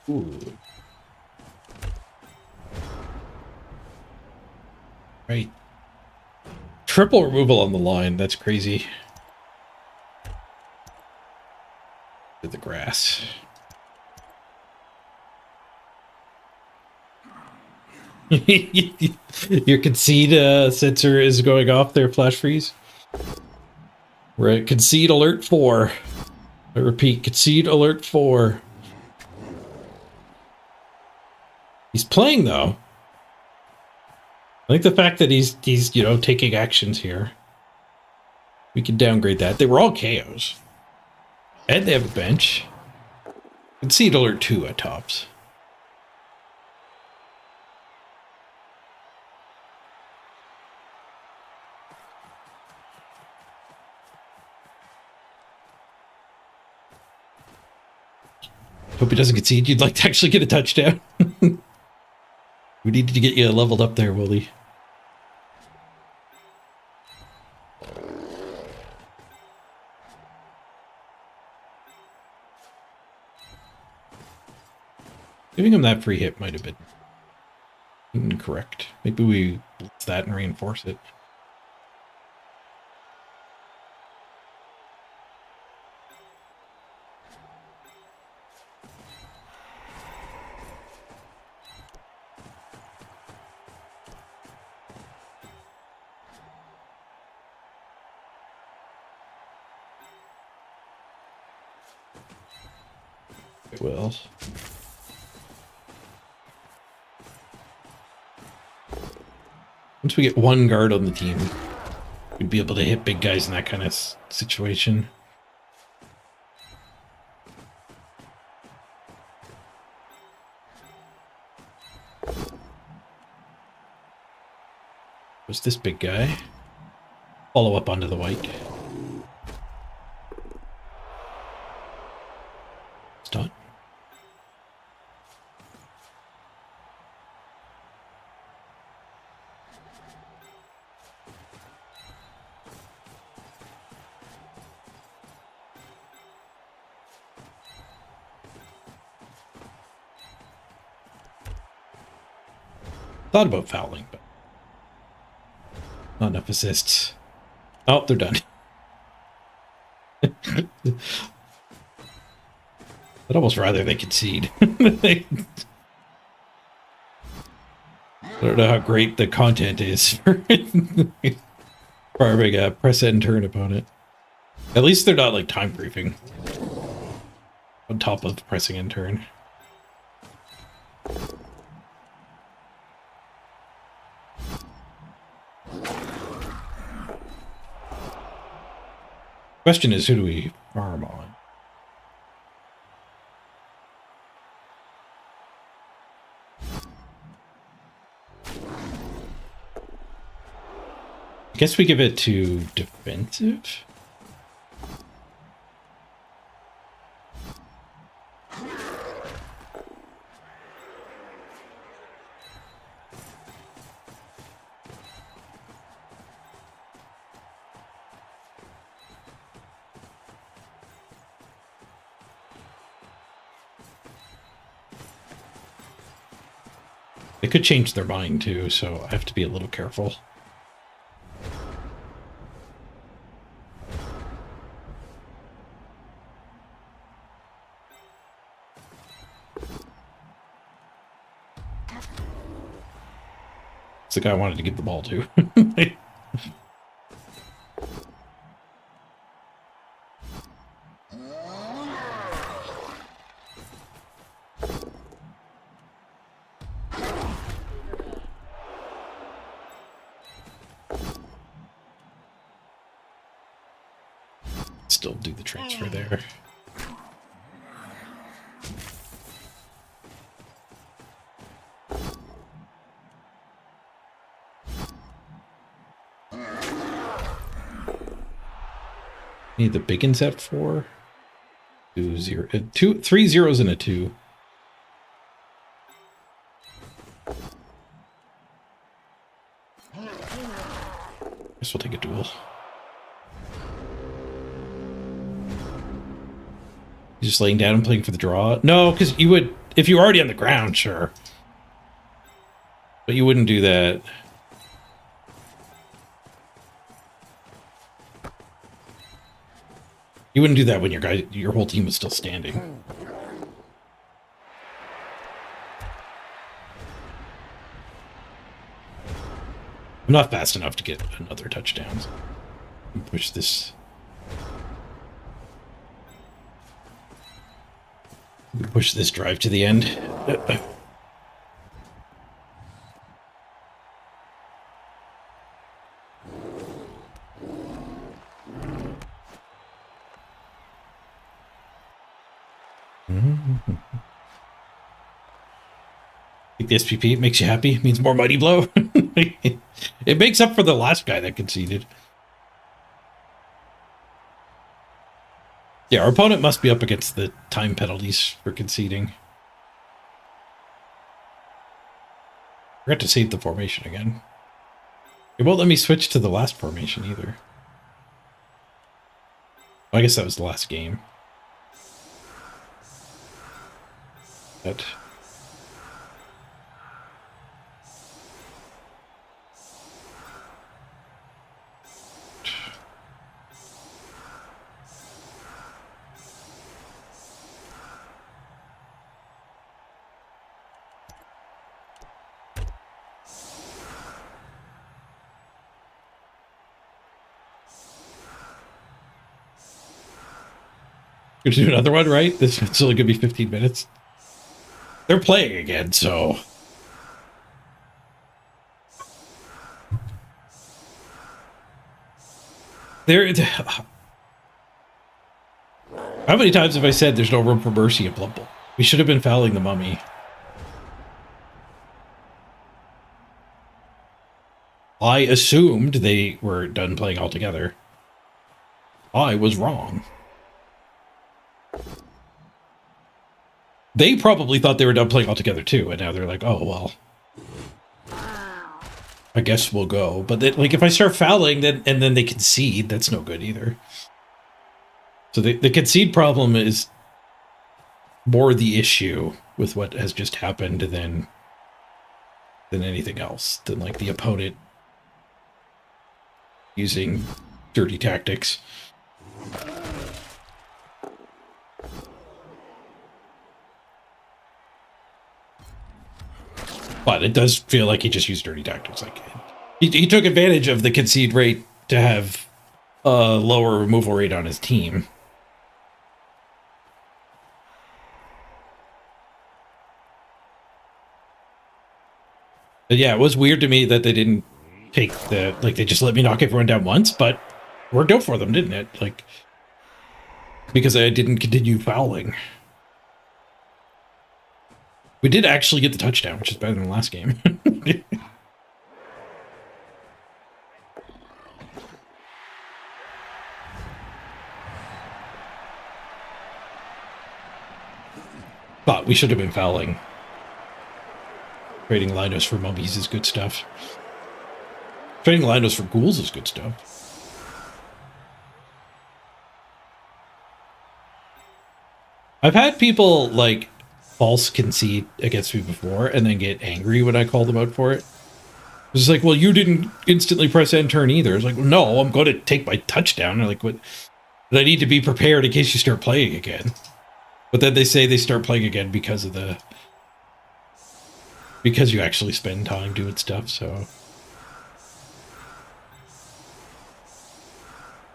Ooh. Right. Triple removal on the line. That's crazy. To the grass. Your concede sensor is going off there, flash freeze. We're at concede alert 4. I repeat, concede alert 4. He's playing though. I think the fact that he's you know taking actions here, we can downgrade that. They were all KOs, and they have a bench. Concede alert 2 at tops. Hope he doesn't concede. You'd like to actually get a touchdown. We need to get you leveled up there, Willie. Giving him that free hit might have been incorrect. Maybe we blitz that and reinforce it. It will. Once we get one guard on the team, we'd be able to hit big guys in that kind of situation. Was this big guy? Follow up onto the white. It's done. Thought about fouling, but not enough assists. Oh, they're done. I'd almost rather they concede. I don't know how great the content is for farming a press and turn opponent. At least they're not like time briefing on top of pressing and turn. Question is, who do we farm on? I guess we give it to defensive. They could change their mind too, so I have to be a little careful. It's the guy I wanted to give the ball to. Still do the transfer there. Need the Biggins at 4. 2 0 2 3 zeros and a 2. Guess we'll take a duel. Just laying down and playing for the draw? No, because you would, if you were already on the ground, sure. But you wouldn't do that. You wouldn't do that when your whole team was still standing. I'm not fast enough to get another touchdown. Push this. Push this drive to the end. Think the SPP makes you happy? Means more mighty blow? It makes up for the last guy that conceded. Yeah, our opponent must be up against the time penalties for conceding. Forgot to save the formation again. It won't let me switch to the last formation either. Well, I guess that was the last game. But You're gonna do another one, right? This is only gonna be 15 minutes. They're playing again, so. There. How many times have I said there's no room for mercy in Blood Bowl? We should have been fouling the mummy. I assumed they were done playing altogether. I was wrong. They probably thought they were done playing altogether too, and now they're like, oh, well. I guess we'll go. But they, like, if I start fouling and then they concede, that's no good either. So the concede problem is more the issue with what has just happened than anything else, than like the opponent using dirty tactics. But it does feel like he just used dirty tactics. Like he took advantage of the concede rate to have a lower removal rate on his team. But yeah, it was weird to me that they didn't take the, like, they just let me knock everyone down once, but worked out for them, didn't it? Like, because I didn't continue fouling. We did actually get the touchdown, which is better than the last game. But we should have been fouling. Trading Linus for mummies is good stuff. Trading Linus for ghouls is good stuff. I've had people, like, false concede against me before and then get angry when I call them out for it. It's like, well, you didn't instantly press end turn either. It's like, no, I'm going to take my touchdown. They're like, what? But I need to be prepared in case you start playing again. But then they say they start playing again because of the... because you actually spend time doing stuff, so...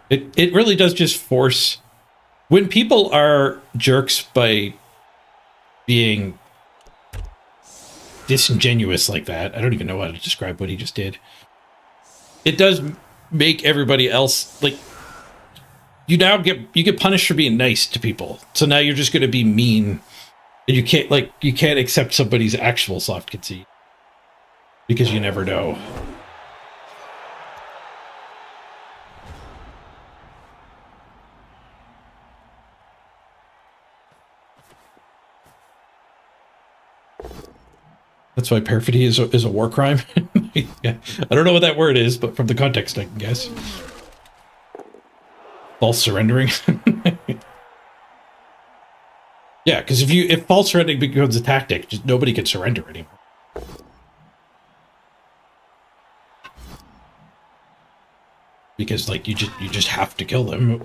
It really does just force... When people are jerks by being disingenuous like that, I don't even know how to describe what he just did. It does make everybody else, like... You now get punished for being nice to people. So now you're just going to be mean. And you can't accept somebody's actual soft conceit. Because you never know. That's why perfidy is a war crime. Yeah. I don't know what that word is, but from the context I can guess. False surrendering. Yeah, because if false surrendering becomes a tactic, just nobody can surrender anymore. Because like you just have to kill them.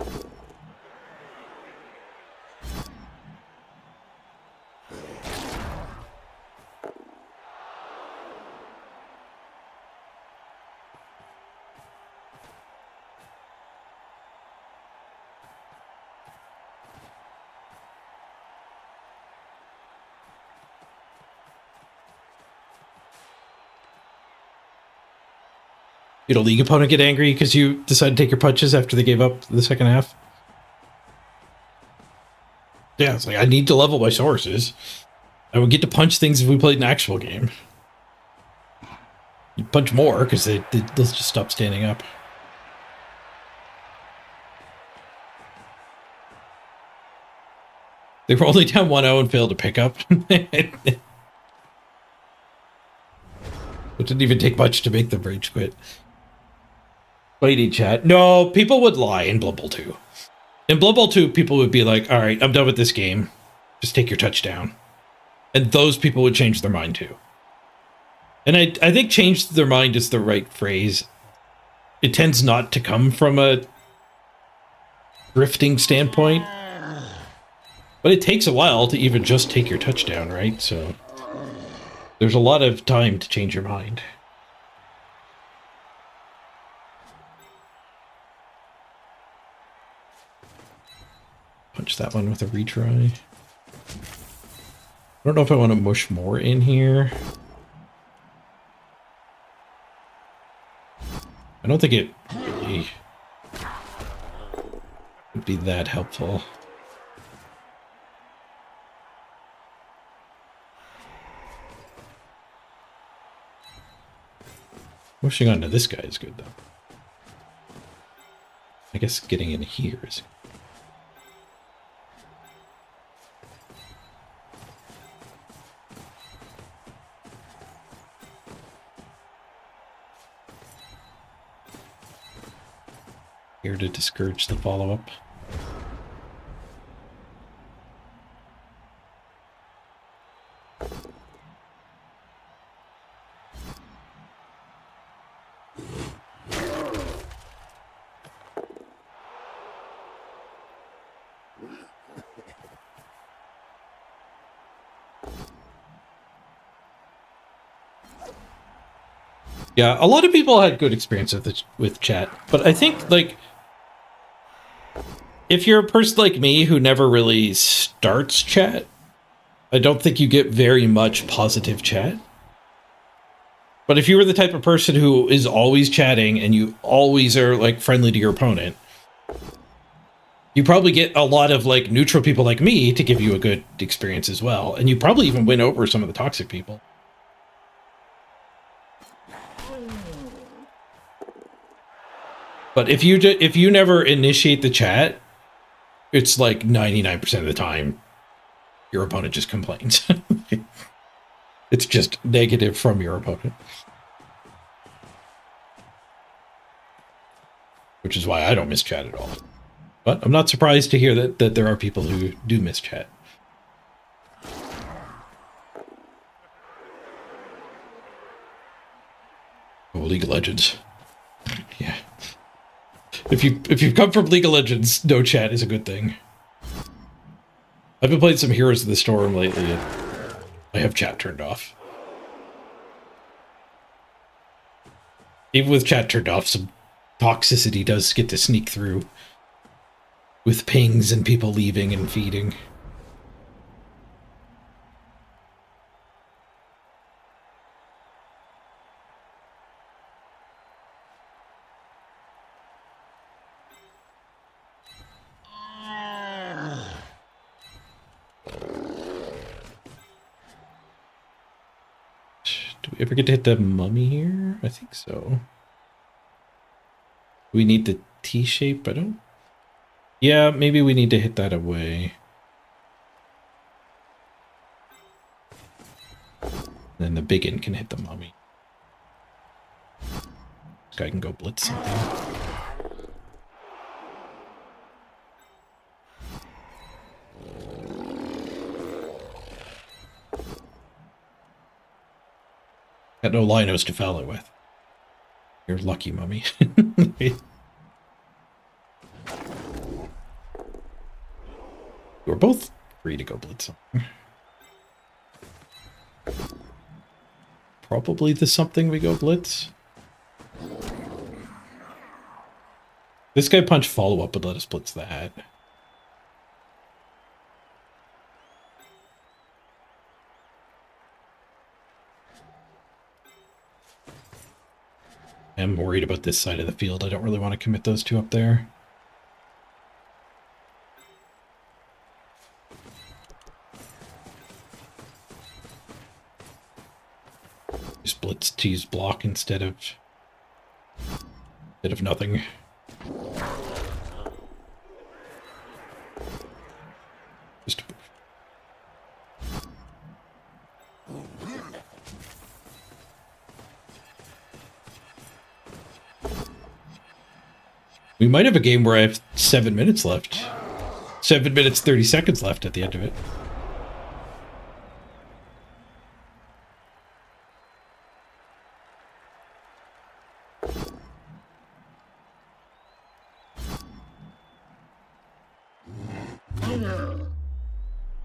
You know, league opponent get angry because you decide to take your punches after they gave up the second half. Yeah, it's like, I need to level my sources. I would get to punch things if we played an actual game. You punch more because they'll just stop standing up. They were only down 1-0 and failed to pick up. It didn't even take much to make them rage quit. Fighting chat. No, people would lie in Blood Bowl 2. In Blood Bowl 2, people would be like, all right, I'm done with this game. Just take your touchdown. And those people would change their mind too. And I think change their mind is the right phrase. It tends not to come from a drifting standpoint. But it takes a while to even just take your touchdown, right? So there's a lot of time to change your mind. Punch that one with a retry. I don't know if I want to mush more in here. I don't think it really would be that helpful. Pushing onto this guy is good, though. I guess getting in here is... here to discourage the follow-up. Yeah, a lot of people had good experience with chat, but I think, like, if you're a person like me who never really starts chat, I don't think you get very much positive chat. But if you were the type of person who is always chatting and you always are, like, friendly to your opponent, you probably get a lot of, like, neutral people like me to give you a good experience as well. And you probably even win over some of the toxic people. But if you never initiate the chat, it's like 99% of the time your opponent just complains. It's just negative from your opponent. Which is why I don't miss chat at all. But I'm not surprised to hear that there are people who do miss chat. Oh, League of Legends. Yeah. If you've come from League of Legends, no chat is a good thing. I've been playing some Heroes of the Storm lately, and I have chat turned off. Even with chat turned off, some toxicity does get to sneak through. With pings and people leaving and feeding. Do we ever get to hit the mummy here? I think so. We need the T-shape? I don't... Yeah, maybe we need to hit that away. Then the biggin can hit the mummy. This guy can go blitz something. Got no Linos to foul it with. You're lucky, mummy. We're both free to go blitz something. Probably the something we go blitz. This guy punch follow-up would let us blitz that. I'm worried about this side of the field. I don't really want to commit those two up there. Just blitz to use block instead of nothing. Just we might have a game where I have 7 minutes left. 7 minutes, 30 seconds left at the end of it.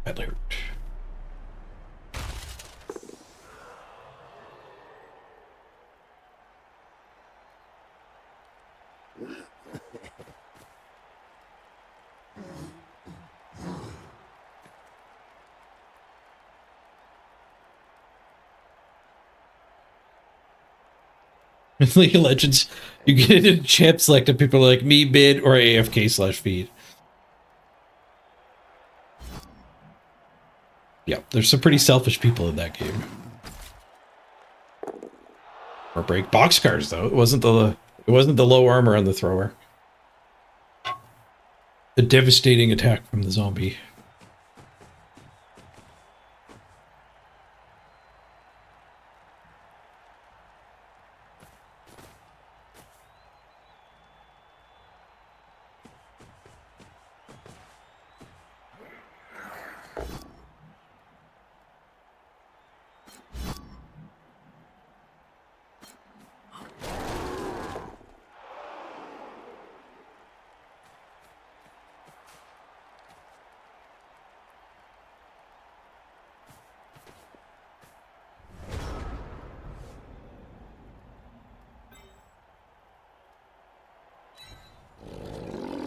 Badly hurt. In League of Legends, you get into champ select and people are like me mid or AFK/feed. Yeah, there's some pretty selfish people in that game. Or break boxcars though. It wasn't the low armor on the thrower. A devastating attack from the zombie.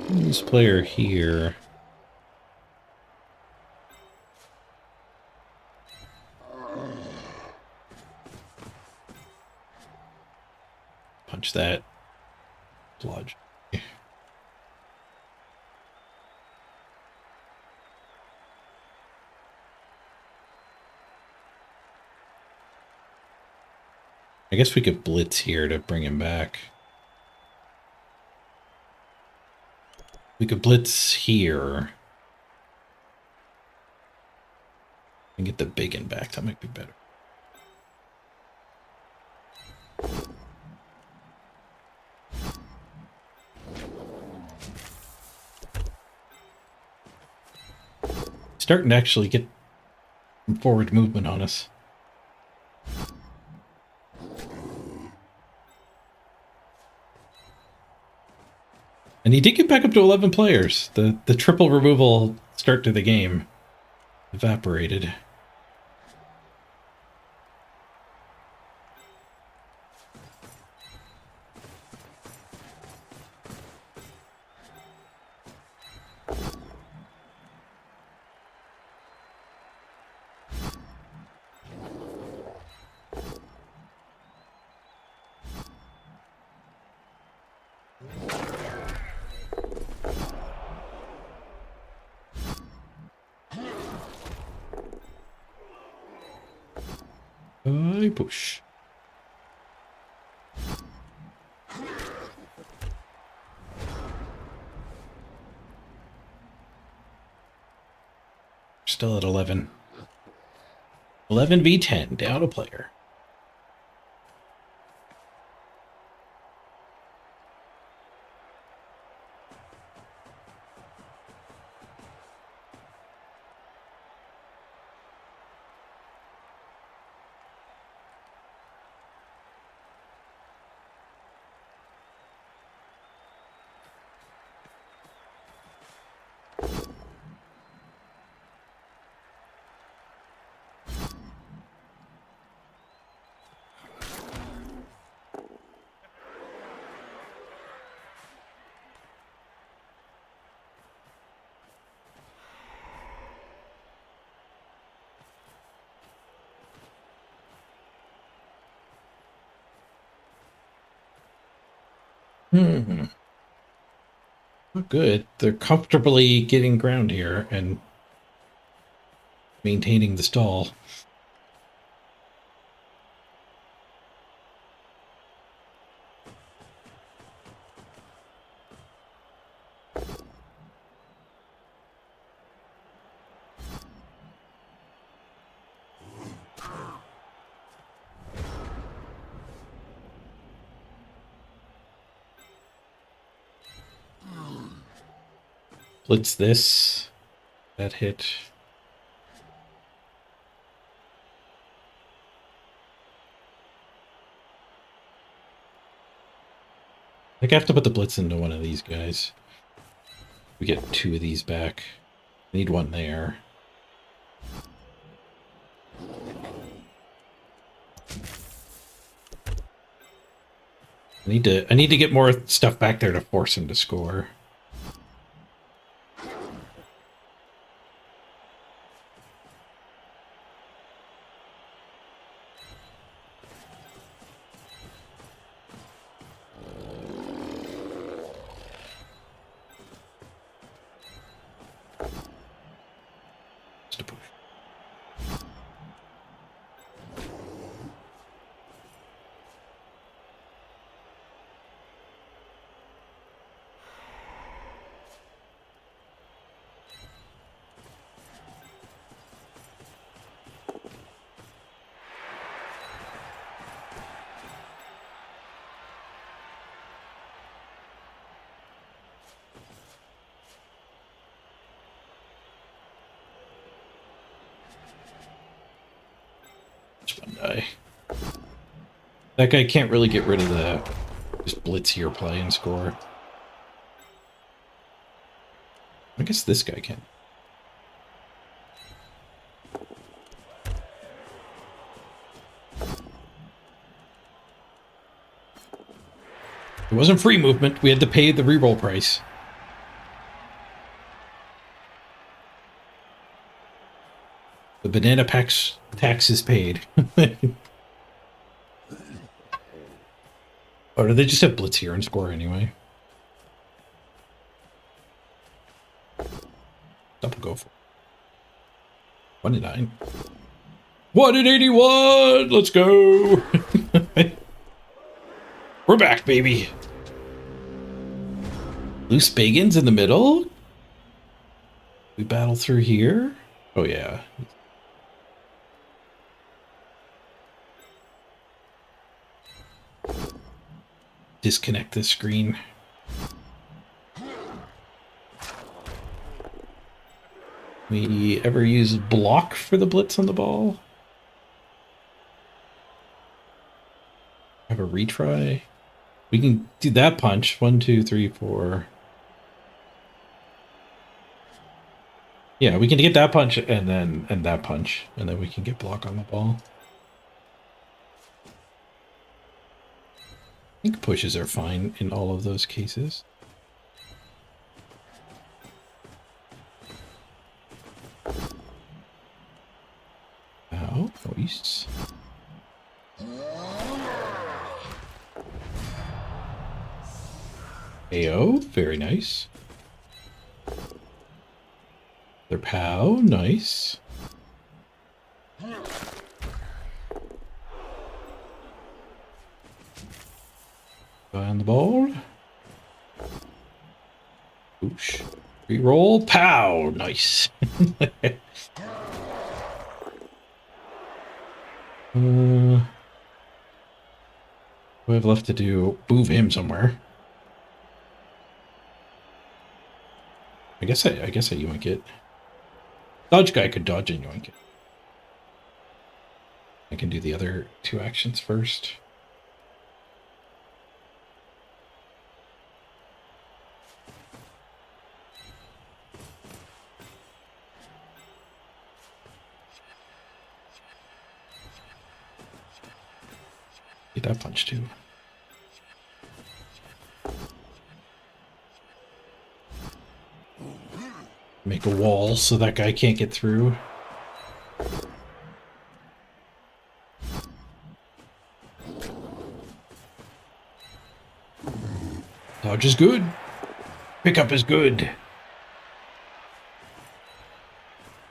This player here. Punch that. Blodge. I guess we could blitz here to bring him back. We could blitz here. And get the big one back. That might be better. Starting to actually get some forward movement on us. And he did get back up to 11 players. The triple removal start to the game evaporated. I push. Still at 11. 11v10, down a player. Not good. They're comfortably getting ground here and maintaining the stall. Blitz this. That hit. I think I have to put the blitz into one of these guys. We get two of these back. I need one there. I need to get more stuff back there to force him to score. Just one die. That guy can't really get rid of the just blitzier play and score. I guess this guy can. It wasn't free movement. We had to pay the reroll price. The banana tax is paid. Or do they just have blitz here and score anyway? Double go for it. 1-9. 1-81! Let's go! We're back, baby. Loose Bagans in the middle. We battle through here. Oh, yeah. Disconnect this screen. We ever use block for the blitz on the ball? Have a retry? We can do that punch. 1, 2, 3, 4. Yeah, we can get that punch and that punch, and then we can get block on the ball. I think pushes are fine in all of those cases. Oh, nice. AO, very nice. Their POW, nice. Guy on the ball. Oosh. Reroll, POW, nice. What do I have left to do? Move him somewhere. I guess I yoink it. Dodge guy could dodge and yoink it. I can do the other 2 actions first. Get that punch too. Make a wall so that guy can't get through. Dodge is good. Pickup is good.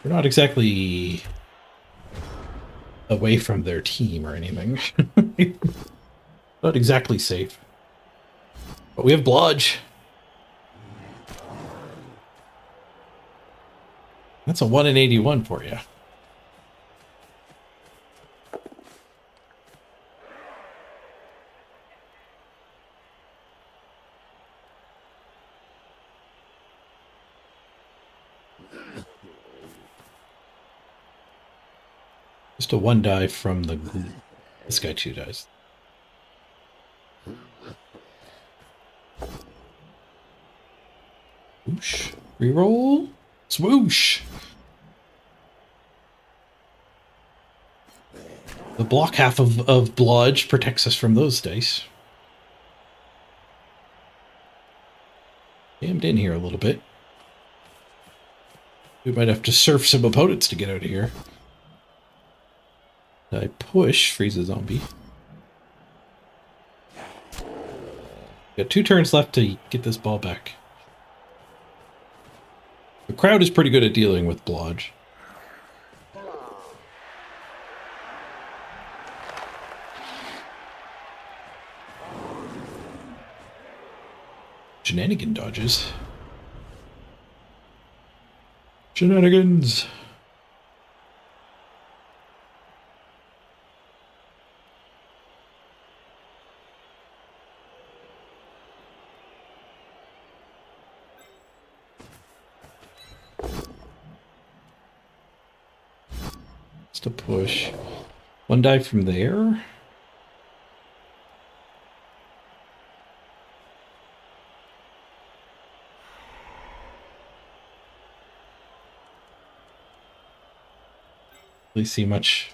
We're not exactly away from their team or anything. Not exactly safe. But we have blodge. That's a 1-81 for you. Just a 1 die from the... This guy 2 dies. Whoosh. Reroll. Swoosh. The block half of blodge protects us from those dice. Jammed in here a little bit. We might have to surf some opponents to get out of here. I push, freeze a zombie. Got 2 turns left to get this ball back. The crowd is pretty good at dealing with blodge. Shenanigan dodges. Shenanigans. To push One dive from there. Really see much.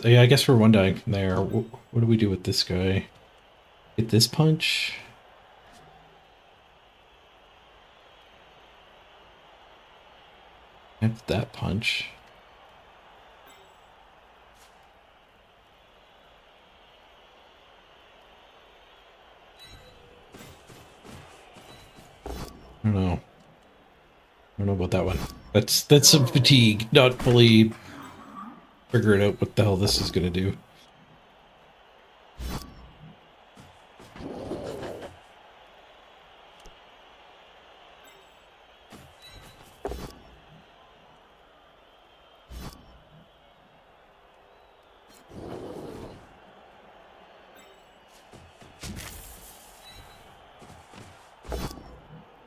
Yeah, I guess we're one dying from there. What do we do with this guy? Get this punch? Have that punch. I don't know. I don't know about that one. That's some fatigue, not fully figuring out what the hell this is gonna do.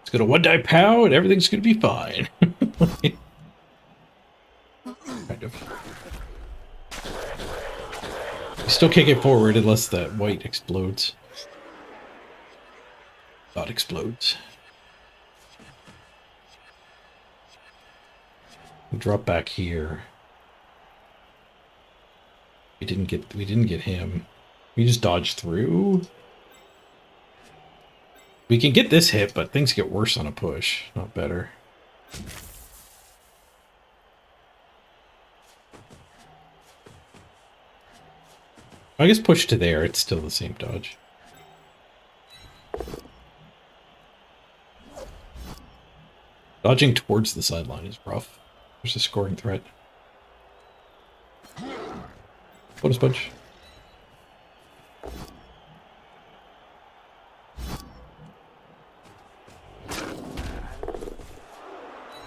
It's gonna one die pow and everything's gonna be fine. Kind of. You still can't get forward unless that white explodes. Dot explodes. Drop back here. We didn't get him. We just dodged through. We can get this hit, but things get worse on a push, not better. I guess push to there, it's still the same dodge. Dodging towards the sideline is rough. There's a scoring threat. Bonus punch.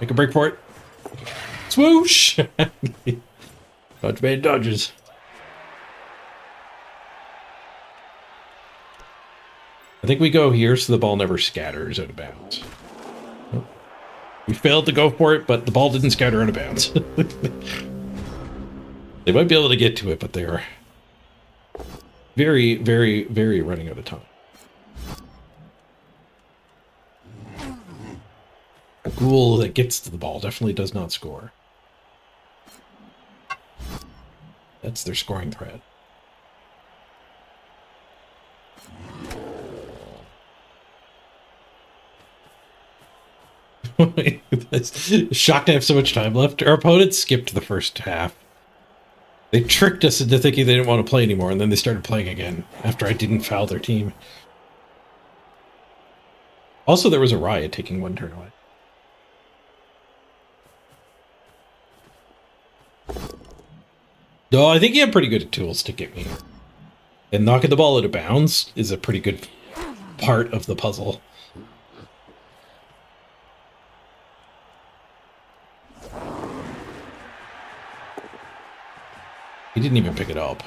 Make a break for it. Swoosh! Dodge man dodges. I think we go here so the ball never scatters out of bounds. Oh. We failed to go for it, but the ball didn't scatter out of bounds. They might be able to get to it, but they are very, very, very running out of time. A ghoul that gets to the ball definitely does not score. That's their scoring threat. Shocked to have so much time left. Our opponents skipped the first half. They tricked us into thinking they didn't want to play anymore, and then they started playing again after I didn't foul their team. Also, there was a riot taking one turn away. No, I think you have pretty good tools to get me. And knocking the ball out of bounds is a pretty good part of the puzzle. He didn't even pick it up.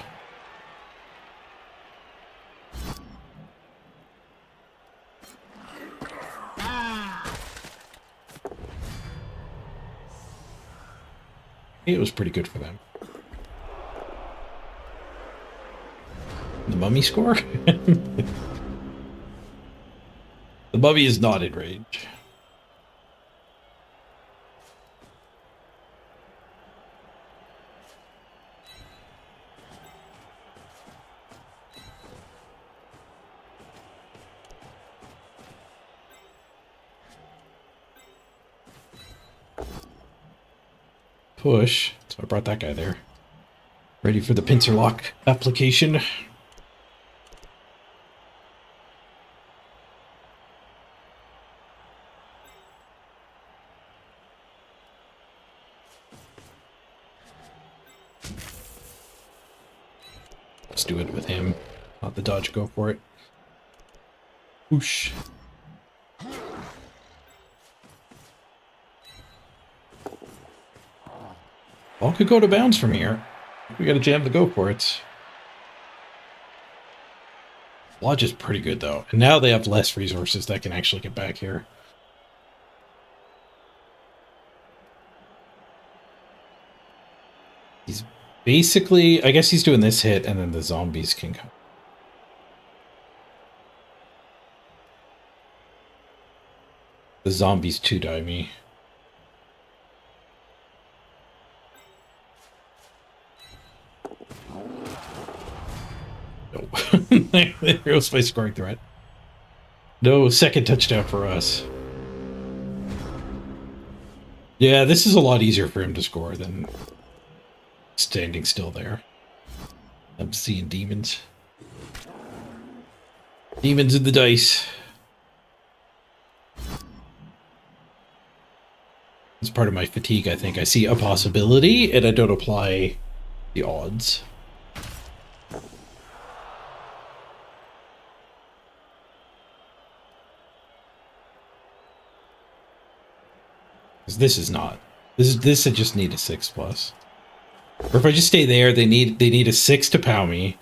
It was pretty good for them. The mummy score? The mummy is not in range. Push. So I brought that guy there. Ready for the pincer lock application. Let's do it with him. Not the dodge, go for it. Whoosh. Ball could go to bounds from here. We gotta jam the go for it. Lodge is pretty good, though. And now they have less resources that can actually get back here. He's basically... I guess he's doing this hit, and then the zombies can come. The zombies 2-die me. No. There goes my scoring threat. No second touchdown for us. Yeah, this is a lot easier for him to score than standing still there. I'm seeing demons. Demons in the dice. It's part of my fatigue, I think. I see a possibility, and I don't apply the odds. Because this is not. This I just need a 6+. Or if I just stay there, they need a 6 to pound me.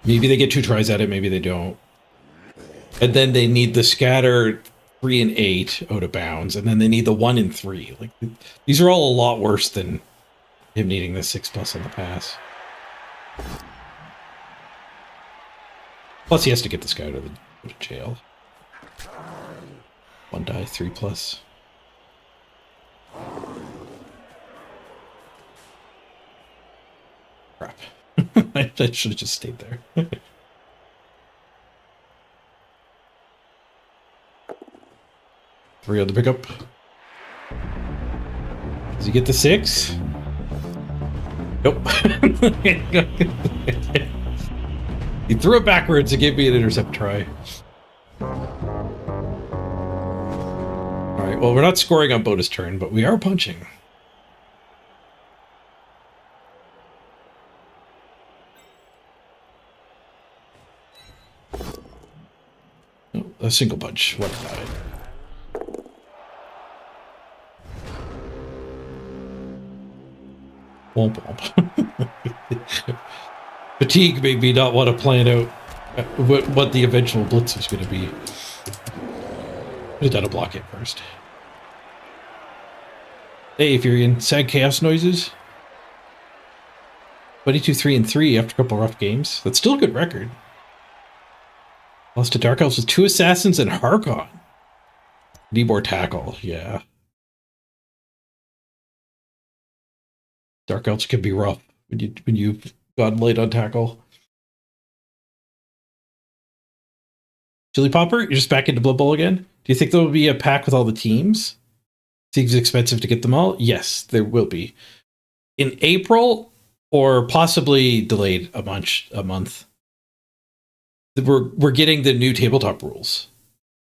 Maybe they get 2 tries at it, maybe they don't. And then they need the scatter 3 and 8 out of bounds, and then they need the 1 and 3. Like, these are all a lot worse than him needing the 6+ on the pass. Plus, he has to get this guy out of jail. 1 die, 3+. Crap. I should have just stayed there. 3 on the pickup. Does he get the 6? Nope. He threw it backwards and gave me an intercept try. Alright, well, we're not scoring on bonus turn, but we are punching. Oh, a single punch. What die? Womp womp. Fatigue made me not want to plan out what the eventual blitz was going to be. Just gotta block it first. Hey, if you're in sad chaos noises. 22-3-3 after a couple rough games. That's still a good record. Lost to Dark Elves with 2 assassins and Harkon. Need more tackle, yeah. Dark Elves can be rough when you've gone late on tackle. Chili Popper, you're just back into Blood Bowl again? Do you think there will be a pack with all the teams? Seems expensive to get them all? Yes, there will be. In April, or possibly delayed a month. We're getting the new tabletop rules.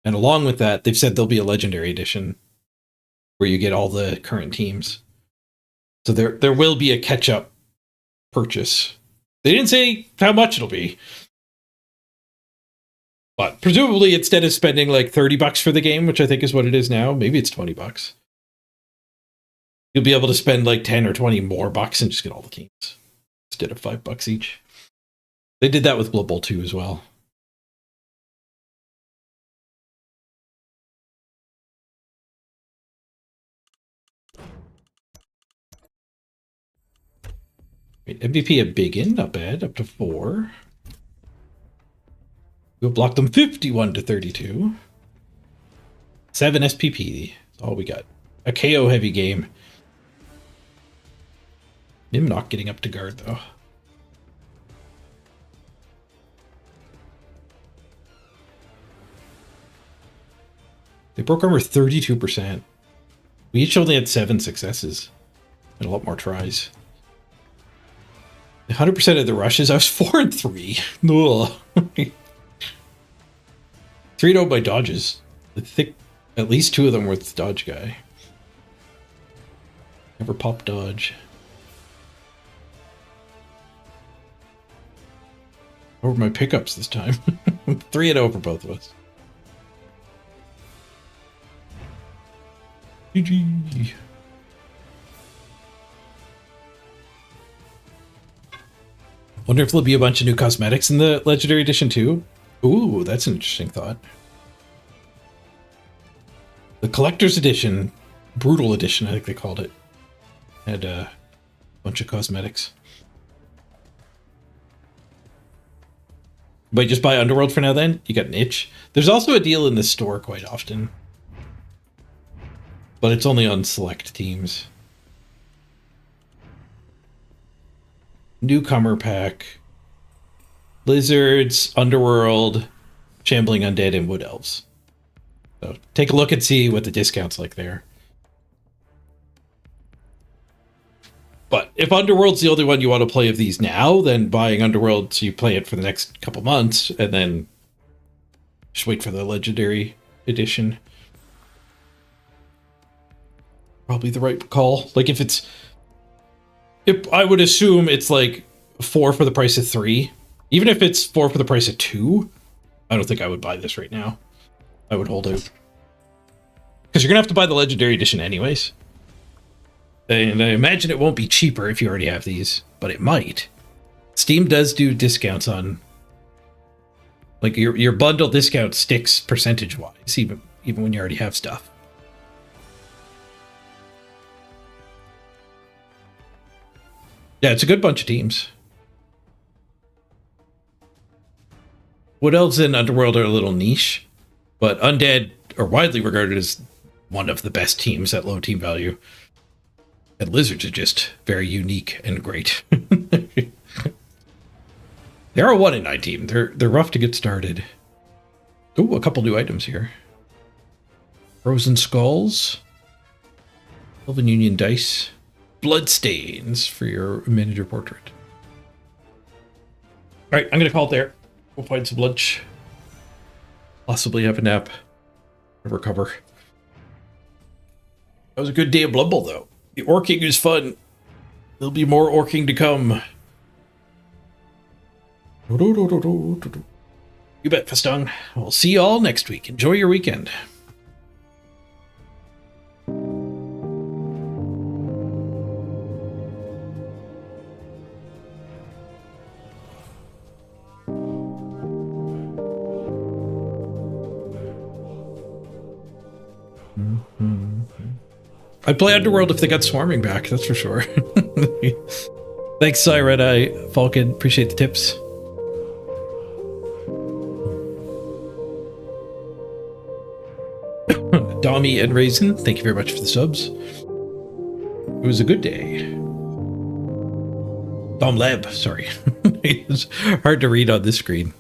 And along with that, they've said there'll be a legendary edition where you get all the current teams. So there will be a catch-up purchase. They didn't say how much it'll be. But presumably instead of spending like $30 for the game, which I think is what it is now, maybe it's $20. You'll be able to spend like 10 or 20 more bucks and just get all the teams instead of $5 each. They did that with Blood Bowl 2 as well. MVP a big in, not bad, up to 4. We'll block them 51-32. 7 SPP. That's all we got. A KO heavy game. Him not getting up to guard though. They broke armor 32%. We each only had 7 successes. And a lot more tries. 100% of the rushes, I was 4-3. Ugh. 3-0 by dodges. I think at least 2 of them were with the dodge guy. Never pop dodge. Over my pickups this time. 3-0 for both of us. GG. Wonder if there'll be a bunch of new cosmetics in the Legendary Edition too. Ooh, that's an interesting thought. The collector's edition, brutal edition, I think they called it, had a bunch of cosmetics. But just buy Underworld for now then? You got an itch. There's also a deal in the store quite often. But it's only on select teams. Newcomer pack. Lizards, Underworld, Shambling Undead, and Wood Elves. So take a look and see what the discount's like there. But if Underworld's the only one you want to play of these now, then buying Underworld so you play it for the next couple months, and then just wait for the Legendary Edition. Probably the right call. Like if I would assume it's like 4 for the price of 3. Even if it's 4 for the price of 2, I don't think I would buy this right now. I would hold out. Because you're going to have to buy the Legendary Edition anyways. And I imagine it won't be cheaper if you already have these, but it might. Steam does do discounts on... Like, your bundle discount sticks percentage-wise, even when you already have stuff. Yeah, it's a good bunch of teams. Wood Elves and Underworld are a little niche, but Undead are widely regarded as one of the best teams at low team value. And Lizards are just very unique and great. They're a 1-in-9 team. They're rough to get started. Ooh, a couple new items here. Frozen Skulls. Elven Union Dice. Bloodstains for your miniature portrait. Alright, I'm going to call it there. We'll find some lunch. Possibly have a nap. Recover. That was a good day of Blood Bowl, though. The orking is fun. There'll be more orking to come. You bet, Festong. We'll see you all next week. Enjoy your weekend. I'd play Underworld if they got Swarming back, that's for sure. Thanks, Red Eye Falcon. Appreciate the tips. Dommy and Raisin, thank you very much for the subs. It was a good day. Dom Leb, sorry. It's hard to read on this screen.